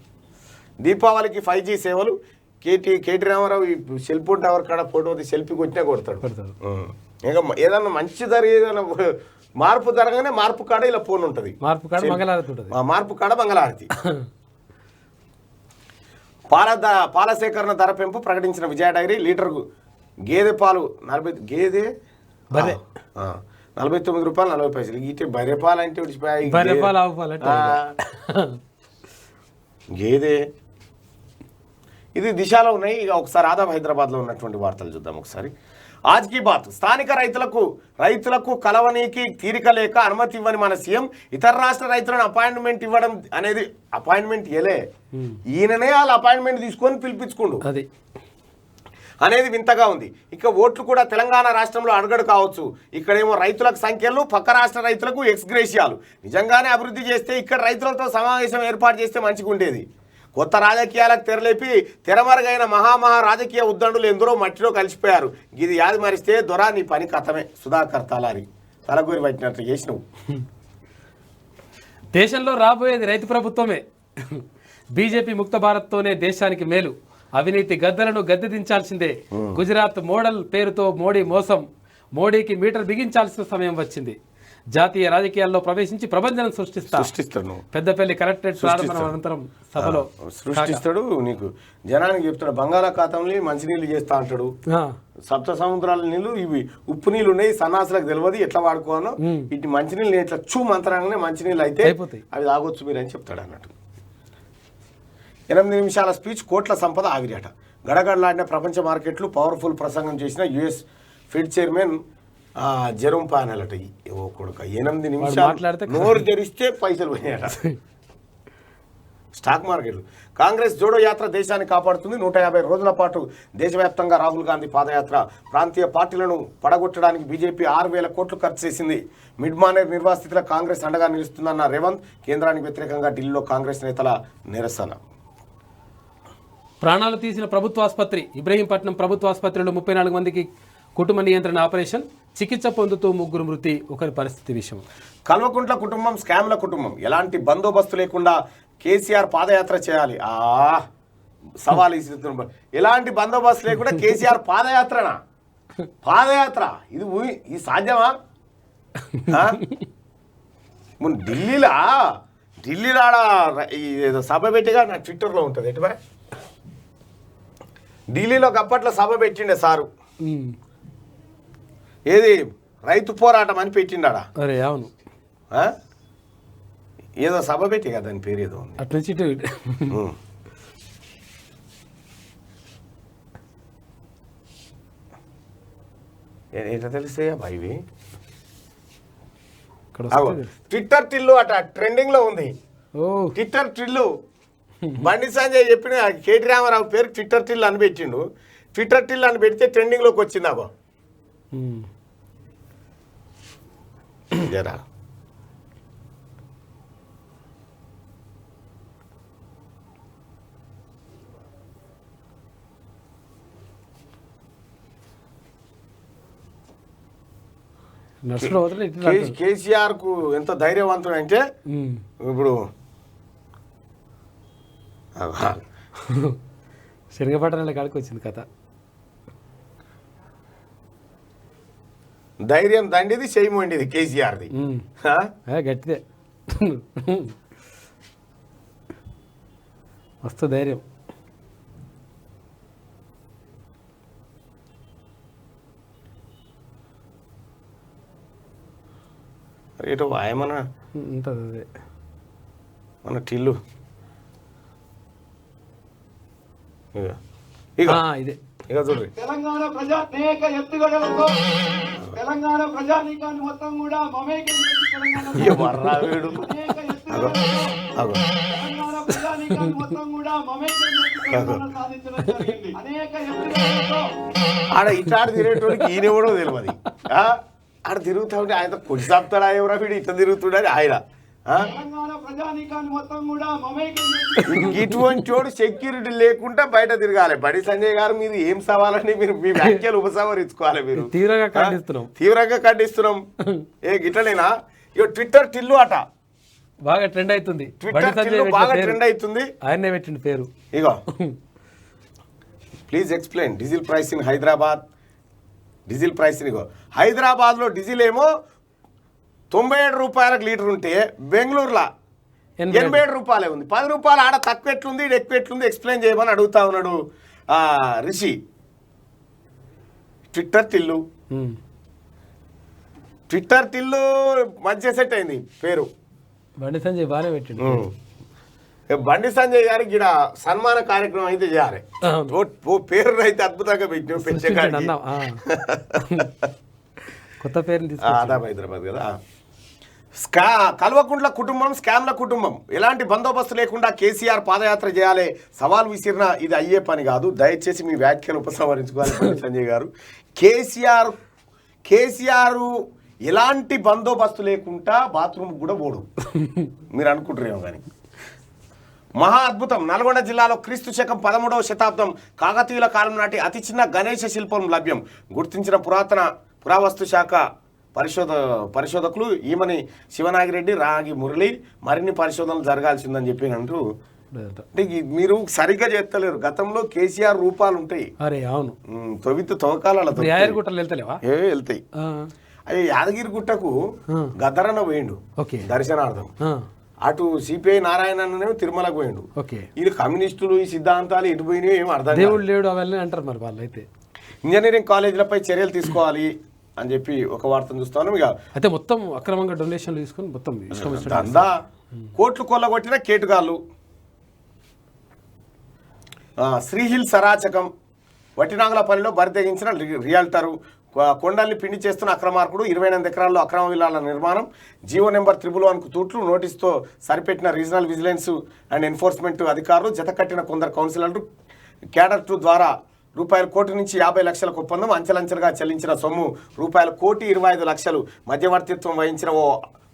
దీపావళికి 5G సేవలు. కేటీ రామారావు ఈ సెల్ ఫోన్ టవర్ కాడ ఫోటో సెల్ఫీ కొట్టినా కొడతాడు. ఇంకా ఏదన్నా మంచి ఏదైనా మార్పు జరగగానే మార్పు కాడ ఇలా ఫోన్ ఉంటుంది. మార్పు కాడ మంగళారతి. పాల సేకరణ ధర పెంపు ప్రకటించిన విజయ డైరీ. లీటర్కు గేదె పాలు 49 రూపాయలు 40 పైసలు. ఇటే బర్రె పాలు అంటే గేదె. ఇది దిశలో ఉన్నాయి. ఇక ఒకసారి ఆదాబ్ హైదరాబాద్లో ఉన్నటువంటి వార్తలు చూద్దాం ఒకసారి. ఆజ్ కీ బాత్. స్థానిక రైతులకు కలవనీకి తీరిక లేక అనుమతి ఇవ్వని మన సీఎం ఇతర రాష్ట్ర రైతులను అపాయింట్మెంట్ ఇవ్వడం అనేది అపాయింట్మెంట్ ఈయననే వాళ్ళ అపాయింట్మెంట్ తీసుకొని పిలిపించుకుండు అనేది వింతగా ఉంది. ఇక ఓట్లు కూడా తెలంగాణ రాష్ట్రంలో అడుగడు కావచ్చు. ఇక్కడేమో రైతులకు సంఖ్యలు, పక్క రాష్ట్ర రైతులకు ఎక్స్గ్రేషియాలు. నిజంగానే అభివృద్ధి చేస్తే ఇక్కడ రైతులతో సమావేశం ఏర్పాటు చేస్తే మంచిగా ఉండేది. కొత్త రాజకీయాలకు తెరలేపి తెరమరుగైన మహా రాజకీయ ఉద్దండులు ఎందరో మట్టిలో కలిసిపోయారు. ఇది యాది మరిస్తే దొరా నీ పని కథమే. సుధాకర్ తలారి తలగూరి పట్టినట్లు చేసినవు. దేశంలో రాబోయేది రైతు ప్రభుత్వమే. బీజేపీ ముక్త భారత్తోనే దేశానికి మేలు. అవినీతి గద్దలను గద్దె దించాల్సిందే. గుజరాత్ మోడల్ పేరుతో మోడీ మోసం. మోడీకి మీటర్ బిగించాల్సిన సమయం వచ్చింది. జాతీయ రాజకీయాల్లో ప్రవేశించి ప్రభంజనం సృష్టిస్తాడు. పెద్దపల్లి కలెక్టరేట్ ప్రారంభం అనంతరం సభలో సృష్టిస్తాడు. నీకు జనానికి చెప్తాడు బంగాళాఖాతంలో మంచినీళ్ళు చేస్తా అంటాడు. సప్త సముద్రాల నీళ్లు ఇవి ఉప్పు నీళ్ళు ఉన్నాయి. సన్నాసులకు తెలియదు ఎట్లా వాడుకోవాలో. ఇటు మంచినీళ్ళు ఇట్లా మంత్రంగానే మంచినీళ్ళు అయితే అవి తాగొచ్చు మీరు అని చెప్తాడు అన్నట్టు. 8 నిమిషాల స్పీచ్. కోట్ల సంపద ఆవిరిట. గడగడలాడిన ప్రపంచ మార్కెట్లు. పవర్ఫుల్ ప్రసంగం చేసిన US Fed chairman Jerome Powell అట. ఓ కొడుక 8 నిమిషాలు నోరు తెరిస్తే పైసలు పోయాట. స్టాక్ మార్కెట్లు. కాంగ్రెస్ జోడో యాత్ర దేశాన్ని కాపాడుతుంది. 150 రోజుల పాటు దేశవ్యాప్తంగా రాహుల్ గాంధీ పాదయాత్ర. ప్రాంతీయ పార్టీలను పడగొట్టడానికి బీజేపీ 6,000 కోట్లు ఖర్చు చేసింది. మిడ్ మానేర్ నిర్వాసితుల కాంగ్రెస్ అండగా నిలుస్తుందన్న రేవంత్. కేంద్రానికి వ్యతిరేకంగా ఢిల్లీలో కాంగ్రెస్ నేతల నిరసన. ప్రాణాలు తీసిన ప్రభుత్వ ఆసుపత్రి. ఇబ్రహీంపట్నం ప్రభుత్వ ఆసుపత్రిలో 34 మందికి కుటుంబ నియంత్రణ ఆపరేషన్. చికిత్స పొందుతూ 3 మృతి. ఒకరి పరిస్థితి విషయం. కల్వకుంట్ల కుటుంబం స్కామ్ల కుటుంబం. ఎలాంటి బందోబస్తు లేకుండా కేసీఆర్ పాదయాత్ర చేయాలి. సవాల్ ఇస్తున్నారు. ఎలాంటి బందోబస్తు లేకుండా కేసీఆర్ పాదయాత్రనా? పాదయాత్ర ఇది సాధ్యమా? ఢిల్లీలో ఏదో సభ పెట్టిగా నా ట్విట్టర్లో ఉంటుంది. ఎటువా ఢిల్లీలో అప్పట్లో సభ పెట్టిండే సారు. ఏది రైతు పోరాటం అని పెట్టిండా? అరే అవును, ఏదో సభ పెట్టి కదా దాని పేరు ఏదో ఉంది. అట్నుంచి ఎట్లా తెలుస్తాయా ఇవి? ట్విట్టర్ టిల్లు అట ట్రెండింగ్ లో ఉంది. ట్విట్టర్ టిల్లు బండి సంజయ్ చెప్పిన కేటీ రామారావు పేరు ట్విట్టర్ టిల్లు అని పెట్టిండు. ట్విట్టర్ టిల్లు అని పెడితే ట్రెండింగ్ లోకి వచ్చింది. అగో జరా కేసీఆర్ కు ఎంత ధైర్యవంతుడు అంటే ఇప్పుడు శనగపట్టణాల కాడికి వచ్చింది కథ. ధైర్యం దండిది, చేయమండిది కేసీఆర్ది. గట్టిదే, మస్తు ధైర్యం. రేటు వాయమన ఉంటుంది అదే మన టిల్లు. ఇదే ఇక చూడండి. తెలంగాణ ప్రజా అనేక ఎత్తుగడలతో తెలంగాణ ప్రజానీకాన్ని మొత్తం కూడా మమేకం చేసి తెలంగాణ ప్రజానీకాన్ని మొత్తం కూడా మమేకం చేసి తెలంగాణ సాధించడం జరిగింది. అనేక ఎత్తుగడలతో ఆడ ఇట్లాడు తిరిగేటోడికి ఈయన కూడా తెలియదు. ఆడ తిరుగుతా ఉంటే ఆయన కొట్టి చాపుతాడా ఎవరా వీడు ఇట్లా తిరుగుతున్నాడు ఆయన. తెలంగాణ ప్రజానీకాన్ని మొత్తం కూడా మమేకం చేసి ఇటువంటి వాడు సెక్యూరిటీ లేకుండా బయట తిరగాలి. బండి సంజయ్ గారు మీరు ఏం సవాలని మీరు మీ వ్యాఖ్యలు ఉపసంహరించుకోవాలి. మీరు తీవ్రంగా ఖండిస్తున్నాం. తీవ్రంగా ఖండిస్తున్నాం. గిట్లనేనా ఇక ట్విట్టర్ టిల్లు అట బాగా ట్రెండ్ అవుతుంది. ట్విట్టర్ టిల్లు బాగా ట్రెండ్ అవుతుంది. ఆయనే పెట్టింది పేరు. ఇగో please explain diesel price in Hyderabad. Diesel price ఇగో హైదరాబాద్లో డీజిల్ ఏమో 97 రూపాయలకు లీటర్ ఉంటే బెంగళూరులో 87 రూపాయలే ఉంది. 10 రూపాయలు ఆడ తక్కువ ఎట్లుంది ఇది ఎక్కువ ఎట్లుంది ఎక్స్ప్లెయిన్ చేయమని అడుగుతా ఉన్నాడు రిషి. ట్విట్టర్ టిల్లు మంచిగా సెట్ అయింది పేరు. బండి సంజయ్ బాగానే పెట్టిండు. బండి సంజయ్ గారికి ఇక్కడ సన్మాన కార్యక్రమం అయితే చేయాలి. పేరు అయితే అద్భుతంగా పెట్టిన కొత్త పేరు ఆదాబ్ హైదరాబాద్ కదా. కల్వకుంట్ల కుటుంబం స్కామ్ల కుటుంబం. ఎలాంటి బందోబస్తు లేకుండా కేసీఆర్ పాదయాత్ర చేయాలి సవాల్ విసిరిన ఇది అయ్యే పని కాదు. దయచేసి మీ వ్యాఖ్యలు ఉపసంహరించుకోవాలి బండి సంజయ్ గారు. కేసీఆర్ ఎలాంటి బందోబస్తు లేకుండా బాత్రూమ్ కూడా పోడు మీరు అనుకుంటారేమో కానీ. మహా అద్భుతం. నల్గొండ జిల్లాలో క్రీస్తు శకం 13వ శతాబ్దం కాకతీయుల కాలం నాటి అతి చిన్న గణేష శిల్పం లభ్యం. గుర్తించిన పురావస్తు శాఖ పరిశోధకులు ఈమని శివనాగిరెడ్డి, రాగి మురళి మరిన్ని పరిశోధనలు జరగాల్సిందని చెప్పి అంటూ. అంటే మీరు సరిగ్గా చేస్తలేరు. గతంలో కేసీఆర్ రూపాలు ఉంటాయి. అరే అవును, తవ్వకాలలో వెళ్తాయి. అవి యాదగిరి గుట్టకు గద్దరన్న పోయిండు దర్శనార్థం. అటు సిపిఐ నారాయణ తిరుమలకు పోయిండు. ఇది కమ్యూనిస్టులు ఈ సిద్ధాంతాలు ఎటు పోయినాయో ఏం అర్థం దేవుడు లేడు అవన్నీ అంటారు. మరి వాళ్ళు అయితే ఇంజనీరింగ్ కాలేజీలపై చర్యలు తీసుకోవాలి అని చెప్పి ఒక వార్తను చూస్తాను. ఇక అయితే మొత్తం అక్రమంగా డొనేషన్లు తీసుకుని మొత్తం దందా కోట్లు కొల్లగొట్టిన కేటుగాళ్ళు. శ్రీహిల్ సరాచకం. వట్టినాగులపల్లిలో బరి తెగించిన రియల్టరు. కొండల్ని పిండి చేస్తున్న అక్రమార్కుడు. 28 ఎకరాల్లో అక్రమ విల్లాల నిర్మాణం. జీవో నెంబర్ 111కు తూట్లు. నోటీసుతో సరిపెట్టిన రీజనల్ విజిలెన్స్ అండ్ ఎన్ఫోర్స్మెంట్ అధికారులు. జత కట్టిన కొందరు కౌన్సిలర్లు. క్యాడర్ 2 ద్వారా రూపాయలు 1 కోటి నుంచి 50 లక్షలకు ఒప్పందం. అంచెలంచెలుగా చెల్లించిన సొమ్ము రూపాయలు 1,25,00,000. మధ్యవర్తిత్వం వహించిన ఓ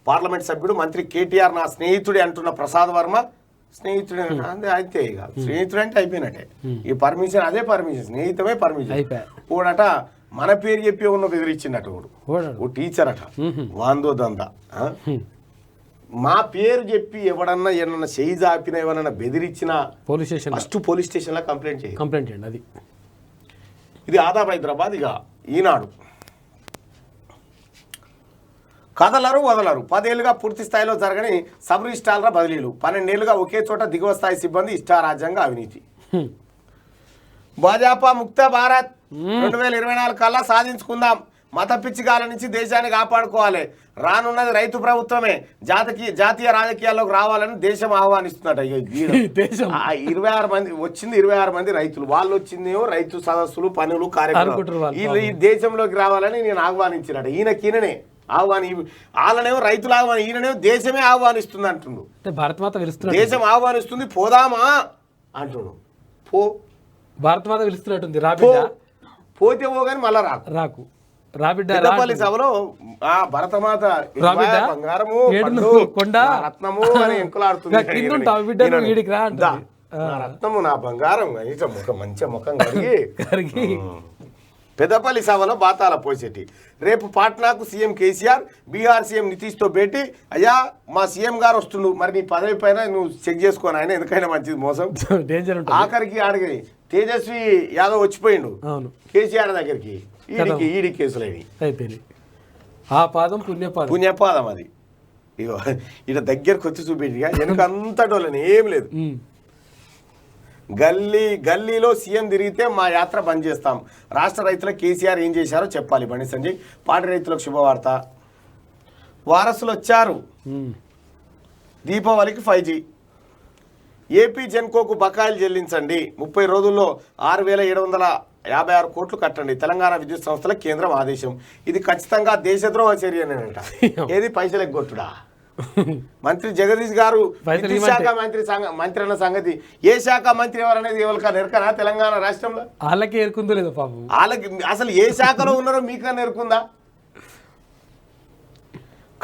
పార్లమెంట్ సభ్యుడు. మంత్రి కేటీఆర్ నా స్నేహితుడే అంటున్న ప్రసాద్ వర్మ. స్నేహితుడే అయితే ఇక స్నేహితుడు అంటే అయిపోయినట్టే. ఈ పర్మిషన్ అదే పర్మిషన్, స్నేహితమే పర్మిషన్. ఓడట మన పేరు చెప్పి ఉన్న బెదిరించిందట. ఓ టీచర్ అట వాందో దందా. మా పేరు చెప్పి ఎవడన్నా ఏమన్నా చేయి జాపిన ఎవరన్నా బెదిరించిన పోలీస్ స్టేషన్ ఫస్ట్ పోలీస్ స్టేషన్లో కంప్లైంట్ చేయండి. అది ఇది ఆదాబ్ హైదరాబాద్. ఇక ఈనాడు కదలరు వదలరు. 10 ఏళ్లుగా పూర్తి స్థాయిలో జరగని సబ్ రిజిస్ట్రార్ల బదిలీలు. 12 ఏళ్లుగా ఒకే చోట దిగువ స్థాయి సిబ్బంది. ఇష్టారాజ్యంగా అవినీతి. భాజపా ముక్త భారత్ 2024 కల్లా సాధించుకుందాం. మత పిచ్చిగాల నుంచి దేశాన్ని కాపాడుకోవాలి. రానున్నది రైతు ప్రభుత్వమే. జాతీయ రాజకీయాల్లోకి రావాలని దేశం ఆహ్వానిస్తున్నట. 26 మంది వచ్చింది. 26 మంది రైతులు. వాళ్ళు వచ్చిందేమో రైతు సదస్సులు, పనులు, కార్యక్రమాలు. ఈ దేశంలోకి రావాలని నేను ఆహ్వానించినట. ఈయననే వాళ్ళనేమో రైతులు ఆహ్వాని, ఈయననేమో దేశమే ఆహ్వానిస్తుంది అంటుండు. భారతమాత పిలుస్తుంది, దేశం ఆహ్వానిస్తుంది, పోదామా అంటుండు. భారత మాత పిలుస్తున్నట్టుంది. పోతే పోగాని మళ్ళా రాకు రాబిడ్డ సభలో భరతమాత బంగారము కొండ రత్నము అని ఎంకులాడుతుంది. రత్నము నా బంగారం మంచి ముఖం కడిగి పెద్దపల్లి సభలో బాతాల పోసేటి. రేపు పాట్నాకు సీఎం కేసీఆర్, బీహార్ సీఎం నితీష్తో భేటీ. అయ్యా మా సీఎం గారు వస్తుండు, మరి నీ పదవి పైన నువ్వు చెక్ చేసుకోని, ఆయన ఎందుకైనా మంచిది మోసం. ఆఖరికి ఆడికి తేజస్వి యాదవ్ వచ్చిపోయిండు కేసీఆర్ దగ్గరికి. ఈడి కేసులు అయిపోయింది. ఆ పాదం పుణ్యపాదం అది. ఇగో ఇక దగ్గరకు వచ్చి చూపించగా వెనుకంతటోళ్ళని ఏం లేదు. గల్లీలో సీఎం తిరిగితే మా యాత్ర బంద్ చేస్తాం. రాష్ట్ర రైతులకు కేసీఆర్ ఏం చేశారో చెప్పాలి. బండి సంజయ్. పాడి రైతులకు శుభవార్త. వారసులు వచ్చారు. దీపావళికి 5G. ఏపీ జెన్కోకు బకాయిలు చెల్లించండి. 30 రోజుల్లో 6,756 కోట్లు కట్టండి. తెలంగాణ విద్యుత్ సంస్థల కేంద్రం ఆదేశం. ఇది ఖచ్చితంగా దేశద్రోహ చర్యనేనట. ఏది పైసలు ఎగ్గొట్టుడా. మంత్రి జగదీష్ గారు విద్యుత్ శాఖ మంత్రి అన్న సంగతి. ఏ శాఖ మంత్రి ఎవరనేది ఎవరికన్నా ఎరకనా తెలంగాణ రాష్ట్రంలో? వాళ్ళకి ఎరుకుందో లేదో పాపం. వాళ్ళకి అసలు ఏ శాఖలో ఉన్నారో మీకన్నా ఎరుకుందా?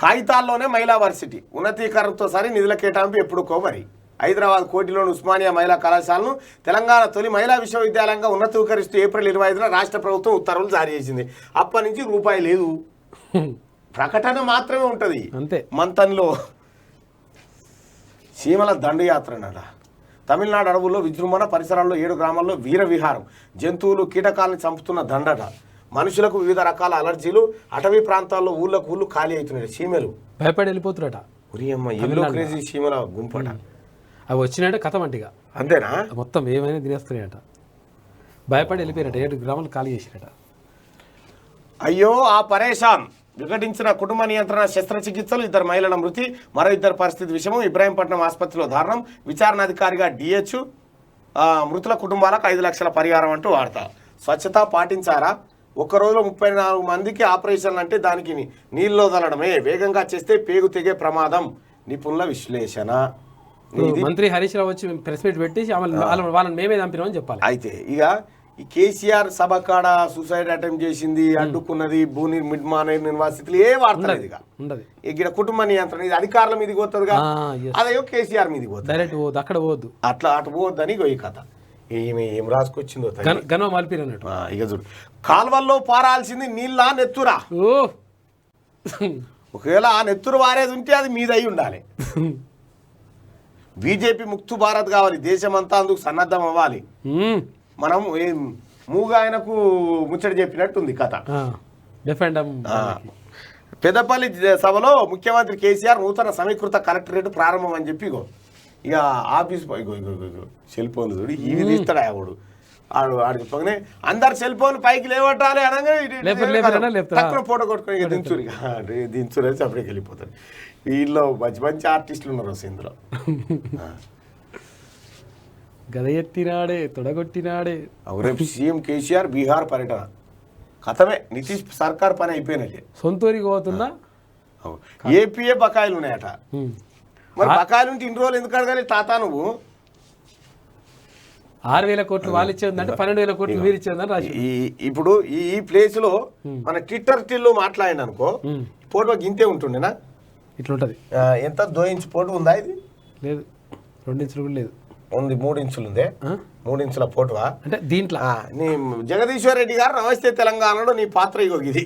కాగితాల్లోనే మహిళా వర్సిటీ ఉన్నతీకరణతో సరి నిధుల కేటాయింపు ఎప్పుడుకో మరి. హైదరాబాద్ కోటిలోని ఉస్మానియా మహిళా కళాశాలను తెలంగాణ తొలి మహిళా విశ్వవిద్యాలయంగా ఉన్నతీకరిస్తూ ఏప్రిల్ 25న రాష్ట్ర ప్రభుత్వం ఉత్తర్వులు జారీ చేసింది. అప్పటి నుంచి రూపాయి లేదు, ప్రకటన మాత్రమే ఉంటుంది. అంతే. మంతన్లో సీమల దండయాత్ర అన్నట. తమిళనాడు అడవుల్లో విజృంభణ, పరిసరాల్లో 7 గ్రామాల్లో వీర విహారం, జంతువులు కీటకాలను చంపుతున్న దండట. మనుషులకు వివిధ రకాల అలర్జీలు, అటవీ ప్రాంతాల్లో ఊళ్ళకు ఊళ్ళు ఖాళీ అవుతున్నాయి. సీమలు భయపడి వెళ్ళిపోతురట. ఉరియమ్మ ఎల్లో క్రేజీ సీమల గుంపట. అవి వచ్చినాయంటే కథం అంటిగా అంతేనా? మొత్తం ఏమైనా తినేస్తున్నాయట. భయపడి వెళ్ళిపోయారట. 7 గ్రామాలు ఖాళీ చేసిరట. అయ్యో ఆ పరేషాన్ విఘటించిన కుటుంబ నియంత్రణ శస్త్రచికిత్సలు, 2 మహిళల మృతి, మరో 2 పరిస్థితి విషయం. ఇబ్రాహీంపట్నం ఆసుపత్రిలో దారుణం. విచారణాధికారిగా డిహెచ్. మృతుల కుటుంబాలకు 5 లక్షల పరిహారం అంటూ వార్త. స్వచ్ఛత పాటించారా? ఒక్క రోజులో 34 మందికి ఆపరేషన్లు అంటే దానికి నీళ్ళలో వదలడమే. వేగంగా చేస్తే పేగు తెగే ప్రమాదం. నిపుణుల విశ్లేషణ. మంత్రి హరీష్ రావు వచ్చి ప్రెస్ మీట్ పెట్టి వాళ్ళని మేమే చంపినామని చెప్పాలి. అయితే ఇక ఈ కేసీఆర్ సభ కాడ సూసైడ్ అటెంప్ట్ చేసింది, అడ్డుకున్నది, భూని మిడ్మానే నిర్వాసితులు ఏ వార్తలేదు. ఇక ఉండదు. ఇక్కడ కుటుంబ నియంత్రణ ఇది అధికారుల మీదకి పోతుందిగా, అదేయో కేసీఆర్ మీదకి పోతుంది. డైరెక్ట్ పోవద్దు, అక్కడ పోవద్దు, అట్లా అటు పోవద్దని ఈ కథ. ఏం రాసుకొచ్చిందో గన్వ మలిపిరు అన్నట్టు. ఇక చూడు, కాల్వల్లో పారాల్సింది నీళ్ళ నెత్తురా. ఓ ఒకవేళ ఆ నెత్తురు వారేది ఉంటే అది మీద అయి ఉండాలి. బీజేపీ ముక్తు భారత్ కావాలి, దేశమంతా అందుకు సన్నద్ధం అవ్వాలి. మనం మూగా ఆయనకు ముచ్చట చెప్పినట్టుంది కథ. పెద్దపల్లి సభలో ముఖ్యమంత్రి కేసీఆర్ నూతన సమీకృత కలెక్టరేట్ ప్రారంభం అని చెప్పి ఇక ఆఫీస్ సెల్ ఫోన్లు చూడు ఇవి తీస్తాడు ఆవిడు ఆడు చెప్పగానే అందరు సెల్ ఫోన్ పైకి లేవట్టాలి అనగానే ఫోటో కొట్టుకొని ఇక దించురు, దించురు అని అప్పటికి వెళ్ళిపోతాడు. వీళ్ళు మంచి మంచి ఆర్టిస్టులు ఉన్నారు ఇందులో. గద ఎత్తినాడే తొడగొట్టినాడే. రేపు సీఎం కేసీఆర్ బీహార్ పర్యటన కథమే. నితీష్ సర్కార్ పని అయిపోయినట్లే. సొంతూరికి పోతుందా? ఏపీఏ బకాయిలు ఉన్నాయట. మరి బకాయిలు ఉంటే 2 రోజులు ఎందుకు అడగాలి తాత నువ్వు? 6,000 కోట్లు వాళ్ళు ఇచ్చేదంటే 12,000 కోట్లు మీరు ఇచ్చేదని రాజు. ఇప్పుడు ఈ ప్లేస్ లో మన ట్విట్టర్ టిల్లు మాట్లాడిన అనుకో, ఫోటో గింతే ఉంటుండేనా? ఇట్లుంటది. ఎంత 2 ఇంచ్ ఫోటో ఉందా? ఇది లేదు, 2 ఇంచులు కూడా లేదు. ఉంది, 3 ఇంచులు ఉంది. 3 ఇంచుల ఫోటోవా అంటే దీంట్లో నీ జగదీశ్వర్ రెడ్డి గారు నమస్తే తెలంగాణలో నీ పాత్ర ఇగో ఇది.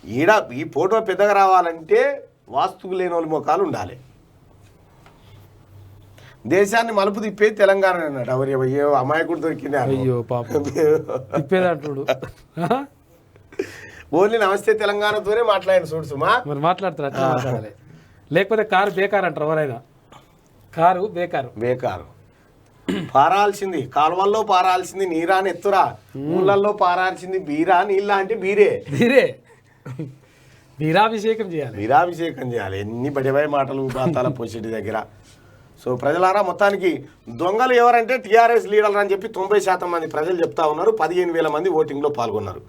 ఈడ ఈ ఫోటో పెద్దగా రావాలంటే వాస్తువు లేని వాళ్ళ ముఖాలు ఉండాలి. దేశాన్ని మలుపు తిప్పేది తెలంగాణ అన్నట్టు. ఎవరు అమాయకుడు దొరికింది. అయ్యో పాపం తిప్పేదంటుడు. ఓన్లీ నమస్తే తెలంగాణతోనే మాట్లాడిన చూడు సుమా. మరి మాట్లాడతారు అట్లా మాట్లాడాలి. లేకపోతే కారు బేకారు అంటారు ఎవరైనా. కారు బేకారు. పారాల్సింది కాలువల్లో పారాల్సింది నీరా నెత్తురా, ఊళ్ళల్లో పారాల్సింది బీరా నీళ్ళ అంటే బీరే. వీరాభిషేకం చేయాలి. ఎన్ని బడిబాయి మాటలు బాతాల పోసేటి దగ్గర. సో ప్రజలారా, మొత్తానికి దొంగలు ఎవరంటే టీఆర్ఎస్ లీడర్లు అని చెప్పి 90% మంది ప్రజలు చెప్తా ఉన్నారు. 15,000 మంది ఓటింగ్లో పాల్గొన్నారు.